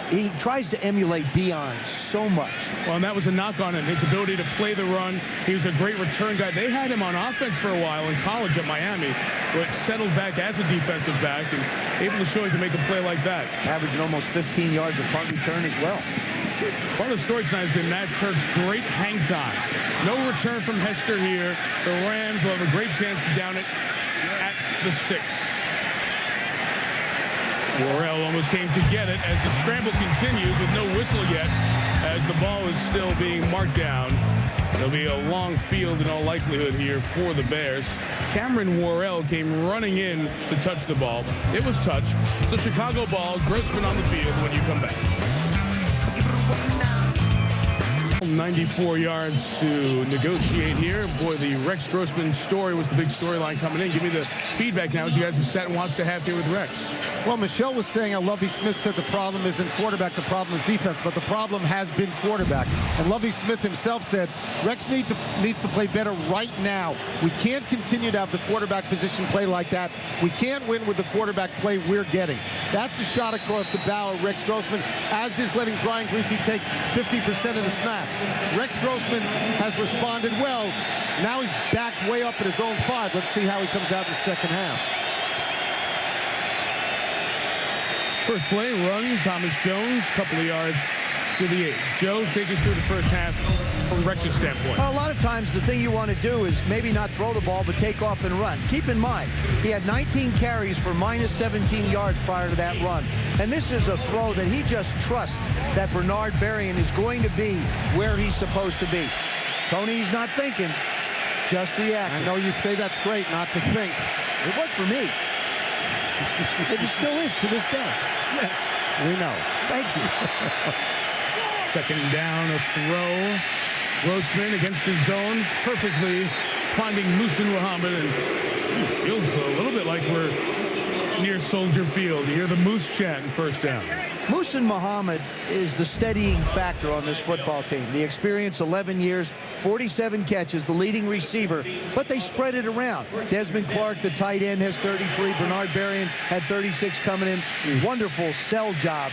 he tries to emulate Deion so much. Well, and that was a knock on him, his ability to play the run. He was a great return guy. They had him on offense for a while in college at Miami, but settled back as a defensive back and able to show he can make a play like that. Averaging almost 15 yards of punt return as well. Part of the story tonight has been Matt Turk's great hang time. No return from Hester here. The Rams will have a great chance to down it at the 6. Worrell almost came to get it as the scramble continues with no whistle yet as the ball is still being marked down. There'll be a long field in all likelihood here for the Bears. Cameron Worrell came running in to touch the ball. It was touched. So Chicago ball, Grossman on the field when you come back. 94 yards to negotiate here. Boy, the Rex Grossman story was the big storyline coming in. Give me the feedback now as you guys have sat and watched the half here with Rex. Well, Michelle was saying how Lovie Smith said the problem isn't quarterback, the problem is defense, but the problem has been quarterback. And Lovie Smith himself said Rex needs to play better right now. We can't continue to have the quarterback position play like that. We can't win with the quarterback play we're getting. That's a shot across the bow of Rex Grossman, as is letting Brian Griese take 50% of the snaps. Rex Grossman has responded well. Now he's back way up at his own 5. Let's see how he comes out in the second half. First play, run, Thomas Jones, couple of yards to the 8. Joe, take us through the first half from Rex's standpoint. Well, a lot of times the thing you want to do is maybe not throw the ball, but take off and run. Keep in mind, he had 19 carries for minus 17 yards prior to that run. And this is a throw that he just trusts that Bernard Berrian is going to be where he's supposed to be. Tony's not thinking, just reacting. I know you say that's great not to think. It was for me. It still is to this day. Yes. We know. Thank you. Second down, a throw. Grossman against the zone, perfectly finding Muhsin Muhammad, and it feels a little bit like we're near Soldier Field. You hear the Moose chant in first down. Muhsin Muhammad is the steadying factor on this football team. The experience, 11 years, 47 catches, the leading receiver, but they spread it around. Desmond Clark, the tight end, has 33. Bernard Berrian had 36 coming in. Wonderful sell job.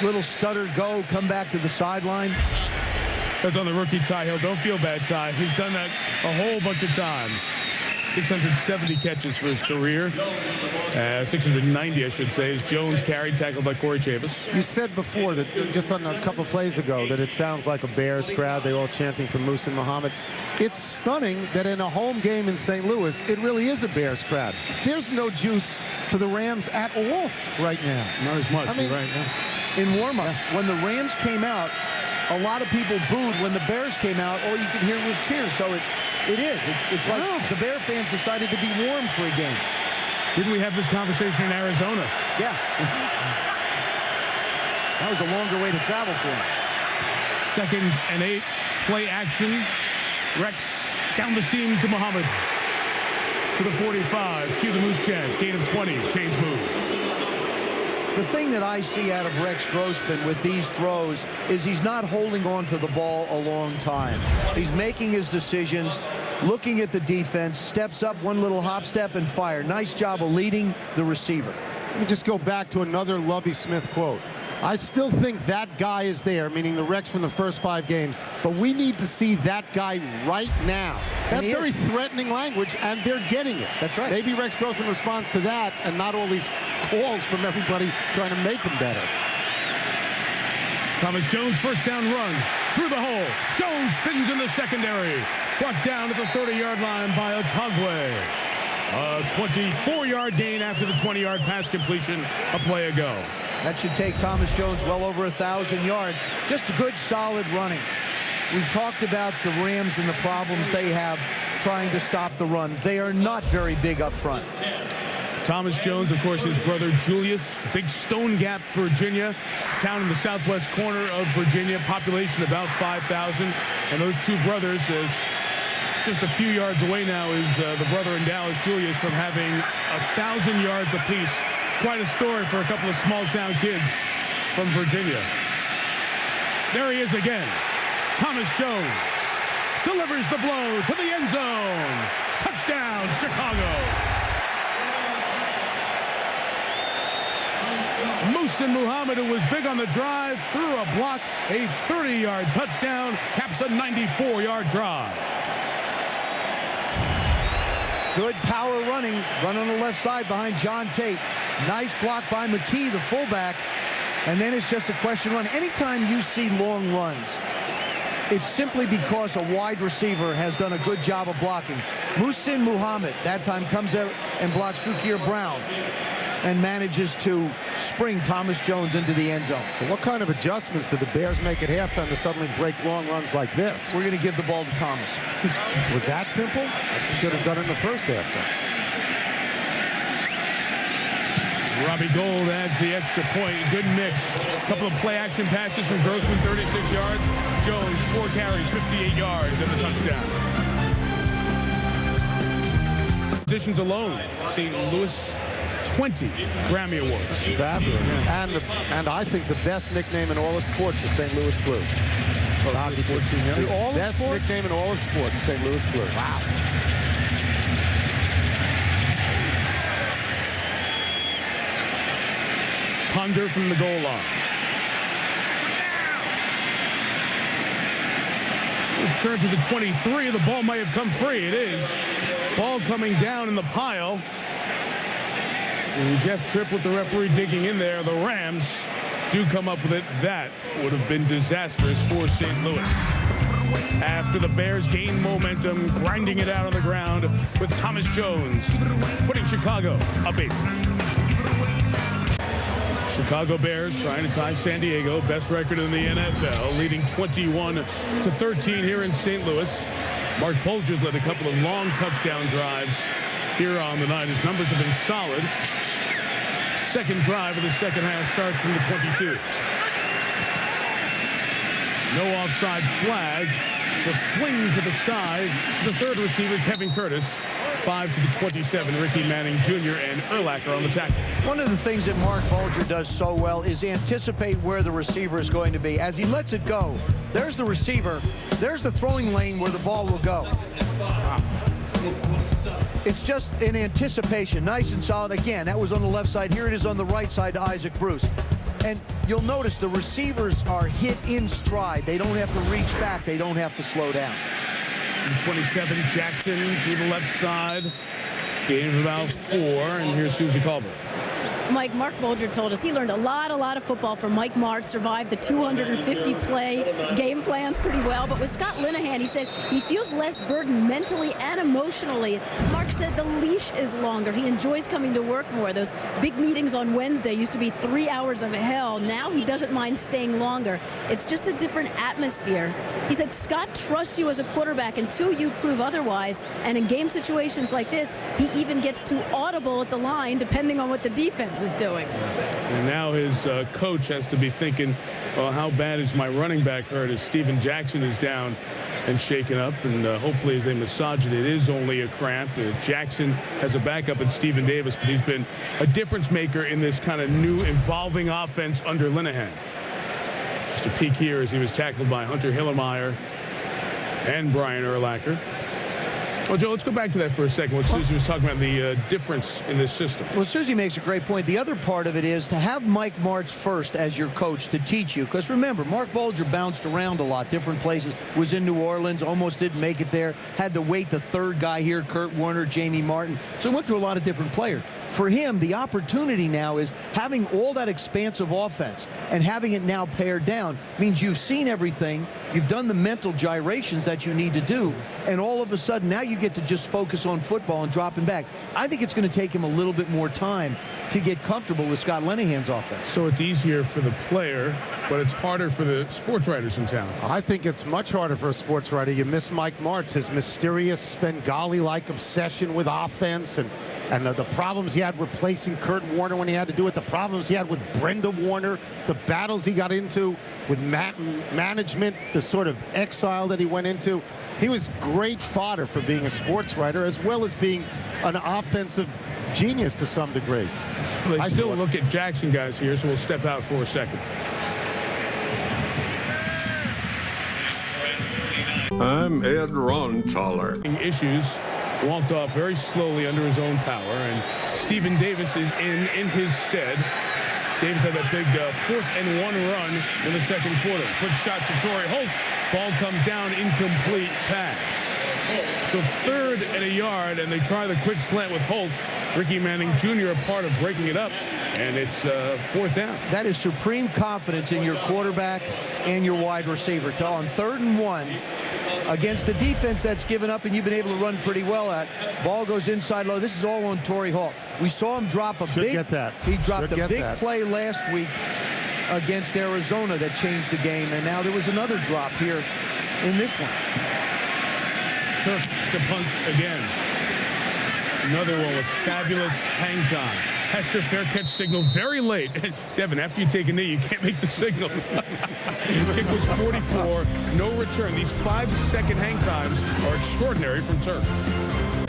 Little stutter go, come back to the sideline. That's on the rookie Ty Hill. Don't feel bad, Ty. He's done that a whole bunch of times. 670 catches for his career. 690, I should say, is Jones carried, tackled by Corey Chavis. You said before that, just on a couple of plays ago, that it sounds like a Bears crowd. They're all chanting for Muhsin Muhammad. It's stunning that in a home game in St. Louis, it really is a Bears crowd. There's no juice for the Rams at all right now. Not as much, I mean, right? In warm-ups, when the Rams came out, a lot of people booed. When the Bears came out, all you could hear was cheers. So it is. It's like the Bear fans decided to be warm for a game. Didn't we have this conversation in Arizona? Yeah. That was a longer way to travel for him. 2nd and 8, play action. Rex down the seam to Muhammad. To the 45, cue the Moose chant. Gain of 20, change moves. The thing that I see out of Rex Grossman with these throws is he's not holding on to the ball a long time. He's making his decisions, looking at the defense, steps up one little hop step and fire. Nice job of leading the receiver. Let me just go back to another Lovie Smith quote. I still think that guy is there, meaning the Rex from the first 5 games, but we need to see that guy right now. That's very threatening language, and they're getting it. That's right. Maybe Rex Grossman responds to that and not all these calls from everybody trying to make him better. Thomas Jones, first down run through the hole. Jones spins in the secondary. Brought down at the 30-yard line by Otagwe. A 24-yard gain after the 20-yard pass completion a play ago. That should take Thomas Jones well over 1,000 yards. Just a good, solid running. We've talked about the Rams and the problems they have trying to stop the run. They are not very big up front. Thomas Jones, of course, his brother Julius, big Stone Gap, Virginia, town in the southwest corner of Virginia, population about 5,000. And those two brothers, as just a few yards away now is the brother in Dallas, Julius, from having 1,000 yards apiece. Quite a story for a couple of small-town kids from Virginia. There he is again. Thomas Jones delivers the blow to the end zone. Touchdown, Chicago. Muhsin Muhammad, who was big on the drive, threw a block, a 30-yard touchdown, caps a 94-yard drive. Good power running, run on the left side behind John Tate. Nice block by McKee, the fullback. And then it's just a question run. Anytime you see long runs, it's simply because a wide receiver has done a good job of blocking. Muhsin Muhammad, that time comes out and blocks Fukir Brown and manages to spring Thomas Jones into the end zone. But what kind of adjustments did the Bears make at halftime to suddenly break long runs like this? We're going to give the ball to Thomas. Was that simple? I should have done it in the first half. Robbie Gould adds the extra point. Good mix. A couple of play-action passes from Grossman, 36 yards. Jones, 4 carries, 58 yards, and the touchdown. Positions alone, St. Louis, 20 Grammy Awards. Fabulous. And I think the best nickname in all of sports is St. Louis Blues. The best nickname in all of sports, St. Louis Blues. Wow. Ponder from the goal line. Turn to the 23. The ball might have come free. It is. Ball coming down in the pile. And Jeff Tripp with the referee digging in there. The Rams do come up with it. That would have been disastrous for St. Louis. After the Bears gain momentum, grinding it out on the ground with Thomas Jones, putting Chicago up 8. Chicago Bears trying to tie San Diego, best record in the NFL, leading 21-13 here in St. Louis. Mark Bulger's led a couple of long touchdown drives here on the night. His numbers have been solid. Second drive of the second half starts from the 22. No offside flag. The fling to the side to the third receiver, Kevin Curtis. 5 to the 27, Ricky Manning Jr. and Urlacher on the tackle. One of the things that Mark Bulger does so well is anticipate where the receiver is going to be. As he lets it go, there's the receiver, there's the throwing lane where the ball will go. It's just an anticipation, nice and solid. Again, that was on the left side. Here it is on the right side to Isaac Bruce. And you'll notice the receivers are hit in stride. They don't have to reach back. They don't have to slow down. 27, Jackson through the left side. Gain of about 4, and here's Susie Colbert. Mike, Mark Bulger told us he learned a lot of football from Mike Martz, survived the 250-play game plans pretty well. But with Scott Linehan, he said he feels less burdened mentally and emotionally. Mark said the leash is longer. He enjoys coming to work more. Those big meetings on Wednesday used to be 3 hours of hell. Now he doesn't mind staying longer. It's just a different atmosphere. He said Scott trusts you as a quarterback until you prove otherwise. And in game situations like this, he even gets to audible at the line depending on what the defense is doing. And now his coach has to be thinking, well, how bad is my running back hurt as Steven Jackson is down and shaken up, and hopefully as they massage it, it is only a cramp. Jackson has a backup in Stephen Davis, but he's been a difference maker in this kind of new evolving offense under Linehan. Just a peek here as he was tackled by Hunter Hillenmeyer and Brian Urlacher. Well, Joe, let's go back to that for a second. What Susie was talking about, the difference in this system. Well, Susie makes a great point. The other part of it is to have Mike Martz first as your coach to teach you. Because remember, Mark Bulger bounced around a lot, different places. Was in New Orleans, almost didn't make it there. Had to wait the third guy here, Kurt Warner, Jamie Martin. So went through a lot of different players. For him, the opportunity now is having all that expansive offense and having it now pared down means you've seen everything, you've done the mental gyrations that you need to do, and all of a sudden now you get to just focus on football and dropping back. I think it's going to take him a little bit more time to get comfortable with Scott Linehan's offense. So it's easier for the player, but it's harder for the sports writers in town. I think it's much harder for a sports writer. You miss Mike Martz, his mysterious Svengali-like obsession with offense, and the problems he had replacing Kurt Warner when he had to do it, the problems he had with Brenda Warner, the battles he got into with management, the sort of exile that he went into. He was great fodder for being a sports writer as well as being an offensive genius to some degree. Well, they still look at Jackson guys here, so we'll step out for a second. I'm Ed Rontaler. Issues walked off very slowly under his own power, and Stephen Davis is in his stead. Davis had that big 4th and 1 run in the second quarter. Quick shot to Torrey Holt. Ball comes down, incomplete pass. So 3rd and a yard, and they try the quick slant with Holt. Ricky Manning Jr. a part of breaking it up, and it's 4th down. That is supreme confidence in your quarterback and your wide receiver. On 3rd and 1 against a defense that's given up and you've been able to run pretty well at. Ball goes inside low. This is all on Torrey Holt. We saw him drop a big play last week against Arizona that changed the game, and now there was another drop here in this one. Turk to punt again. Another one with fabulous hang time. Hester fair catch signal very late. Devin, after you take a knee, you can't make the signal. Kick was 44, no return. These 5-second hang times are extraordinary from Turk.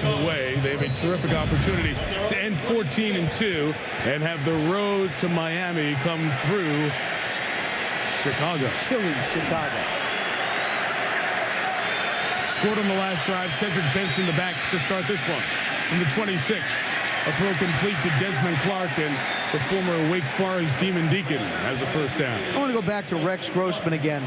Away, they have a terrific opportunity to end 14-2 and have the road to Miami come through Chicago. Chilly Chicago. Scored on the last drive. Cedric Benson in the back to start this one. From the 26, a throw complete to Desmond Clark, and the former Wake Forest Demon Deacon has a first down. I want to go back to Rex Grossman again.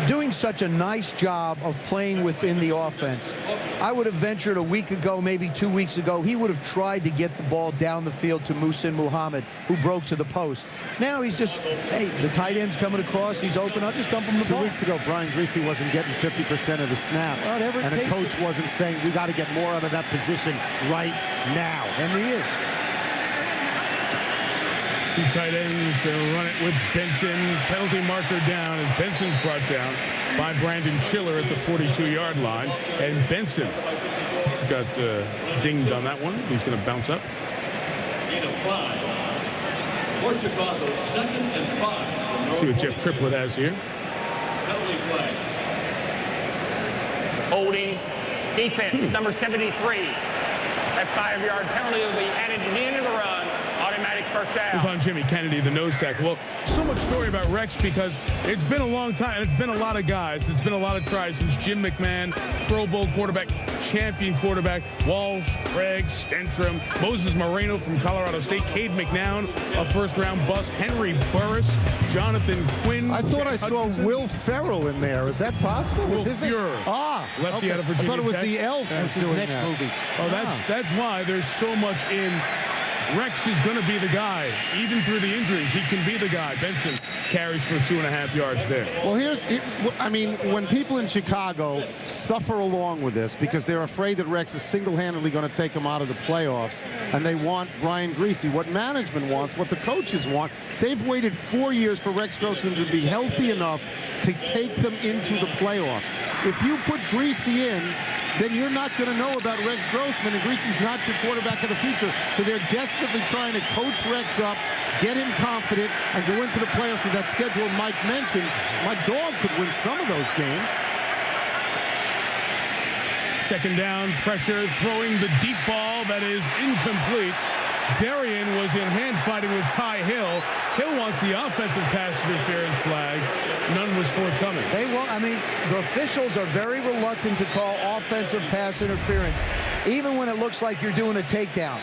Doing such a nice job of playing within the offense. I would have ventured a week ago, maybe 2 weeks ago, he would have tried to get the ball down the field to Muhsin Muhammad, who broke to the post. Now he's just, hey, the tight end's coming across, he's open, I'll just dump him the ball. 2 weeks ago, Brian Griese wasn't getting 50% of the snaps. And the coach wasn't saying, we got to get more out of that position right now. And he is. 2 tight ends run it with Benson. Penalty marker down as Benson's brought down by Brandon Schiller at the 42-yard line. And Benson got dinged on that one. He's going to bounce up. Gain of 5. For Chicago, 2nd and 5. See what Jeff Triplett has here. Penalty flag. Holding defense, number 73. That 5-yard penalty will be added to the end of the run. Automatic first down. This is on Jimmy Kennedy, the nose tackle. Well, so much story about Rex because it's been a long time, and it's been a lot of guys. It's been a lot of tries since Jim McMahon, Pro Bowl quarterback champion quarterback. Walsh, Craig, Stenstrom, Moses Moreno from Colorado State, Cade McNown, a first-round bust, Henry Burris, Jonathan Quinn. I thought I saw Will Ferrell in there. Is that possible? Will Was his name? Fuhrer. Lefty Okay. out of Virginia I thought it was Tech. the elf. That's was doing next that. movie. Oh, that's why there's so much in. Rex is going to be the guy, even through the injuries. He can be the guy. Benson carries for 2.5 yards there. Well, I mean, when people in Chicago suffer along with this because they're afraid that Rex is single-handedly going to take them out of the playoffs, and they want Brian Griese, what management wants, what the coaches want, they've waited 4 years for Rex Grossman to be healthy enough to take them into the playoffs. If you put Griese in, then you're not going to know about Rex Grossman, and Griese's not your quarterback of the future. So they're desperately trying to coach Rex up, get him confident, and go into the playoffs with that schedule Mike mentioned. My dog could win some of those games. Second down, pressure, throwing the deep ball that is incomplete. Berrien was in hand fighting with Ty Hill. Hill wants the offensive pass interference flag. None was forthcoming. The officials are very reluctant to call offensive pass interference, even when it looks like you're doing a takedown.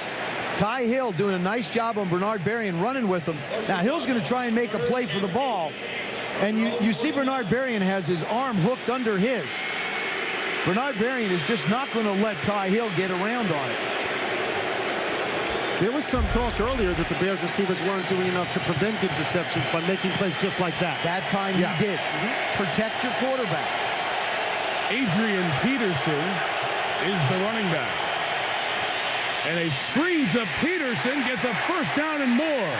Ty Hill doing a nice job on Bernard Berrien running with him. Now Hill's going to try and make a play for the ball, and you see Bernard Berrien has his arm hooked under his. Bernard Berrien is just not going to let Ty Hill get around on it. There was some talk earlier that the Bears receivers weren't doing enough to prevent interceptions by making plays just like that. That time he did. Protect your quarterback. Adrian Peterson is the running back. And a screen to Peterson gets a first down and more.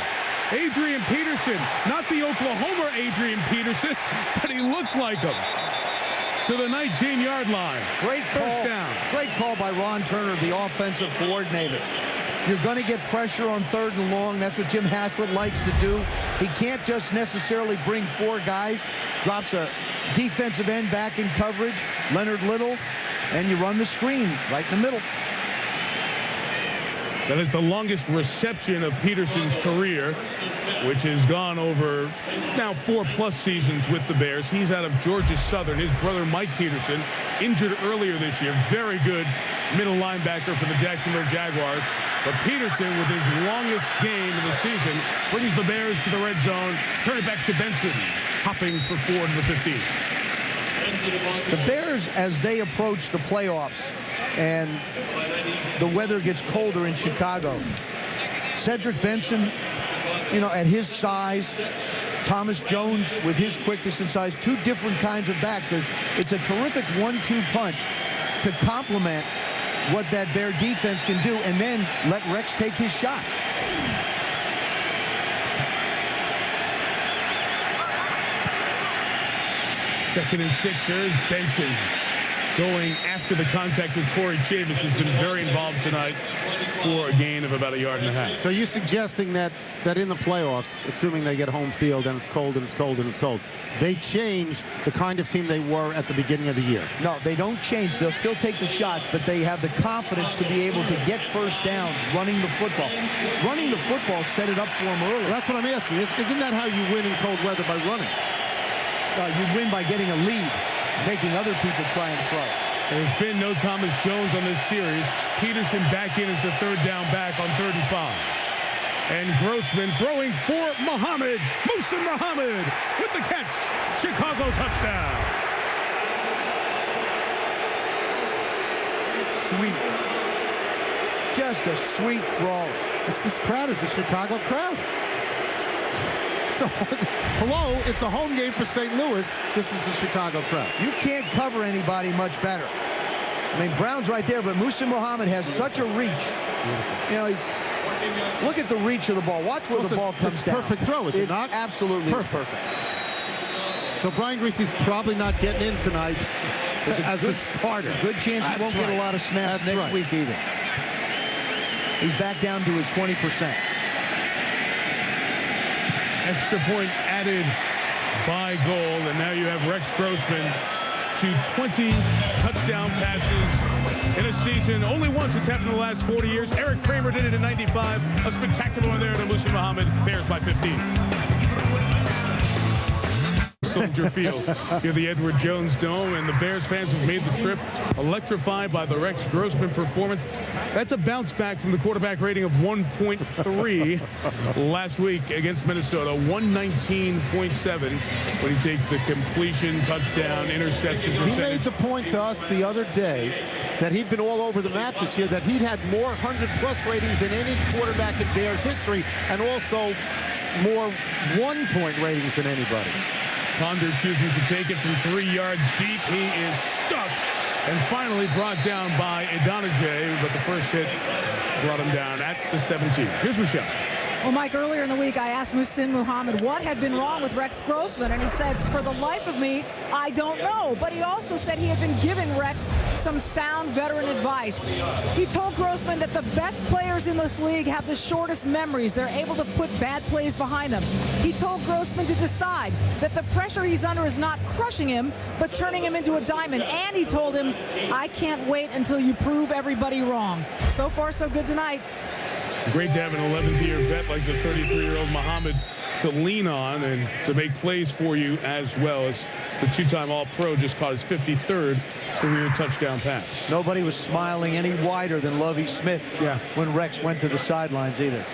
Adrian Peterson, not the Oklahoma Adrian Peterson, but he looks like him. To the 19-yard line. Great call. First down. Great call by Ron Turner, the offensive coordinator. You're going to get pressure on 3rd and long. That's what Jim Haslett likes to do. He can't just necessarily bring 4 guys. Drops a defensive end back in coverage, Leonard Little, and you run the screen right in the middle. That is the longest reception of Peterson's career, which has gone over now 4+ seasons with the Bears. He's out of Georgia Southern. His brother, Mike Peterson, injured earlier this year. Very good middle linebacker for the Jacksonville Jaguars. But Peterson, with his longest game of the season, brings the Bears to the red zone. Turn it back to Benson, hopping for 4 to the 15. The Bears, as they approach the playoffs and the weather gets colder in Chicago, Cedric Benson, at his size, Thomas Jones with his quickness and size, 2 different kinds of backs, but it's a terrific 1-2 punch to complement what that Bear defense can do, and then let Rex take his shots. Second and 6, there's Benson going after the contact with Corey Chavis, who's been very involved tonight for a gain of about 1.5 yards. So you're suggesting that in the playoffs, assuming they get home field and it's cold and it's cold and it's cold, they change the kind of team they were at the beginning of the year? No, they don't change. They'll still take the shots, but they have the confidence to be able to get first downs running the football. Running the football set it up for them early. Well, that's what I'm asking. Isn't that how you win in cold weather, by running? You win by getting a lead, making other people try and throw. There's been no Thomas Jones on this series. Peterson back in as the 3rd down back on 3rd and 5. And Grossman throwing for Muhammad. Musa Muhammad with the catch. Chicago touchdown. Sweet. Just a sweet throw. This crowd is a Chicago crowd. So, hello, it's a home game for St. Louis. This is a Chicago crowd. You can't cover anybody much better. I mean, Brown's right there, but Musa Muhammad has such a reach. Look at the reach of the ball. Watch where the ball comes down. Perfect throw, is it not? Absolutely perfect. So Brian Griese's probably not getting in tonight as the starter. There's a good chance he won't get a lot of snaps next week either. He's back down to his 20%. Extra point added by Gold, and now you have Rex Grossman to 20 touchdown passes in a season. Only once it's happened in the last 40 years. Eric Kramer did it in '95. A spectacular one there to Musa Muhammad. Bears by 15. Soldier Field near the Edward Jones Dome, and the Bears fans have made the trip electrified by the Rex Grossman performance. That's a bounce back from the quarterback rating of 1.3 last week against Minnesota, 119.7 when he takes the completion, touchdown, interception percentage. He made the point to us the other day that he'd been all over the map this year, that he'd had more 100-plus ratings than any quarterback in Bears history, and also more one-point ratings than anybody. Ponder choosing to take it from 3 yards deep. He is stuck and finally brought down by Idonije, but the first hit brought him down at the 17. Here's Michelle. Well, Mike, earlier in the week, I asked Muhsin Muhammad what had been wrong with Rex Grossman, and he said, for the life of me, I don't know. But he also said he had been giving Rex some sound veteran advice. He told Grossman that the best players in this league have the shortest memories. They're able to put bad plays behind them. He told Grossman to decide that the pressure he's under is not crushing him, but turning him into a diamond. And he told him, I can't wait until you prove everybody wrong. So far, so good tonight. Great to have an 11th-year vet like the 33-year-old Muhammad to lean on and to make plays for you, as well as the two-time All-Pro just caught his 53rd career touchdown pass. Nobody was smiling any wider than Lovie Smith when Rex went to the sidelines either.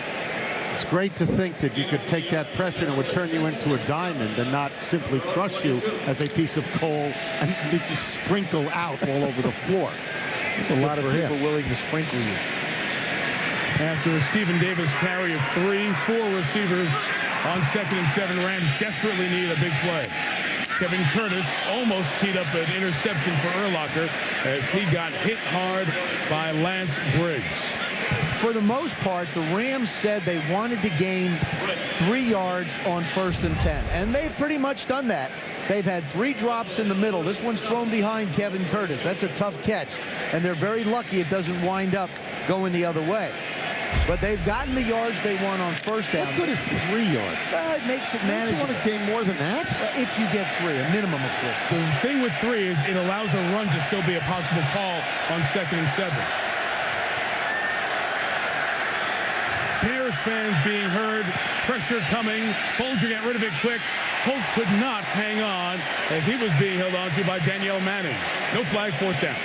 It's great to think that you could take that pressure and it would turn you into a diamond and not simply crush you as a piece of coal and make you sprinkle out all over the floor. A lot of people willing to sprinkle you. After a Stephen Davis carry of 3, 4 receivers on 2nd and 7, Rams desperately need a big play. Kevin Curtis almost teed up an interception for Urlacher as he got hit hard by Lance Briggs. For the most part, the Rams said they wanted to gain 3 yards on 1st and 10, and they've pretty much done that. They've had 3 drops in the middle. This one's thrown behind Kevin Curtis. That's a tough catch, and they're very lucky it doesn't wind up going the other way. But they've gotten the yards they want on 1st down. What good is 3 yards? It makes it manageable. Don't you want to gain more than that? If you get 3, a minimum of 3. The thing with 3 is it allows a run to still be a possible call on 2nd and 7. Bears fans being heard, pressure coming. Bulger got rid of it quick. Holt could not hang on as he was being held onto by Danielle Manning. No flag, 4th down.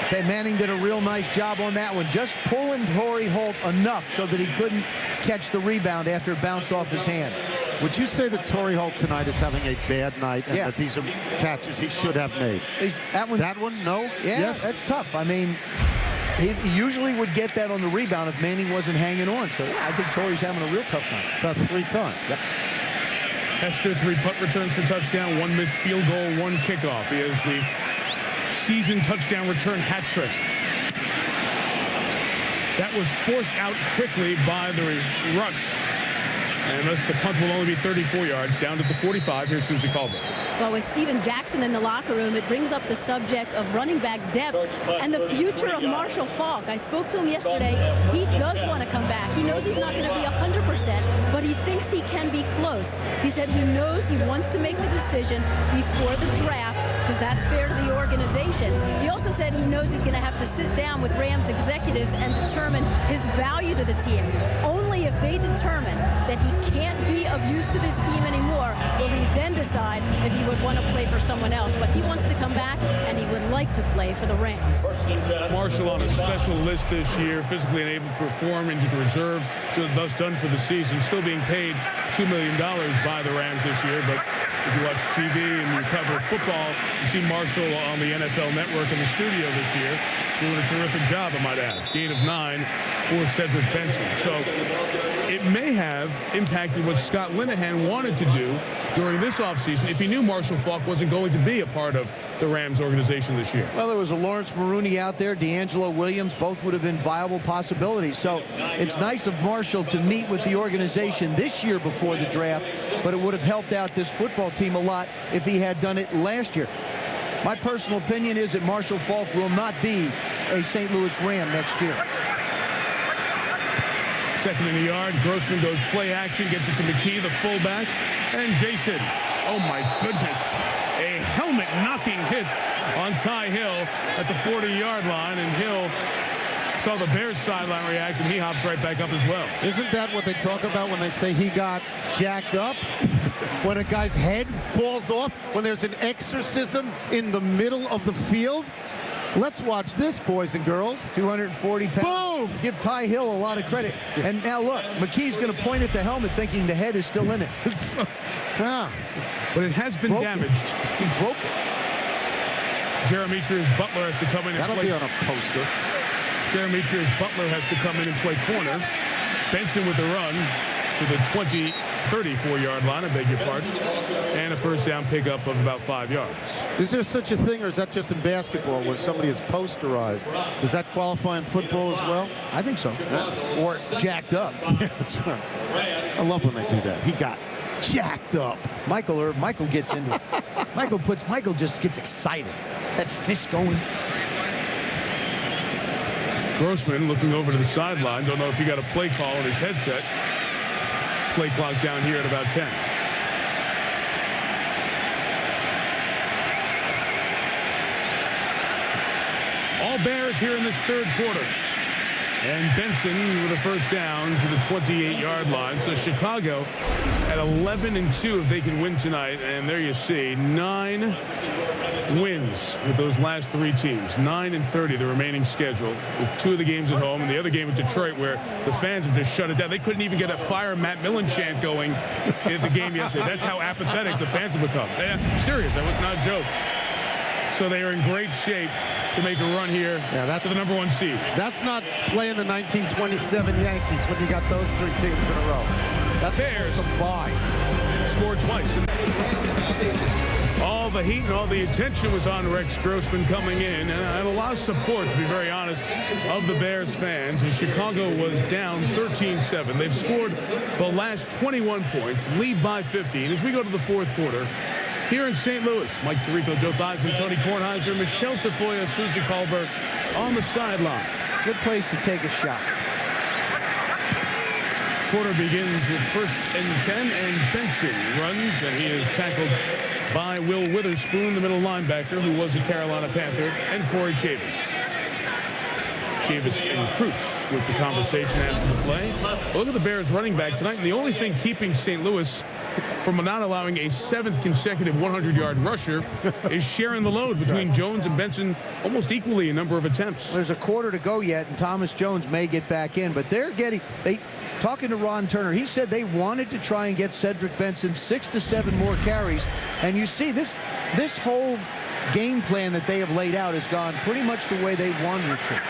Okay, Manning did a real nice job on that one, just pulling Torrey Holt enough so that he couldn't catch the rebound after it bounced off his hand. Would you say that Torrey Holt tonight is having a bad night and that these are catches he should have made? That one, no? Yeah, yes? That's tough. I mean, he usually would get that on the rebound if Manning wasn't hanging on. So, yeah, I think Torrey's having a real tough night. About 3 times. Yep. Hester, 3 punt returns for touchdown, 1 missed field goal, 1 kickoff. He has the season touchdown return hat trick. That was forced out quickly by the rush. And thus the punt will only be 34 yards, down to the 45. Here's Susie Colbert. Well, with Steven Jackson in the locker room, it brings up the subject of running back depth and the future of Marshall Faulk. I spoke to him yesterday. He does want to come back. He knows he's not going to be 100%, but he thinks he can be close. He said he knows he wants to make the decision before the draft because that's fair to the organization. He also said he knows he's going to have to sit down with Rams executives and determine his value to the team. Only if they determine that he can't be of use to this team anymore will he then decide if he would want to play for someone else. But he wants to come back, and he would like to play for the Rams. Marshall on a special list this year, physically unable to perform, injured reserve, thus done for the season, still being paid $2 million by the Rams this year. But if you watch TV and you cover football, you see Marshall on the NFL Network in the studio this year, doing a terrific job, I might add. Gain of 9 for Cedric Benson. So it may have impacted what Scott Linehan wanted to do during this offseason if he knew Marshall Faulk wasn't going to be a part of the Rams organization this year. Well, there was a Lawrence Maroney out there, D'Angelo Williams, both would have been viable possibilities. So it's nice of Marshall to meet with the organization this year before the draft, but it would have helped out this football team a lot if he had done it last year. My personal opinion is that Marshall Faulk will not be a St. Louis Ram next year. 2nd in the yard. Grossman goes play action, gets it to McKee, the fullback. And Jason, oh my goodness, a helmet knocking hit on Ty Hill at the 40-yard line. And Hill Saw the Bears sideline react, and he hops right back up as well. Isn't that what they talk about when they say he got jacked up? When a guy's head falls off, when there's an exorcism in the middle of the field? Let's watch this, boys and girls. 240 pounds. Boom! Give Ty Hill a lot of credit. Yeah. And now look, McKee's going to point at the helmet thinking the head is still in it. But it has been damaged. He broke it. Jeremetrius Butler has to come in and That'll play. be on a poster. Jeremetrius Butler has to come in and play corner. Benson with the run to the 34-yard line, I beg your pardon, and a first down pickup of about 5 yards. Is there such a thing, or is that just in basketball where somebody is posterized? Does that qualify in football as well? I think so. Yeah. Or jacked up. That's right. I love when they do that. He got jacked up. Michael gets into it. Michael just gets excited. That fist going. Grossman looking over to the sideline. Don't know if he got a play call on his headset. Play clock down here at about 10. All Bears here in this third quarter. And Benson with a first down to the 28-yard line. So Chicago at 11-2 if they can win tonight. And there you see 9 wins with those last 3 teams. 9-30 the remaining schedule, with 2 of the games at home and the other game at Detroit where the fans have just shut it down. They couldn't even get a fire Matt Millen chant going at the game yesterday. That's how apathetic the fans have become. I'm serious. That was not a joke. So they are in great shape to make a run here to the number 1 seed. That's not playing the 1927 Yankees when you got those 3 teams in a row. That's Bears a bye. Scored twice. All the heat and all the attention was on Rex Grossman coming in, and I had a lot of support, to be very honest, of the Bears fans. And Chicago was down 13-7. They've scored the last 21 points, lead by 15. As we go to the fourth quarter, here in St. Louis, Mike Tirico, Joe Theismann, Tony Kornheiser, Michelle Tafoya, Susie Colbert on the sideline. Good place to take a shot. Quarter begins with 1st and 10, and Benson runs, and he is tackled by Will Witherspoon, the middle linebacker, who was a Carolina Panther, and Corey Chavis. Chavis and Krutz with the conversation after the play. Look at the Bears running back tonight, and the only thing keeping St. Louis from not allowing a 7th consecutive 100-yard rusher is sharing the load between Jones and Benson almost equally in number of attempts. There's a quarter to go yet, and Thomas Jones may get back in, but talking to Ron Turner, he said they wanted to try and get Cedric Benson 6 to 7 more carries, and you see this whole game plan that they have laid out has gone pretty much the way they wanted it to.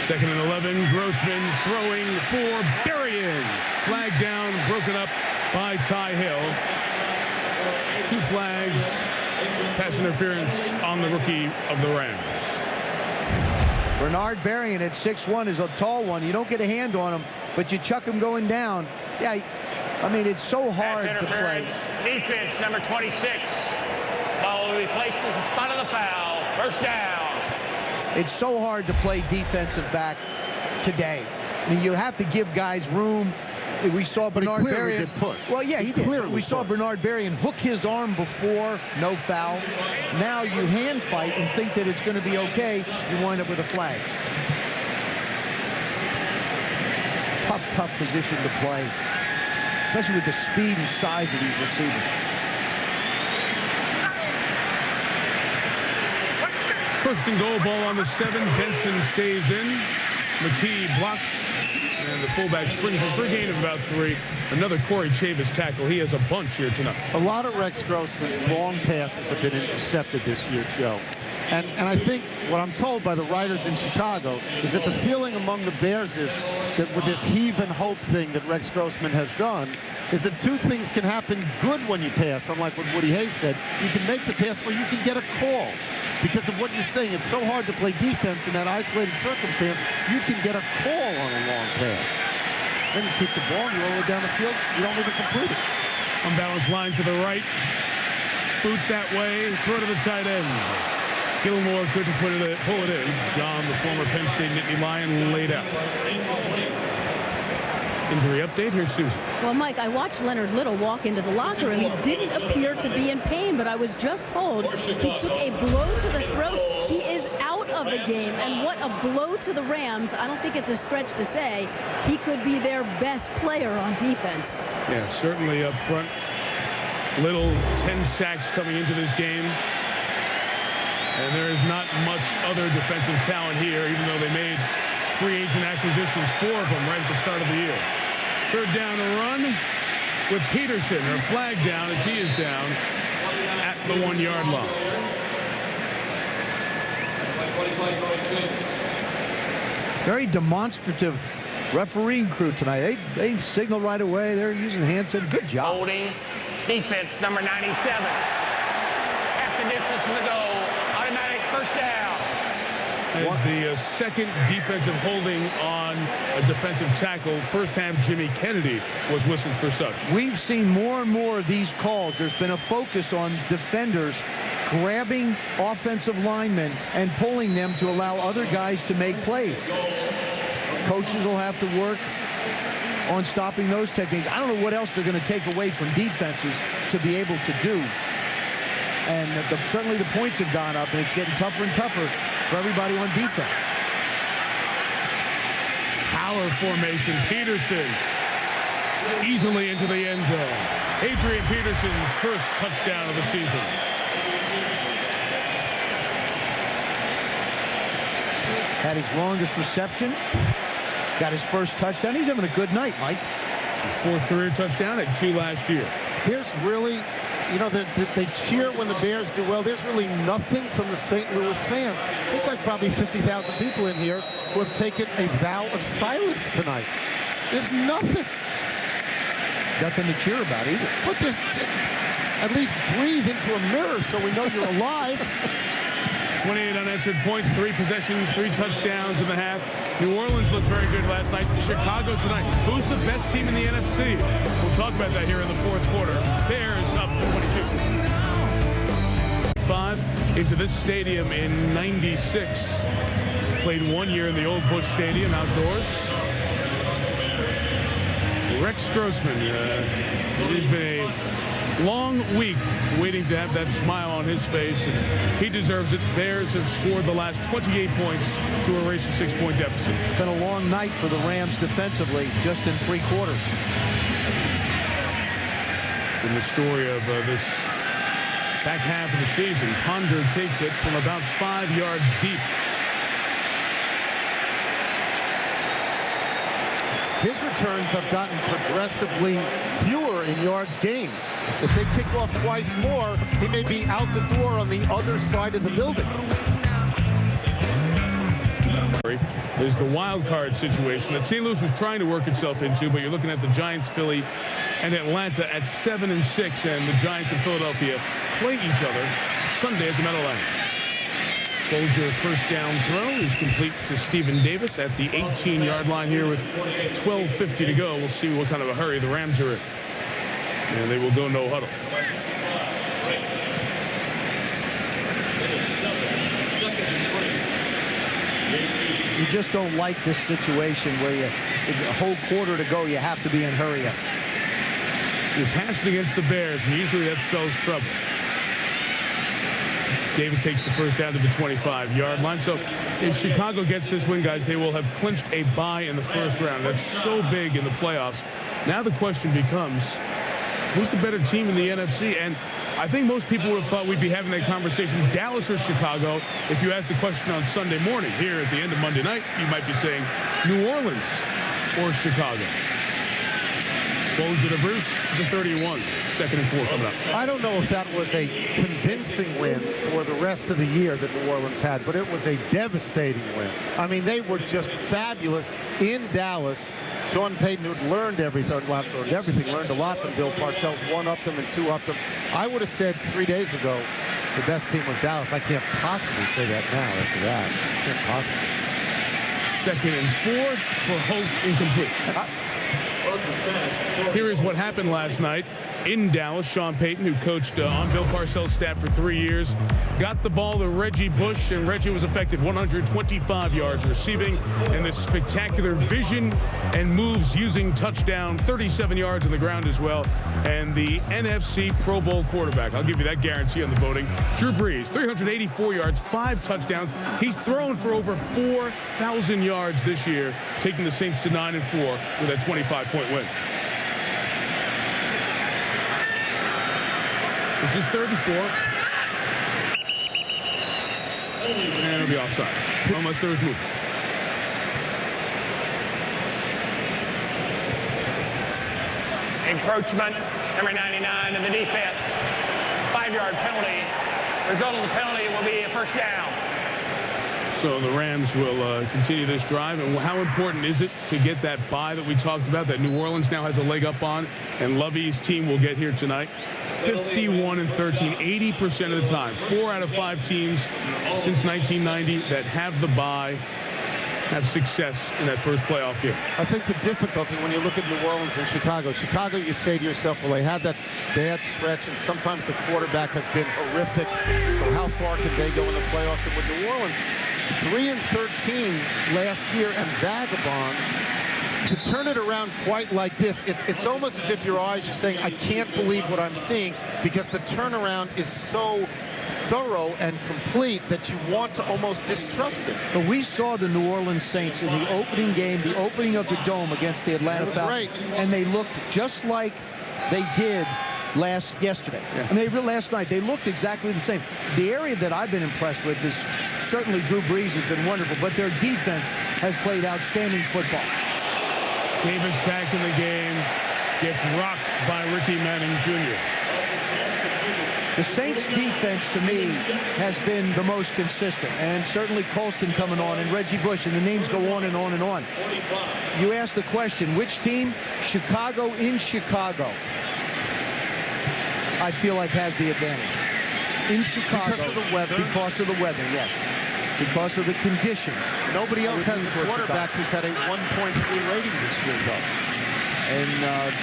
2nd and 11, Grossman throwing for Berrien. Flag down, broken up by Ty Hill. 2 flags, pass interference on the rookie of the Rams. Bernard Berrien at 6'1" is a tall one. You don't get a hand on him, but you chuck him going down. Yeah, I mean, it's so hard to play. Defense, number 26. Ball will be placed at the spot of the foul. First down. It's so hard to play defensive back today. I mean, you have to give guys room. We saw Bernard Berrien push. Well, yeah, he did. We saw Bernard Berrien hook his arm before, no foul. Now you hand fight and think that it's going to be okay. You wind up with a flag. Tough position to play, especially with the speed and size of these receivers. First and goal, ball on the 7. Benson stays in. McKee blocks, and the fullback springs in for a gain of about 3. Another Corey Chavis tackle. He has a bunch here tonight. A lot of Rex Grossman's long passes have been intercepted this year, Joe. And I think what I'm told by the writers in Chicago is that the feeling among the Bears is that with this heave and hope thing that Rex Grossman has done is that 2 things can happen good when you pass, unlike what Woody Hayes said. You can make the pass or you can get a call. Because of what you're saying, it's so hard to play defense in that isolated circumstance. You can get a call on a long pass. Then you kick the ball, you roll it down the field, you don't even complete it. Unbalanced line to the right. Boot that way, throw to the tight end. Gilmore couldn't pull it in. John, the former Penn State Nittany Lion, laid out. Injury update, here's Susan. Well, Mike, I watched Leonard Little walk into the locker room. He didn't appear to be in pain, but I was just told he took a blow to the throat. He is out of of the game, and what a blow to the Rams. I don't think it's a stretch to say he could be their best player on defense. Yeah, certainly up front. Little 10 sacks coming into this game. And there is not much other defensive talent here, even though they made free agent acquisitions, 4 of them right at the start of the year. Third down to run with Peterson, or flag down as he is down at the 1-yard line. Very demonstrative refereeing crew tonight. They signal right away. They're using Hansen. Good job. Holding defense number 97. Half the distance to the goal. Automatic first down. As the second defensive holding on a defensive tackle. First half, Jimmy Kennedy was whistled for such. We've seen more and more of these calls. There's been a focus on defenders grabbing offensive linemen and pulling them to allow other guys to make plays. Coaches will have to work on stopping those techniques. I don't know what else they're going to take away from defenses to be able to do. And certainly the points have gone up, and it's getting tougher and tougher for everybody on defense. Power formation. Peterson easily into the end zone. Adrian Peterson's first touchdown of the season. Had his longest reception. Got his first touchdown. He's having a good night, Mike. Fourth career touchdown at 2 last year. There's really, you know, they cheer when the Bears do well. There's really nothing from the St. Louis fans. There's like probably 50,000 people in here who have taken a vow of silence tonight. There's nothing. Nothing to cheer about either. But there's, at least breathe into a mirror so we know you're alive. 28 unanswered points, 3 possessions, 3 touchdowns in the half. New Orleans looked very good last night. Chicago tonight. Who's the best team in the NFC? We'll talk about that here in the fourth quarter. Bears up 22. 5 into this stadium in 96. Played 1 year in the old Busch Stadium outdoors. Rex Grossman. He's been a long week waiting to have that smile on his face, and he deserves it. Bears have scored the last 28 points to erase a 6-point deficit. It's been a long night for the Rams defensively, just in 3 quarters. In the story of this back half of the season, Ponder takes it from about 5 yards deep. His returns have gotten progressively fewer in yards gained. If they kick off twice more, he may be out the door on the other side of the building. There's the wild card situation that St. Louis was trying to work itself into, but you're looking at the Giants, Philly, and Atlanta at 7-6, and the Giants and Philadelphia play each other Sunday at the Meadowlands. Bolger first down throw is complete to Stephen Davis at the 18-yard line here with 12:50 to go. We'll see what kind of a hurry the Rams are in. And they will go no huddle. You just don't like this situation where a whole quarter to go, you have to be in hurry up. You're passing against the Bears, and usually that spells trouble. Davis takes the first down to the 25-yard line. So if Chicago gets this win, guys, they will have clinched a bye in the first round. That's so big in the playoffs. Now the question becomes, who's the better team in the NFC? And I think most people would have thought we'd be having that conversation, Dallas or Chicago. If you asked the question on Sunday morning, here at the end of Monday night, you might be saying New Orleans or Chicago. Bolger to Bruce, the 31. 2nd and 4 coming up. I don't know if that was a convincing win for the rest of the year that New Orleans had, but it was a devastating win. I mean, they were just fabulous in Dallas. Sean Payton, who'd learned everything, learned a lot from Bill Parcells, 1-upped them and 2-upped them. I would have said 3 days ago the best team was Dallas. I can't possibly say that now after that. It's impossible. 2nd and 4 for Holt, incomplete. Here is what happened last night in Dallas. Sean Payton, who coached on Bill Parcells' staff for 3 years, got the ball to Reggie Bush, and Reggie was effective, 125 yards receiving, and this spectacular vision and moves using touchdown, 37 yards on the ground as well, and the NFC Pro Bowl quarterback. I'll give you that guarantee on the voting. Drew Brees, 384 yards, 5 touchdowns. He's thrown for over 4,000 yards this year, taking the Saints to 9-4 with a 25-point win. This is 34. And it'll be offside, unless there is movement. Encroachment, number 99 in the defense. 5-yard penalty. Result of the penalty will be a first down. So the Rams will continue this drive. And how important is it to get that bye that we talked about, that New Orleans now has a leg up on, and Lovey's team will get here tonight? 51-13, 80% of the time. 4 out of 5 teams since 1990 that have the bye have success in that first playoff game. I think the difficulty when you look at New Orleans and Chicago, you say to yourself, well, they had that bad stretch, and sometimes the quarterback has been horrific. So how far can they go in the playoffs? And with New Orleans, 3-13 last year and vagabonds, to turn it around quite like this, it's almost as if your eyes are saying, I can't believe what I'm seeing, because the turnaround is so thorough and complete that you want to almost distrust it. But we saw the New Orleans Saints in the opening game, the opening of the Dome against the Atlanta Falcons, and they looked just like they did yesterday. Yeah. I mean, last night, they looked exactly the same. The area that I've been impressed with is certainly Drew Brees has been wonderful, but their defense has played outstanding football. Davis back in the game, gets rocked by Ricky Manning Jr. The Saints defense, to me, has been the most consistent, and certainly Colston coming on, and Reggie Bush, and the names go on and on and on. You ask the question, which team? Chicago in Chicago, I feel like has the advantage. In Chicago. Because of the weather? Because of the weather, yes. Because of the conditions. Nobody else has a quarterback who's had a 1.3 rating this year, though. And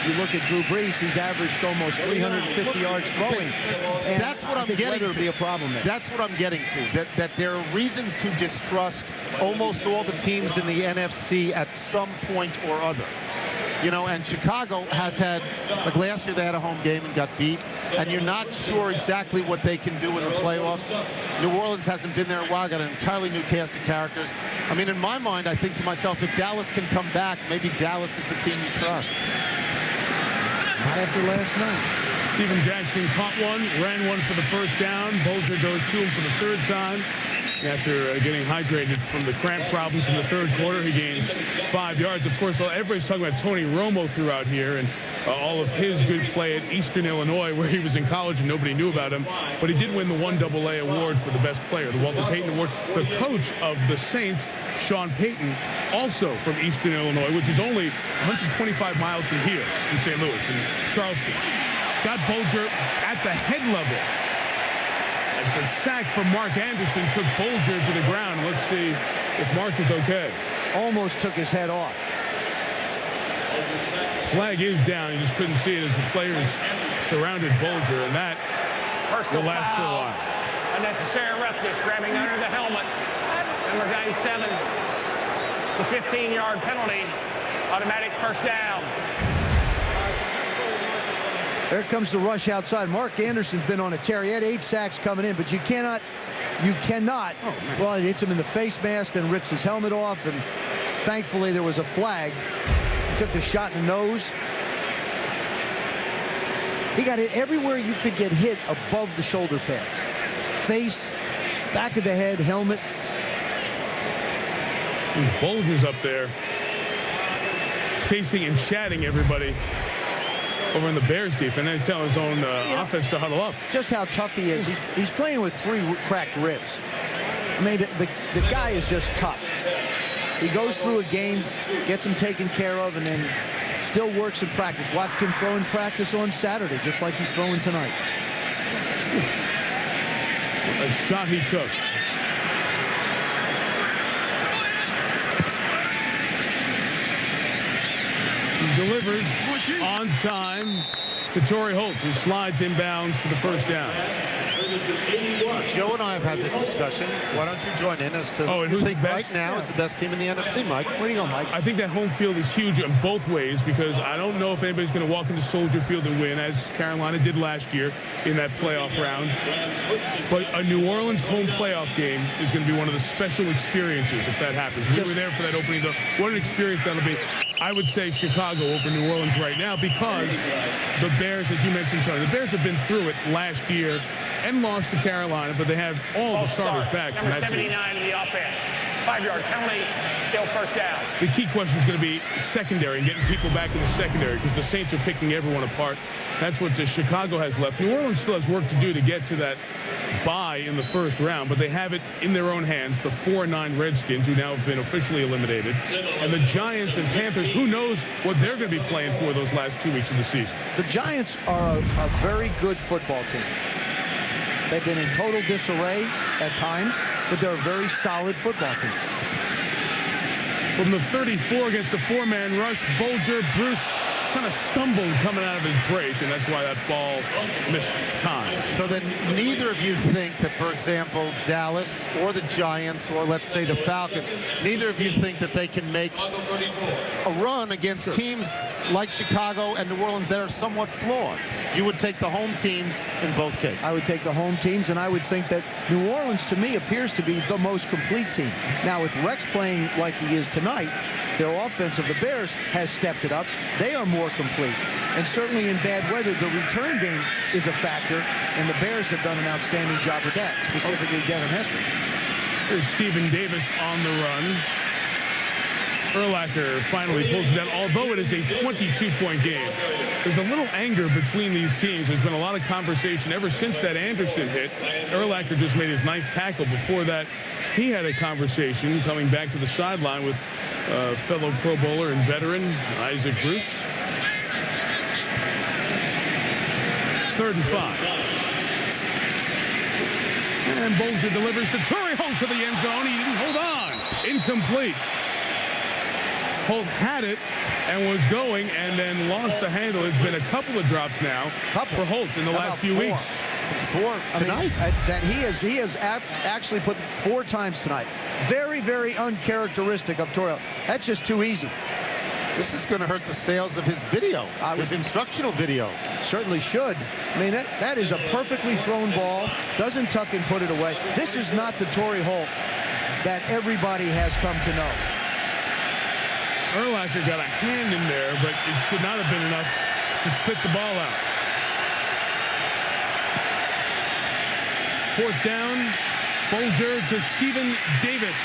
you look at Drew Brees, he's averaged almost 350 yards throwing. And that's what I'm getting to. Be a problem there. That's what I'm getting to. That there are reasons to distrust almost all the teams in the NFC at some point or other. You know, and Chicago has had, like last year they had a home game and got beat, and you're not sure exactly what they can do in the playoffs. New Orleans hasn't been there a while, got an entirely new cast of characters. I mean, in my mind, I think to myself, if Dallas can come back, maybe Dallas is the team you trust. Not after last night. Steven Jackson caught one, ran one for the first down. Bolger goes to him for the 3rd time. After getting hydrated from the cramp problems in the 3rd quarter, he gains 5 yards. Of course, everybody's talking about Tony Romo throughout here and all of his good play at Eastern Illinois, where he was in college and nobody knew about him. But he did win the 1AA award for the best player, the Walter Payton Award. The coach of the Saints, Sean Payton, also from Eastern Illinois, which is only 125 miles from here in St. Louis, in Charleston. Got Bolger at the head level. As the sack from Mark Anderson took Bolger to the ground. Let's see if Mark is okay. Almost took his head off. Flag is down. You just couldn't see it as the players surrounded Bolger, and that will last for a while. Unnecessary roughness, grabbing under the helmet. Number 97, the 15-yard penalty, automatic first down. There comes the rush outside. Mark Anderson's been on a tear. He had 8 sacks coming in, but you cannot, well, it hits him in the face mask and rips his helmet off, and thankfully there was a flag. He took the shot in the nose. He got it everywhere you could get hit above the shoulder pads. Face, back of the head, helmet. Bolger's up there, facing and chatting everybody over in the Bears defense. He's telling his own offense to huddle up. Just how tough he is. He's playing with 3 cracked ribs. I mean, the guy is just tough. He goes through a game, gets him taken care of, and then still works in practice. Watch him throw in practice on Saturday, just like he's throwing tonight. A shot he took. delivers on time to Torrey Holt, who slides inbounds for the first down. Joe and I have had this discussion. Why don't you join in as to who you think right now is the best team in the NFC, Mike? Where do you go, Mike? I think that home field is huge in both ways because I don't know if anybody's going to walk into Soldier Field and win, as Carolina did last year in that playoff round. But a New Orleans home playoff game is going to be one of the special experiences if that happens. We were there for that opening. What an experience that'll be. I would say Chicago over New Orleans right now because the Bears, as you mentioned, Charlie, the Bears have been through it last year and lost to Carolina, but they have all the starters back from that team. Number 79 in the offense. 5-yard penalty, still first down. The key question is going to be secondary and getting people back in the secondary because the Saints are picking everyone apart. That's what Chicago has left. New Orleans still has work to do to get to that bye in the first round, but they have it in their own hands. The 4-9 Redskins, who now have been officially eliminated, and the Giants and Panthers, who knows what they're going to be playing for those last 2 weeks of the season. The Giants are a very good football team. They've been in total disarray at times, but they're a very solid football team. From the 34 against the 4-man rush, Bulger, Bruce kind of stumbled coming out of his break, and that's why that ball missed time. So then neither of you think that, for example, Dallas or the Giants or let's say the Falcons, neither of you think that they can make a run against teams like Chicago and New Orleans that are somewhat flawed? You would take the home teams in both cases. I would take the home teams, and I would think that New Orleans, to me, appears to be the most complete team. Now, with Rex playing like he is tonight, their offense of the Bears has stepped it up. They are more complete. And certainly in bad weather, the return game is a factor, and the Bears have done an outstanding job with that, specifically Devin Hester. There's Stephen Davis on the run. Urlacher finally pulls it down, although it is a 22-point game. There's a little anger between these teams. There's been a lot of conversation ever since that Anderson hit. Urlacher just made his 9th tackle. Before that, he had a conversation coming back to the sideline with fellow Pro Bowler and veteran Isaac Bruce. 3rd and 5. And Bulger delivers to Torrey Holt to the end zone. He didn't hold on. Incomplete. Holt had it and was going and then lost the handle. It's been a couple of drops now for Holt in the last few weeks. 4 tonight. That he has actually put 4 times tonight. Very, very uncharacteristic of Torrey Holt. That's just too easy. This is going to hurt the sales of his video, his instructional video. Certainly should. I mean, that is a perfectly thrown ball. Doesn't tuck and put it away. This is not the Torrey Holt that everybody has come to know. Urlacher got a hand in there, but it should not have been enough to spit the ball out. 4th down, Bulger to Stephen Davis.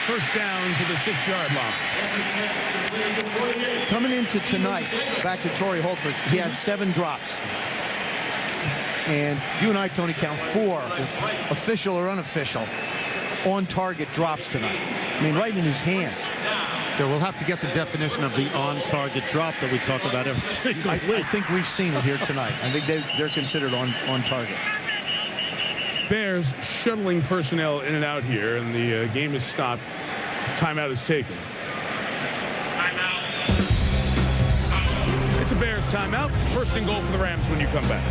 First down to the 6-yard line. Coming into tonight, back to Torrey Holt, he had 7 drops. And you and I, Tony, count 4, official or unofficial, on-target drops tonight. I mean, right in his hands. Yeah, we'll have to get the definition of the on-target drop that we talk about every single week. I think we've seen it here tonight. I think they're considered on target. Bears shuttling personnel in and out here, and the game is stopped. Timeout is taken. It's a Bears timeout. 1st and goal for the Rams when you come back.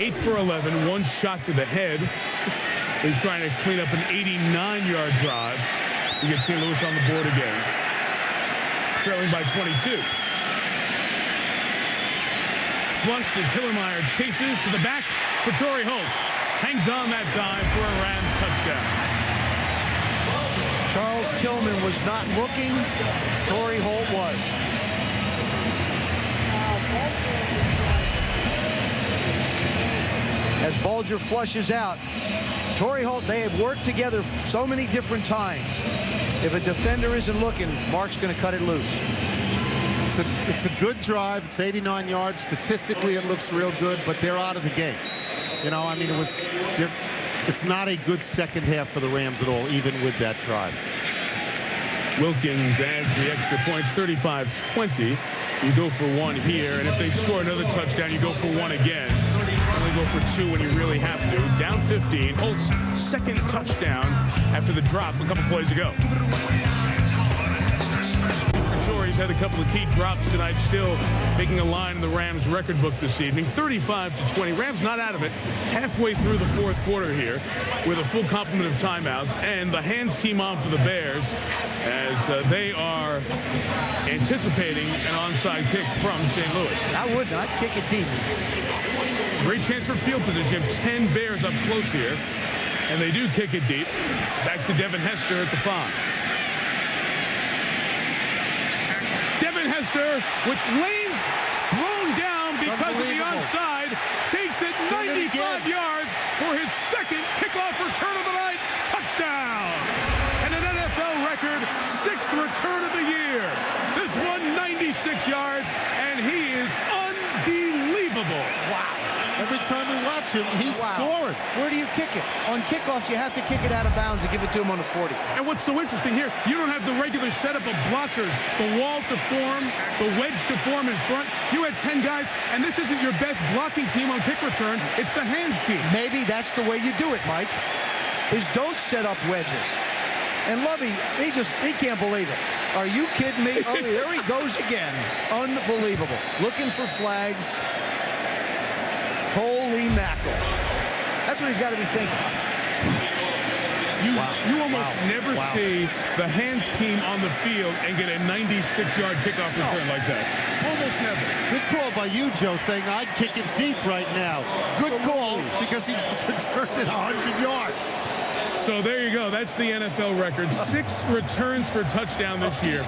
8 for 11, 1 shot to the head. He's trying to clean up an 89-yard drive. You get St. Louis on the board again. Trailing by 22. Flushed as Hillermeyer chases to the back for Torrey Holt. Hangs on that time for a Rams touchdown. Charles Tillman was not looking. Torrey Holt was. As Bulger flushes out, Torrey Holt, they have worked together so many different times. If a defender isn't looking, Mark's going to cut it loose. It's a good drive. It's 89 yards. Statistically, it looks real good, but they're out of the game. You know, I mean, it's not a good second half for the Rams at all, even with that drive. Wilkins adds the extra points, 35-20. You go for 1 here, and if they score another touchdown, you go for 1 again. Only go for 2 when you really have to. Down 15. Holt's 2nd touchdown after the drop a couple plays ago. For Torrey Sanders had a couple of key drops tonight, still making a line in the Rams record book this evening. 35-20. Rams not out of it halfway through the fourth quarter here with a full complement of timeouts. And the hands team on for the Bears as they are anticipating an onside kick from St. Louis. I would not kick it deep. Great chance for field position. 10 Bears up close here. And they do kick it deep. Back to Devin Hester at the 5. Devin Hester with lanes blown down because of the onside. Takes it 95 yards for his second kickoff return of the night. Touchdown. And an NFL record 6th return of the year. This one 96 yards, and he is unbelievable. Wow. Every time we watch him, he's scoring. Where do you kick it? On kickoffs, you have to kick it out of bounds and give it to him on the 40. And what's so interesting here, you don't have the regular setup of blockers, the wall to form, the wedge to form in front. You had 10 guys, and this isn't your best blocking team on kick return. It's the hands team. Maybe that's the way you do it, Mike, is don't set up wedges. And Lovey, he can't believe it. Are you kidding me? Oh, there he goes again. Unbelievable. Looking for flags. Holy mackerel. That's what he's got to be thinking. You almost never see the hands team on the field and get a 96-yard kickoff return like that. Almost never. Good call by you, Joe, saying I'd kick it deep right now. Good call, because he just returned it 100 yards. So there you go. That's the NFL record. 6 returns for touchdown this year.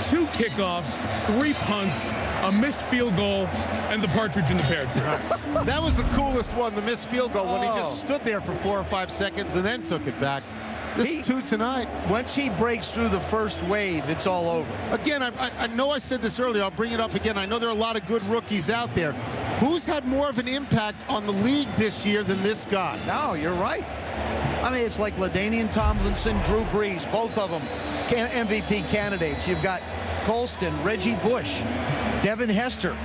2 kickoffs, 3 punts, a missed field goal, and the partridge in the pear tree. That was the coolest one, the missed field goal, when he just stood there for 4 or 5 seconds and then took it back. This is 2 tonight. Once he breaks through the first wave, it's all over. Again, I know I said this earlier. I'll bring it up again. I know there are a lot of good rookies out there. Who's had more of an impact on the league this year than this guy? No, you're right. I mean, it's like LaDainian Tomlinson, Drew Brees, both of them MVP candidates. You've got Colston, Reggie Bush, Devin Hester.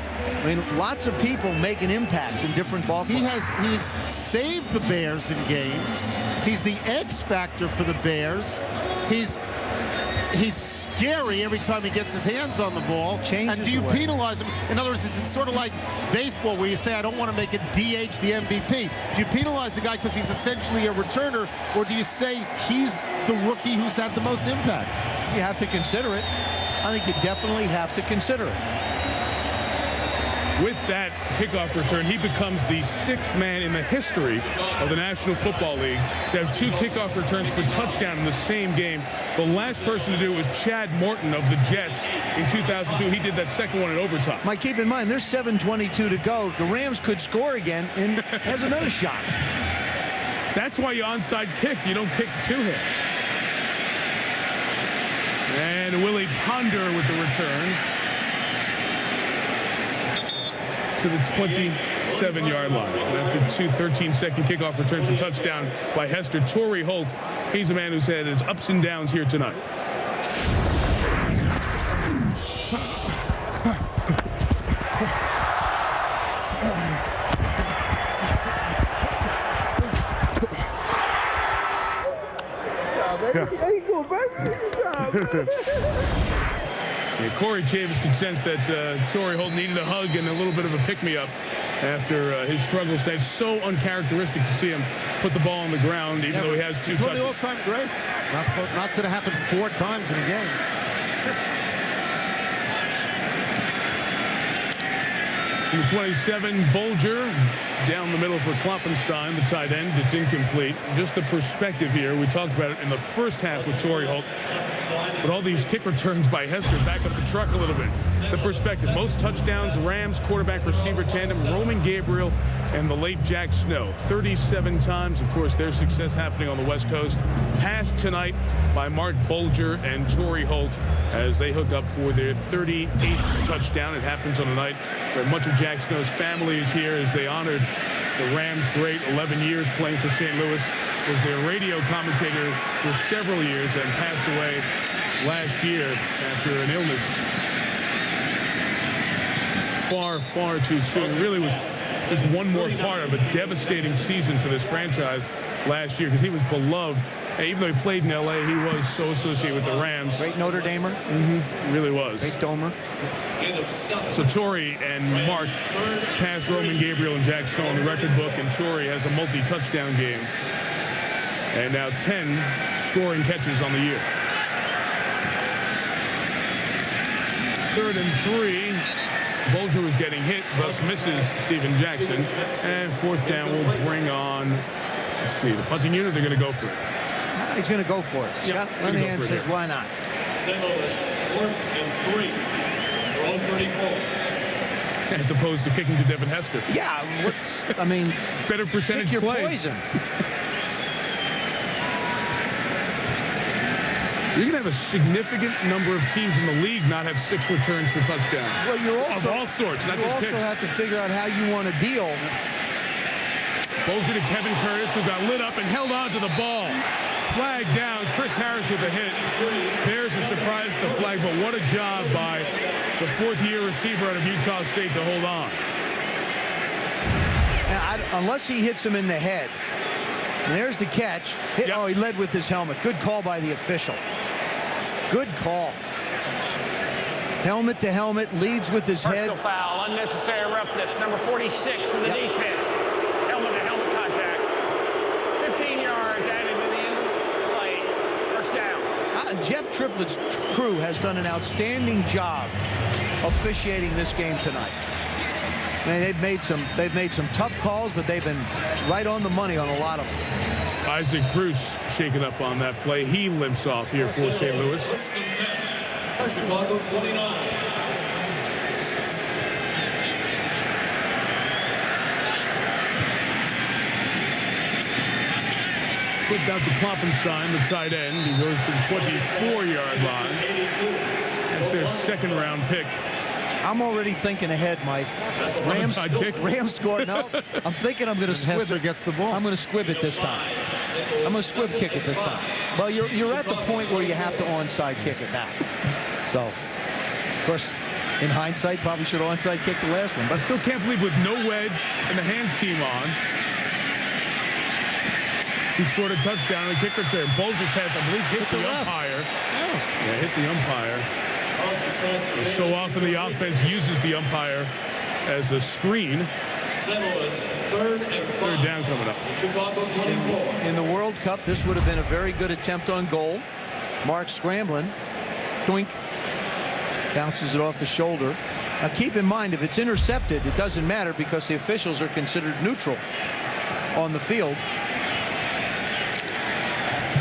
I mean, lots of people making impacts in different ball clubs. He's saved the Bears in games. He's the X factor for the Bears. He's scary every time he gets his hands on the ball. And do you penalize him? In other words, it's sort of like baseball where you say, I don't want to make it DH the MVP. Do you penalize the guy because he's essentially a returner, or do you say he's the rookie who's had the most impact? You have to consider it. I think you definitely have to consider it. With that kickoff return, he becomes the 6th man in the history of the National Football League to have 2 kickoff returns for touchdown in the same game. The last person to do it was Chad Morton of the Jets in 2002. He did that second one in overtime. Mike, keep in mind, there's 7:22 to go. The Rams could score again and has another shot. That's why you onside kick. You don't kick to him. And Willie Ponder with the return to the 27-yard line. After 2 13-second kickoff returns for touchdown by Hester. Torrey Holt, he's a man who's had his ups and downs here tonight. Yeah, Corey Chavis could sense that Torrey Holt needed a hug and a little bit of a pick-me-up after his struggles. It's so uncharacteristic to see him put the ball on the ground, even though he has 2 touches. He's one of the all-time greats. Not going to happen 4 times in a game. Number 27, Bulger, down the middle for Klopfenstein, the tight end. It's incomplete. Just the perspective here. We talked about it in the first half with Torrey Holt. But all these kick returns by Hester back up the truck a little bit. The perspective. Most touchdowns, Rams quarterback-receiver tandem, Roman Gabriel and the late Jack Snow. 37 times. Of course, their success happening on the West Coast. Passed tonight by Mark Bulger and Torrey Holt as they hook up for their 38th touchdown. It happens on a night where much of Jack Snow's family is here as they honored the Rams' great 11 years playing for St. Louis. Was their radio commentator for several years and passed away last year after an illness far too soon. Really was just one more part of a devastating season for this franchise last year because he was beloved Even though he played in L.A., he was so associated with the Rams. Great Notre Damer. Really was. Great Domer. So Torrey and Mark passed Roman Gabriel and Jack Stoll in the record book, and Torrey has a multi-touchdown game. And now 10 scoring catches on the year. 3rd and 3. Bulger was getting hit, thus misses Steven Jackson. And 4th down will bring on, let's see, the punting unit. They're going to go for it. He's going to go for it. Scott Linehan says, why not? St. Louis, 4th and 3. Their own 34. As opposed to kicking to Devin Hester. Yeah, I mean, better percentage pick your play. Poison. You're going to have a significant number of teams in the league not have 6 returns for touchdowns. Well, you're also, of all sorts, not you just also kicks. have to figure out how you want to deal. Bulger to Kevin Curtis, who got lit up and held on to the ball. Flag down. Chris Harris with a hit. Bears are surprised at the flag, but what a job by the 4th-year receiver out of Utah State to hold on. Now, unless he hits him in the head. And there's the catch. Oh, he led with his helmet. Good call by the official. Good call. Helmet to helmet, leads with his head. Personal foul, unnecessary roughness. Number 46 in the defense. Helmet to helmet contact. 15 yards added to the end of the play. First down. Jeff Triplett's crew has done an outstanding job officiating this game tonight. I mean, they've made some tough calls, but they've been right on the money on a lot of them. Isaac Bruce shaken up on that play. He limps off here for St. Louis. Chicago 29. Flipped out to Klopfenstein, the tight end. He goes to the 24-yard line. That's their 2nd-round pick. I'm already thinking ahead, Mike. Rams score. No, I'm thinking I'm going to squib Hester it. gets the ball. I'm going to squib it this time. I'm going to squib kick it this time. Well, you're at the point where you have to onside kick it now. So, of course, in hindsight, probably should have onside kicked the last one. But I still can't believe with no wedge and the hands team on, he scored a touchdown on a kick return. Bulger's pass, I believe, hit the umpire. Yeah, hit the umpire. So often the offense uses the umpire as a screen. St. Louis, 3rd and 5. 3rd down coming up. Chicago 24. In the World Cup, this would have been a very good attempt on goal. Mark scrambling. Doink. Bounces it off the shoulder. Now keep in mind, if it's intercepted, it doesn't matter because the officials are considered neutral on the field.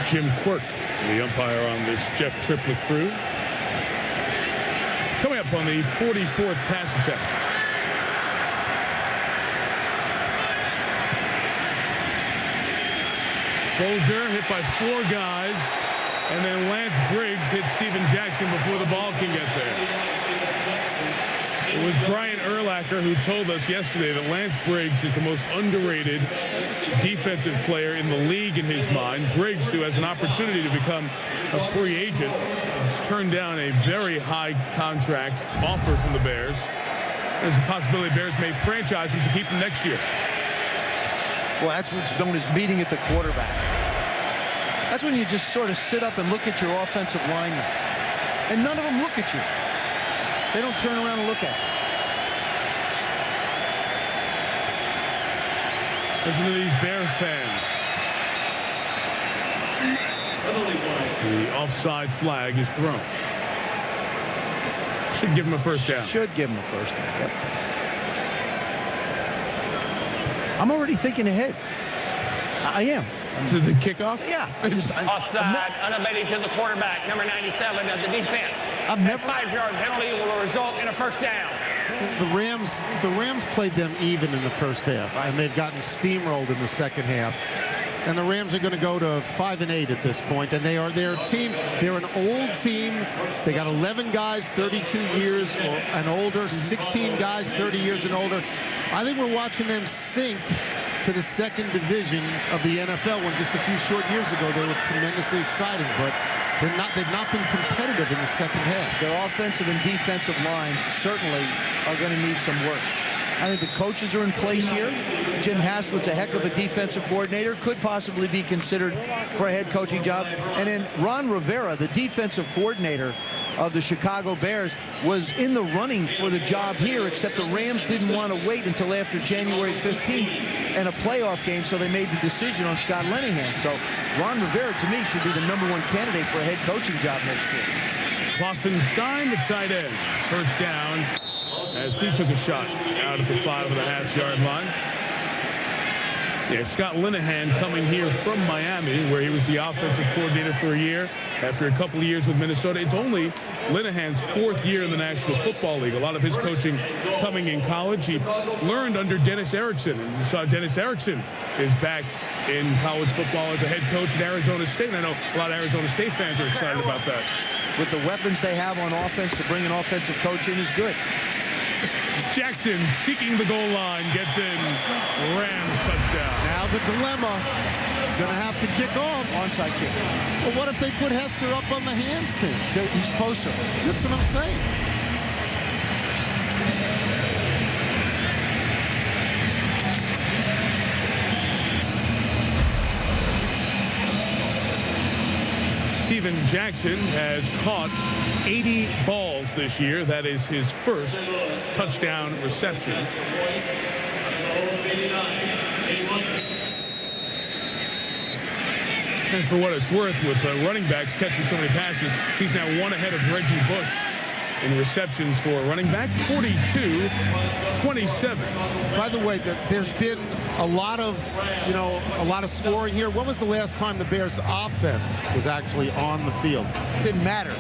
Jim Quirk, the umpire on this Jeff Triplett crew. Coming up on the 44th pass attempt. Bulger hit by 4 guys, and then Lance Briggs hit Steven Jackson before the ball can get there. It was Brian Urlacher who told us yesterday that Lance Briggs is the most underrated defensive player in the league in his mind. Briggs, who has an opportunity to become a free agent, has turned down a very high contract offer from the Bears. There's a possibility the Bears may franchise him to keep him next year. Well, that's what's known as meeting at the quarterback. That's when you just sort of sit up and look at your offensive linemen. And none of them look at you. They don't turn around and look at you. Listen to these Bears fans. The offside flag is thrown. Should give him a first down. Should give him a first down. Yep. I'm already thinking ahead. I am. To the kickoff? Yeah. Offside, unabated to the quarterback, number 97 of the defense. I've never. 5-yard penalty will result in a first down. The Rams played them even in the first half, and they've gotten steamrolled in the second half. And the Rams are going to go to 5-8 at this point, and they're a team. They're an old team. They got 11 guys 32 years and older, 16 guys 30 years and older. I think we're watching them sink to the 2nd division of the NFL when just a few short years ago they were tremendously exciting, but they've not been competitive in the second half. Their offensive and defensive lines certainly are going to need some work. I think the coaches are in place here. Jim Haslett's a heck of a defensive coordinator, could possibly be considered for a head coaching job. And then Ron Rivera, the defensive coordinator of the Chicago Bears, was in the running for the job here, except the Rams didn't want to wait until after January 15th and a playoff game, so they made the decision on Scott Linehan. So Ron Rivera, to me, should be the #1 candidate for a head coaching job next year. Klopfenstein, the tight end. First down as he took a shot out of the 5.5-yard line. Yeah, Scott Linehan coming here from Miami, where he was the offensive coordinator for a year. After a couple of years with Minnesota, it's only Linehan's 4th year in the National Football League. A lot of his coaching coming in college. He learned under Dennis Erickson, and you saw Dennis Erickson is back in college football as a head coach at Arizona State. And I know a lot of Arizona State fans are excited about that. With the weapons they have on offense, to bring an offensive coach in is good. Jackson seeking the goal line, gets in. Rams touchdown. Now the dilemma, going to have to kick off. Onside kick. Well, what if they put Hester up on the hands team? He's closer. That's what I'm saying. Steven Jackson has caught 80 balls this year. That is his first touchdown reception. And for what it's worth, with running backs catching so many passes, he's now one ahead of Reggie Bush in receptions for running back, 42-27. By the way, there's been a lot of scoring here. When was the last time the Bears offense was actually on the field? Didn't matter.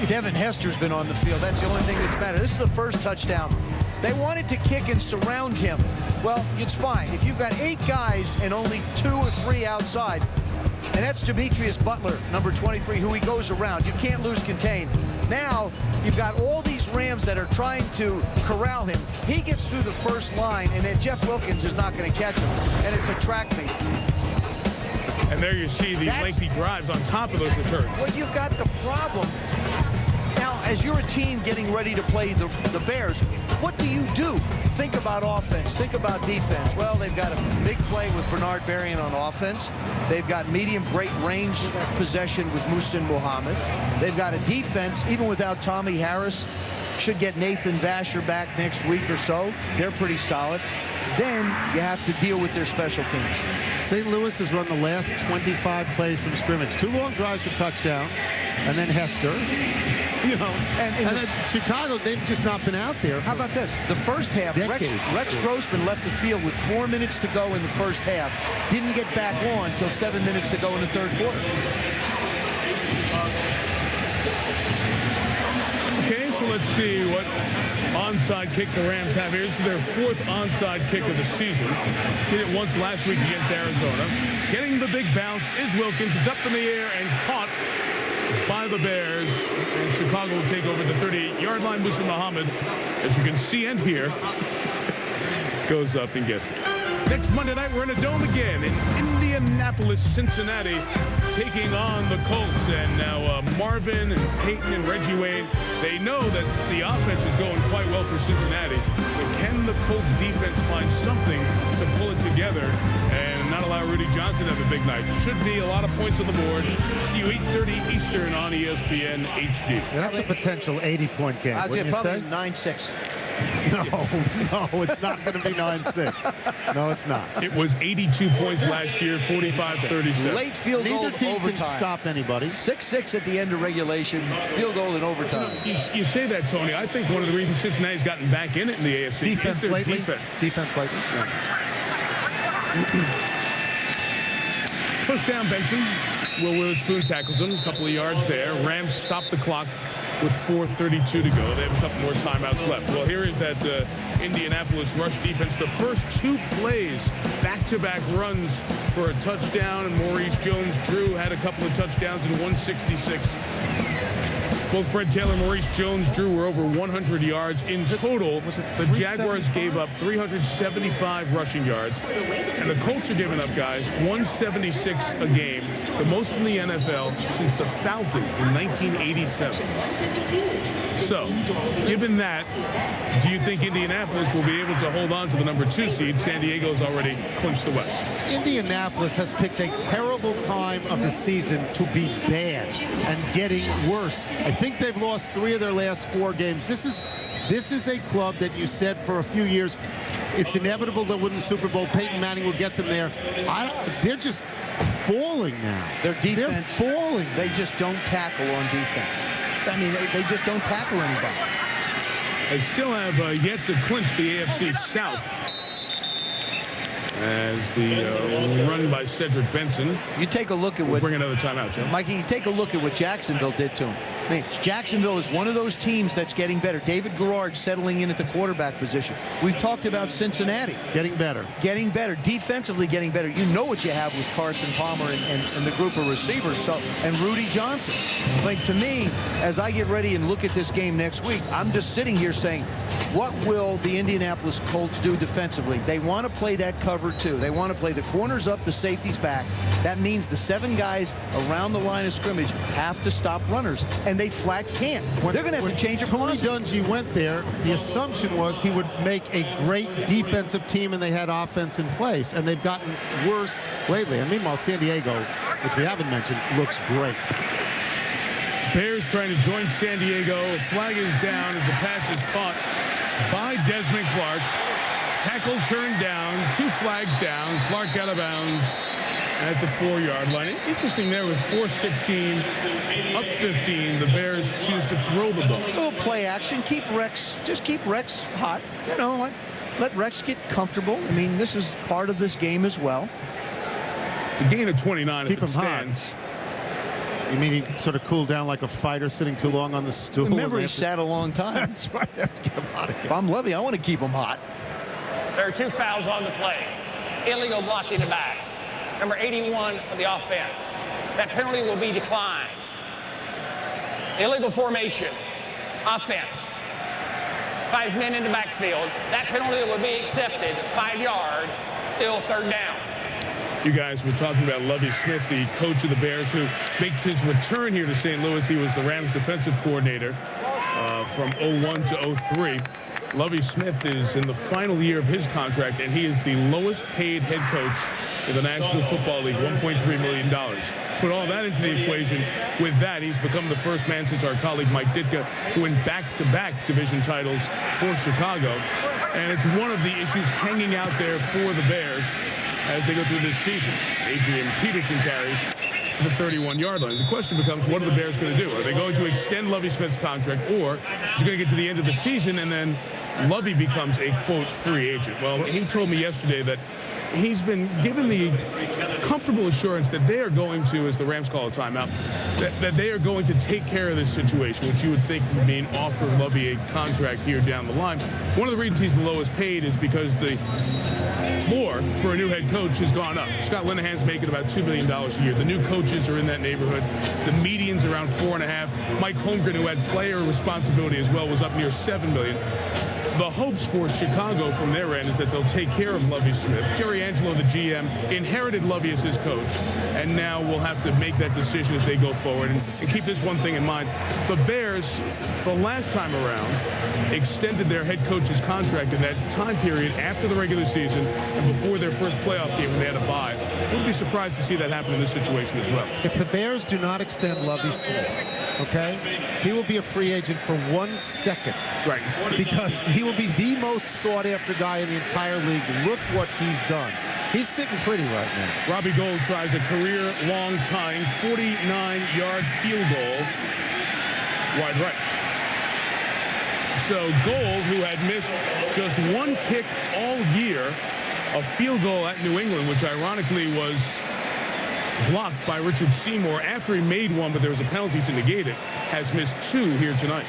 Devin Hester's been on the field. That's the only thing that's mattered. This is the first touchdown. They wanted to kick and surround him. Well, it's fine. If you've got 8 guys and only 2 or 3 outside, and that's Demetrius Butler, number 23, who he goes around. You can't lose contain. Now, you've got all these Rams that are trying to corral him. He gets through the first line, and then Jeff Wilkins is not going to catch him. And it's a track meet. And there you see the lengthy drives on top of those returns. Well, you've got the problem. Now, as you're a team getting ready to play the Bears, what do you do? Think about offense. Think about defense. Well, they've got a big play with Bernard Berrien on offense. They've got medium great range possession with Muhsin Muhammad. They've got a defense, even without Tommy Harris, should get Nathan Vasher back next week or so. They're pretty solid. Then you have to deal with their special teams. St. Louis has run the last 25 plays from scrimmage. 2 long drives for touchdowns, and then Hester. And then Chicago, they've just not been out there. How about this? The first half, Rex Grossman left the field with 4 minutes to go in the first half. Didn't get back on until 7 minutes to go in the third quarter. Okay, so let's see what onside kick the Rams have here. This is their 4th onside kick of the season. Did it once last week against Arizona. Getting the big bounce is Wilkins. It's up in the air and caught by the Bears. And Chicago will take over the 38-yard line. Muhsin Muhammad, as you can see and hear, goes up and gets it. Next Monday night, we're in a dome again in Indianapolis, Cincinnati, taking on the Colts. And now Marvin and Peyton and Reggie Wayne, they know that the offense is going quite well for Cincinnati. But can the Colts defense find something to pull it together and not allow Rudy Johnson to have a big night? Should be a lot of points on the board. See you 8:30 Eastern on ESPN HD. Yeah, that's a potential 80-point game, wouldn't you say? 9-6. No, it's not going to be 9-6. No, it's not. It was 82 points last year, 45-37. Late field goal Neither team overtime. can stop anybody. 6-6 at the end of regulation, field goal in overtime. You say that, Tony. I think one of the reasons Cincinnati's gotten back in it in the AFC Defense is their lately. defense. Yeah. First down, Benson. Will Witherspoon tackles him. A couple of yards there. Rams stop the clock with 4:32 to go. They have a couple more timeouts left. Well, here is that Indianapolis rush defense. The first 2 plays, back-to-back runs for a touchdown, and Maurice Jones-Drew had a couple of touchdowns in 166. Both Fred Taylor and Maurice Jones-Drew were over 100 yards in total. The Jaguars gave up 375 rushing yards. And the Colts are giving up, guys, 176 a game, the most in the NFL since the Falcons in 1987. So, given that, do you think Indianapolis will be able to hold on to the number 2 seed? San Diego's already clinched the West. Indianapolis has picked a terrible time of the season to be bad and getting worse. I think they've lost 3 of their last 4 games. This is a club that you said for a few years, it's inevitable they'll win the Super Bowl. Peyton Manning will get them there. They're just falling now. Their defense, they're falling. They just don't tackle on defense. I mean, they just don't tackle anybody. They still have yet to clinch the AFC South. As the run by Cedric Benson. You take a look at what... Bring another timeout, Joe. Mikey, you take a look at what Jacksonville did to him. I mean, Jacksonville is one of those teams that's getting better. David Garrard settling in at the quarterback position. We've talked about Cincinnati. Getting better. Getting better. Defensively getting better. You know what you have with Carson Palmer and the group of receivers. So, and Rudy Johnson. Like, to me, as I get ready and look at this game next week, I'm just sitting here saying, what will the Indianapolis Colts do defensively? They want to play that cover 2. They want to play the corners up, the safeties back. That means the 7 guys around the line of scrimmage have to stop runners. And they flat can't. They're going to have to change their Tony Dungy went there, the assumption was he would make a great defensive team and they had offense in place. And they've gotten worse lately. And meanwhile, San Diego, which we haven't mentioned, looks great. Bears trying to join San Diego. A flag is down as the pass is caught by Desmond Clark. Tackle turned down. 2 flags down. Clark out of bounds at the 4-yard line. Interesting there with 4:16 up 15. The Bears choose to throw the ball. A little play action. Keep Rex hot. You know, let Rex get comfortable. I mean, this is part of this game as well. The gain of 29 Keep if it stands. Hot. You mean he sort of cooled down like a fighter sitting too long on the stool? Remember, he sat a long time. That's right. I have to get him out of here. If I'm Levy, I want to keep him hot. There are 2 fouls on the play. Illegal blocking the back. Number 81 of the offense. That penalty will be declined. Illegal formation. Offense. 5 men in the backfield. That penalty will be accepted. 5 yards. Still 3rd down. You guys were talking about Lovie Smith, the coach of the Bears, who makes his return here to St. Louis. He was the Rams defensive coordinator from 01 to 03. Lovie Smith is in the final year of his contract, and he is the lowest paid head coach in the National Football League, $1.3 million. Put all that into the equation. With that, he's become the first man since our colleague Mike Ditka to win back-to-back division titles for Chicago. And it's one of the issues hanging out there for the Bears as they go through this season. Adrian Peterson carries to the 31-yard line. The question becomes, what are the Bears going to do? Are they going to extend Lovie Smith's contract, or is he going to get to the end of the season and then Lovie becomes a, quote, free agent? Well, he told me yesterday that he's been given the comfortable assurance that they are going to, as the Rams call a timeout, that they are going to take care of this situation, which you would think would mean offer Lovie a contract here down the line. One of the reasons he's the lowest paid is because the floor for a new head coach has gone up. Scott Linehan's making about $2 million a year. The new coaches are in that neighborhood. The median's around 4.5. Mike Holmgren, who had player responsibility as well, was up near $7 million. The hopes for Chicago from their end is that they'll take care of Lovie Smith. Jerry Angelo, the GM, inherited Lovie as his coach, and now will have to make that decision as they go forward. And keep this one thing in mind. The Bears, the last time around, extended their head coach's contract in that time period after the regular season and before their first playoff game when they had a bye. Wouldn't be surprised to see that happen in this situation as well. If the Bears do not extend Lovie Smith, okay, he will be a free agent for 1 second. Right. Because he will be the most sought-after guy in the entire league. Look what he's done. He's sitting pretty right now. Robbie Gould tries a career-long tying 49-yard field goal wide right. So Gould, who had missed just 1 kick all year, a field goal at New England, which ironically was blocked by Richard Seymour after he made one, but there was a penalty to negate it, has missed 2 here tonight.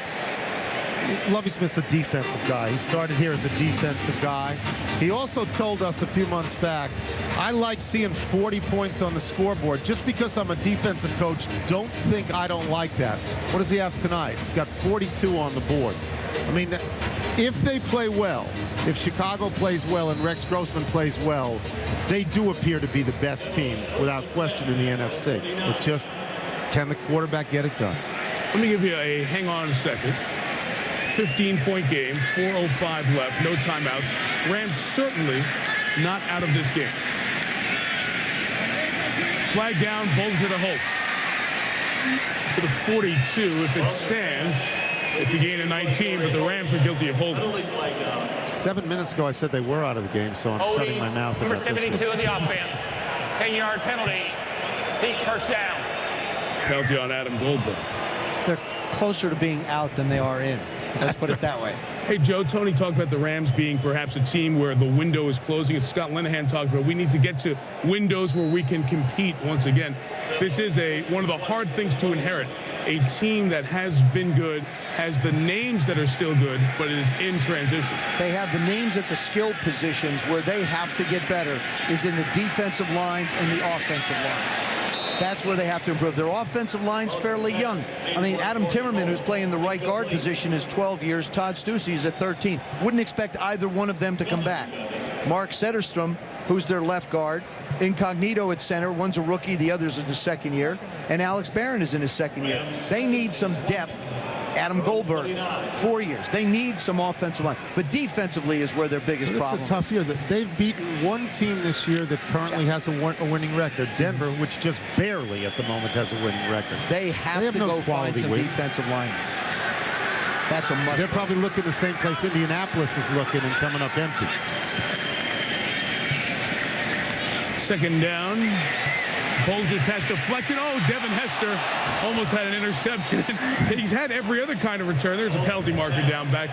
Lovie Smith's a defensive guy. He started here as a defensive guy. He also told us a few months back, I like seeing 40 points on the scoreboard. Just because I'm a defensive coach, don't think I don't like that. What does he have tonight? He's got 42 on the board. I mean, if they play well, if Chicago plays well and Rex Grossman plays well, they do appear to be the best team without question in the NFC. It's just, can the quarterback get it done? Let me give you a hang on a second. 15-point game, 4:05 left, no timeouts. Rams certainly not out of this game. Flag down, Bulger to Holt. To the 42, if it stands, it's a gain of 19, but the Rams are guilty of holding. 7 minutes ago, I said they were out of the game, so I'm shutting my mouth Number about this 72 one. in the offense. 10-yard penalty. Peak first down. Penalty on Adam Goldberg. They're closer to being out than they are in. Let's put it that way. Hey, Joe, Tony talked about the Rams being perhaps a team where the window is closing. As Scott Linehan talked about, we need to get to windows where we can compete once again. This is one of the hard things to inherit. A team that has been good, has the names that are still good, but is in transition. They have the names at the skill positions. Where they have to get better is in the defensive lines and the offensive lines. That's where they have to improve. Their offensive line's fairly young. I mean, Adam Timmerman, who's playing the right guard position, is 12 years. Todd Stussy is at 13. Wouldn't expect either one of them to come back. Mark Setterstrom, who's their left guard. Incognito at center. One's a rookie, the other's in his second year. And Alex Barron is in his second year. They need some depth. Adam Goldberg, 4 years. They need some offensive line. But defensively is where their biggest problem. It's a tough year. They've beaten one team this year that currently has a winning record, Denver, which just barely at the moment has a winning record. They have to go find some defensive line. That's a must. They're probably looking the same place Indianapolis is looking and coming up empty. Second down. Bulger's pass deflected. Oh, Devin Hester almost had an interception. He's had every other kind of return. There's a penalty marker down back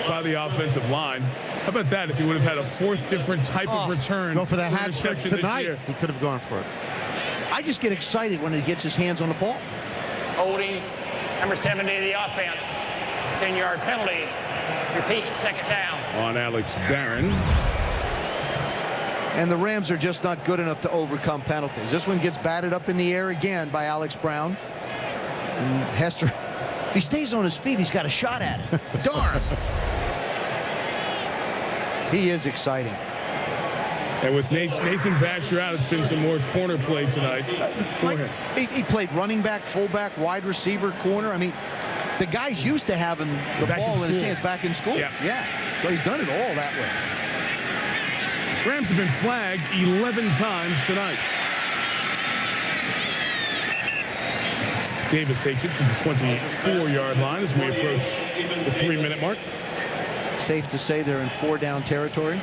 by the offensive line. How about that if he would have had a fourth different type of return? Go for the hat trick tonight. He could have gone for it. I just get excited when he gets his hands on the ball. Holding. Number 70 of the offense. 10-yard penalty. Repeat, second down. On Alex Barron. And the Rams are just not good enough to overcome penalties. This one gets batted up in the air again by Alex Brown. And Hester, if he stays on his feet, he's got a shot at it. Darn. He is exciting. And with Nathan Vasher out, it's been some more corner play tonight for him. He played running back, fullback, wide receiver, corner. I mean, the guy's used to having the ball in his hands back in school. Yeah. So he's done it all that way. Rams have been flagged 11 times tonight. Davis takes it to the 24-yard line as we approach the 3-minute mark. Safe to say they're in 4-down territory.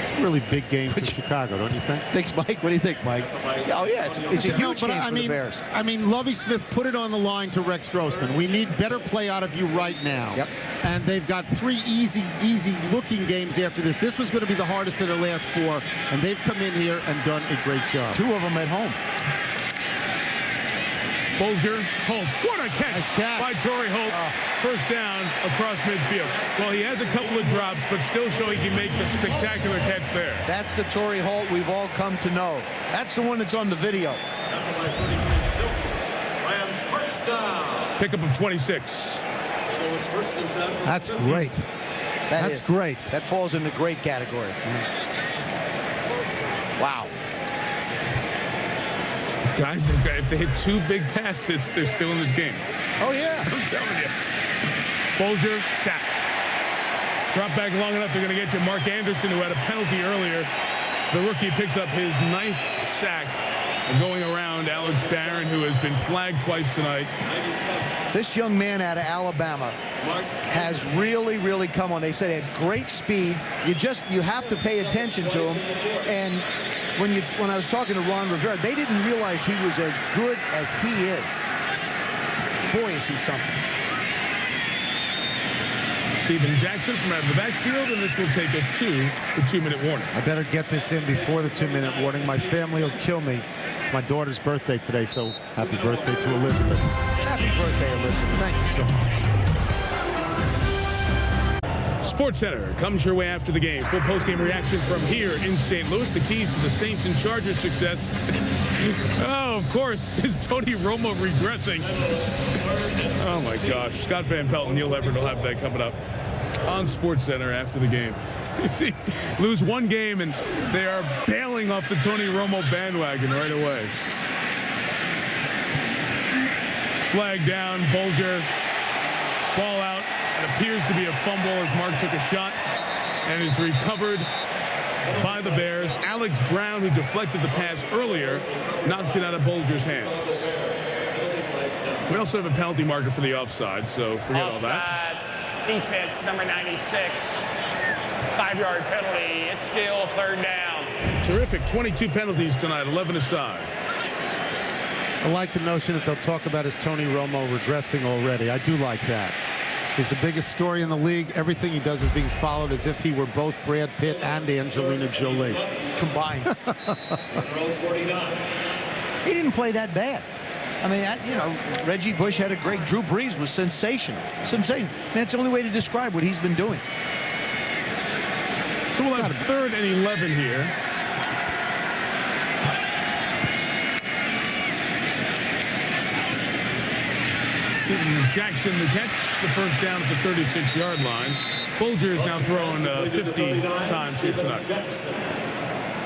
It's a really big game for Chicago, don't you think? Thanks, Mike. What do you think, Mike? Oh, yeah, it's a huge game for the Bears. I mean, Lovie Smith put it on the line to Rex Grossman. We need better play out of you right now. Yep. And they've got 3 easy-looking games after this. This was going to be the hardest of their last 4, and they've come in here and done a great job. 2 of them at home. Bulger, Holt. What a catch by Torrey Holt. First down across midfield. Well, he has a couple of drops, but still showing he can make the spectacular catch there. That's the Torrey Holt we've all come to know. That's the one that's on the video. Rams first down. Pickup of 26. That's great. That's great. That falls in the great category. Wow. Guys, if they hit 2 big passes, they're still in this game. Oh, yeah. I'm telling you. Bulger sacked. Drop back long enough, they're going to get you Mark Anderson, who had a penalty earlier. The rookie picks up his 9th sack. And going around Alex Barron, who has been flagged twice tonight. This young man out of Alabama has really, really come on. They said he had great speed. You have to pay attention to him. And when I was talking to Ron Rivera, they didn't realize he was as good as he is. Boy, is he something. Steven Jackson from out of the backfield, and this will take us to the 2-minute warning. I better get this in before the 2-minute warning. My family will kill me. It's my daughter's birthday today, so happy birthday to Elizabeth. Happy birthday, Elizabeth. Thank you so much. SportsCenter comes your way after the game. Full post-game reaction from here in St. Louis. The keys to the Saints and Chargers' success. Oh, of course, is Tony Romo regressing? Oh, my gosh. Scott Van Pelt and Neil Everett will have that coming up on SportsCenter after the game. You see, lose one game, and they are bailing off the Tony Romo bandwagon right away. Flag down, Bulger. Ball out. It appears to be a fumble as Mark took a shot and is recovered by the Bears. Alex Brown, who deflected the pass earlier, knocked it out of Bulger's hands. We also have a penalty marker for the offside, so forget all that. Defense, number 96. 5-yard penalty. It's still 3rd down. Terrific. 22 penalties tonight, 11 aside. I like the notion that they'll talk about his Tony Romo regressing already. I do like that. He's the biggest story in the league. Everything he does is being followed as if he were both Brad Pitt and Angelina Jolie combined. He didn't play that bad. I mean, Reggie Bush had a great. Drew Brees was sensational. Sensational. Man, it's the only way to describe what he's been doing. So we'll have 3rd and 11 here. Steven Jackson the catch, the first down at the 36-yard line. Bulger is now thrown 50 times here tonight.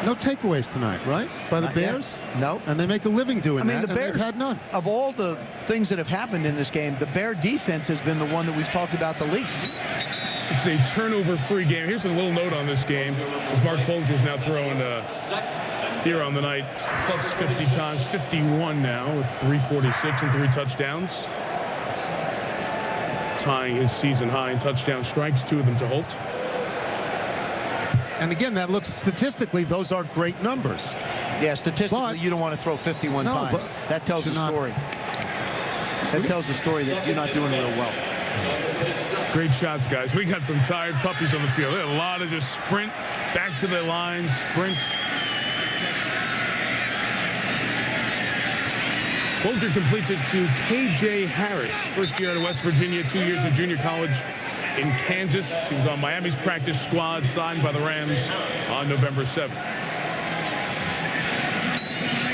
No takeaways tonight, right? By the Bears? No. And they make a living doing that, the Bears they've had none. Of all the things that have happened in this game, the Bear defense has been the one that we've talked about the least. It's a turnover-free game. Here's a little note on this game. As Mark Bulger's now throwing here on the night plus 50 times, 51 now with 346 and 3 touchdowns. Tying his season high in touchdown strikes, 2 of them to Holt. And again, that looks statistically, those are great numbers. Yeah, statistically, you don't want to throw 51 times. But that tells a story. That tells a story that you're not doing real well. Great shots, guys. We got some tired puppies on the field. A lot of just sprint, back to the line, sprint. Bulger completes it to K.J. Harris, first year out of West Virginia, 2 years of junior college in Kansas. He was on Miami's practice squad, signed by the Rams on November 7th.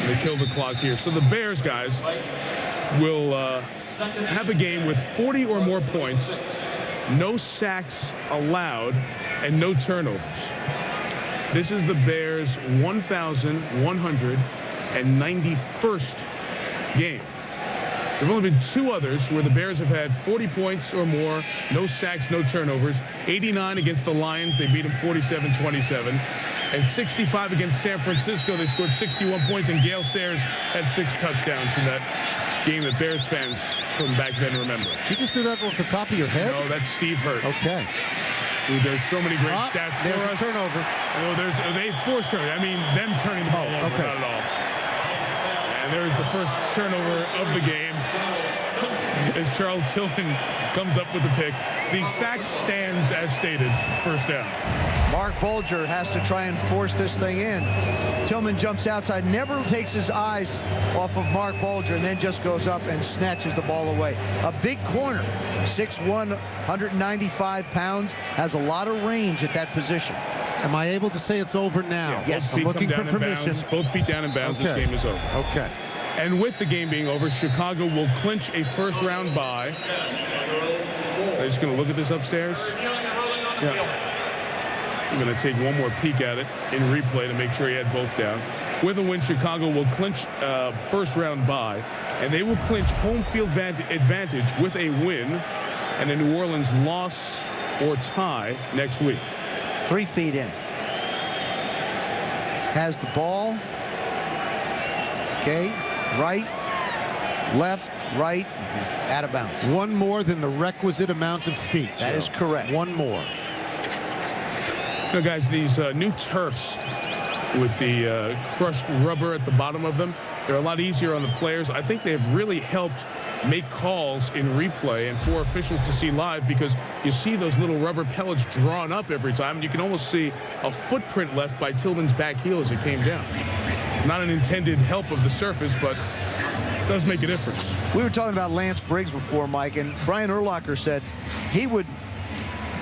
They killed the clock here. So the Bears, guys, will have a game with 40 or more points, no sacks allowed, and no turnovers. This is the Bears' 1,191st game. There have only been 2 others where the Bears have had 40 points or more, no sacks, no turnovers. 89 against the Lions. They beat them 47-27. And 65 against San Francisco. They scored 61 points, and Gale Sayers had 6 touchdowns in that game that Bears fans from back then remember. You just do that off the top of your head? No, that's Steve Hurt. Okay. Who does so many great stats for us. There's a turnover. Oh, they forced turnover. I mean, them turning the ball over, not at all. And there's the first turnover of the game as Charles Tillman comes up with the pick. The fact stands as stated, first down. Mark Bulger has to try and force this thing in. Tillman jumps outside, never takes his eyes off of Mark Bulger, and then just goes up and snatches the ball away. A big corner, 6'1", 195 pounds, has a lot of range at that position. Am I able to say it's over now? Yeah, yes, I'm looking for permission. Both feet down in bounds. Okay. This game is over. Okay. And with the game being over, Chicago will clinch a first-round bye. I'm just going to look at this upstairs. Yeah. I'm going to take one more peek at it in replay to make sure he had both down. With a win, Chicago will clinch first-round bye, and they will clinch home field advantage with a win and a New Orleans loss or tie next week. 3 feet in. Has the ball. Okay. Right, left, right, out of bounds. One more than the requisite amount of feet. That is correct. One more. You know, guys, these new turfs with the crushed rubber at the bottom of them, they're a lot easier on the players. I think they've really helped make calls in replay and for officials to see live, because you see those little rubber pellets drawn up every time, and you can almost see a footprint left by Tillman's back heel as it came down. Not an intended help of the surface, but does make a difference. We were talking about Lance Briggs before, Mike, and Brian Urlacher said he would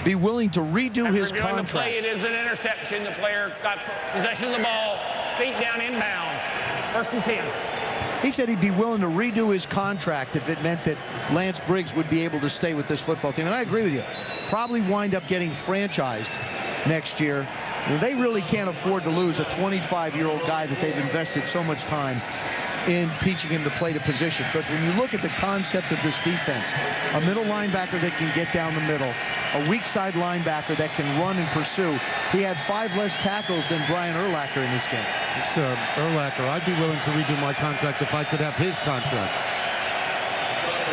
be willing to redo his contract. The play, it is an interception. The player got possession of the ball, feet down inbounds. 1st and 10. He said he'd be willing to redo his contract if it meant that Lance Briggs would be able to stay with this football team. And I agree with you. Probably wind up getting franchised next year. They really can't afford to lose a 25-year-old guy that they've invested so much time in teaching him to play the position. Because when you look at the concept of this defense, a middle linebacker that can get down the middle, a weak side linebacker that can run and pursue. He had 5 less tackles than Brian Urlacher in this game. It's Urlacher. I'd be willing to redo my contract if I could have his contract.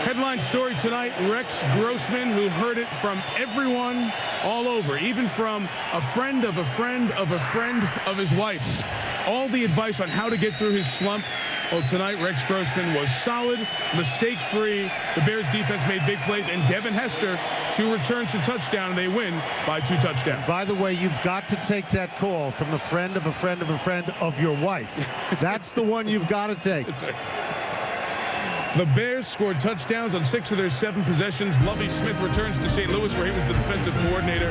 Headline story tonight, Rex Grossman, who heard it from everyone all over, even from a friend of a friend of a friend of his wife's. All the advice on how to get through his slump. Well, tonight, Rex Grossman was solid, mistake-free. The Bears defense made big plays, and Devin Hester, 2 returns to touchdown, and they win by 2 touchdowns. By the way, you've got to take that call from the friend of a friend of a friend of your wife. That's the one you've got to take. The Bears scored touchdowns on 6 of their 7 possessions. Lovie Smith returns to St. Louis, where he was the defensive coordinator,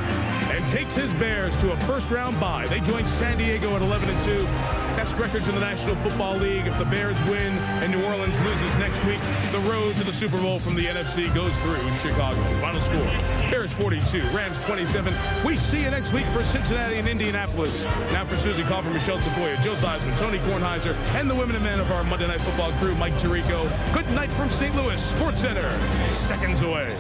and takes his Bears to a first-round bye. They join San Diego at 11-2. Best records in the National Football League. If the Bears win and New Orleans loses next week, the road to the Super Bowl from the NFC goes through Chicago. Final score, Bears 42, Rams 27. We see you next week for Cincinnati and Indianapolis. Now for Susie Coffer, Michelle Tafoya, Joe Theismann, Tony Kornheiser, and the women and men of our Monday Night Football crew, Mike Tirico. Good night from St. Louis Sports Center. Seconds away.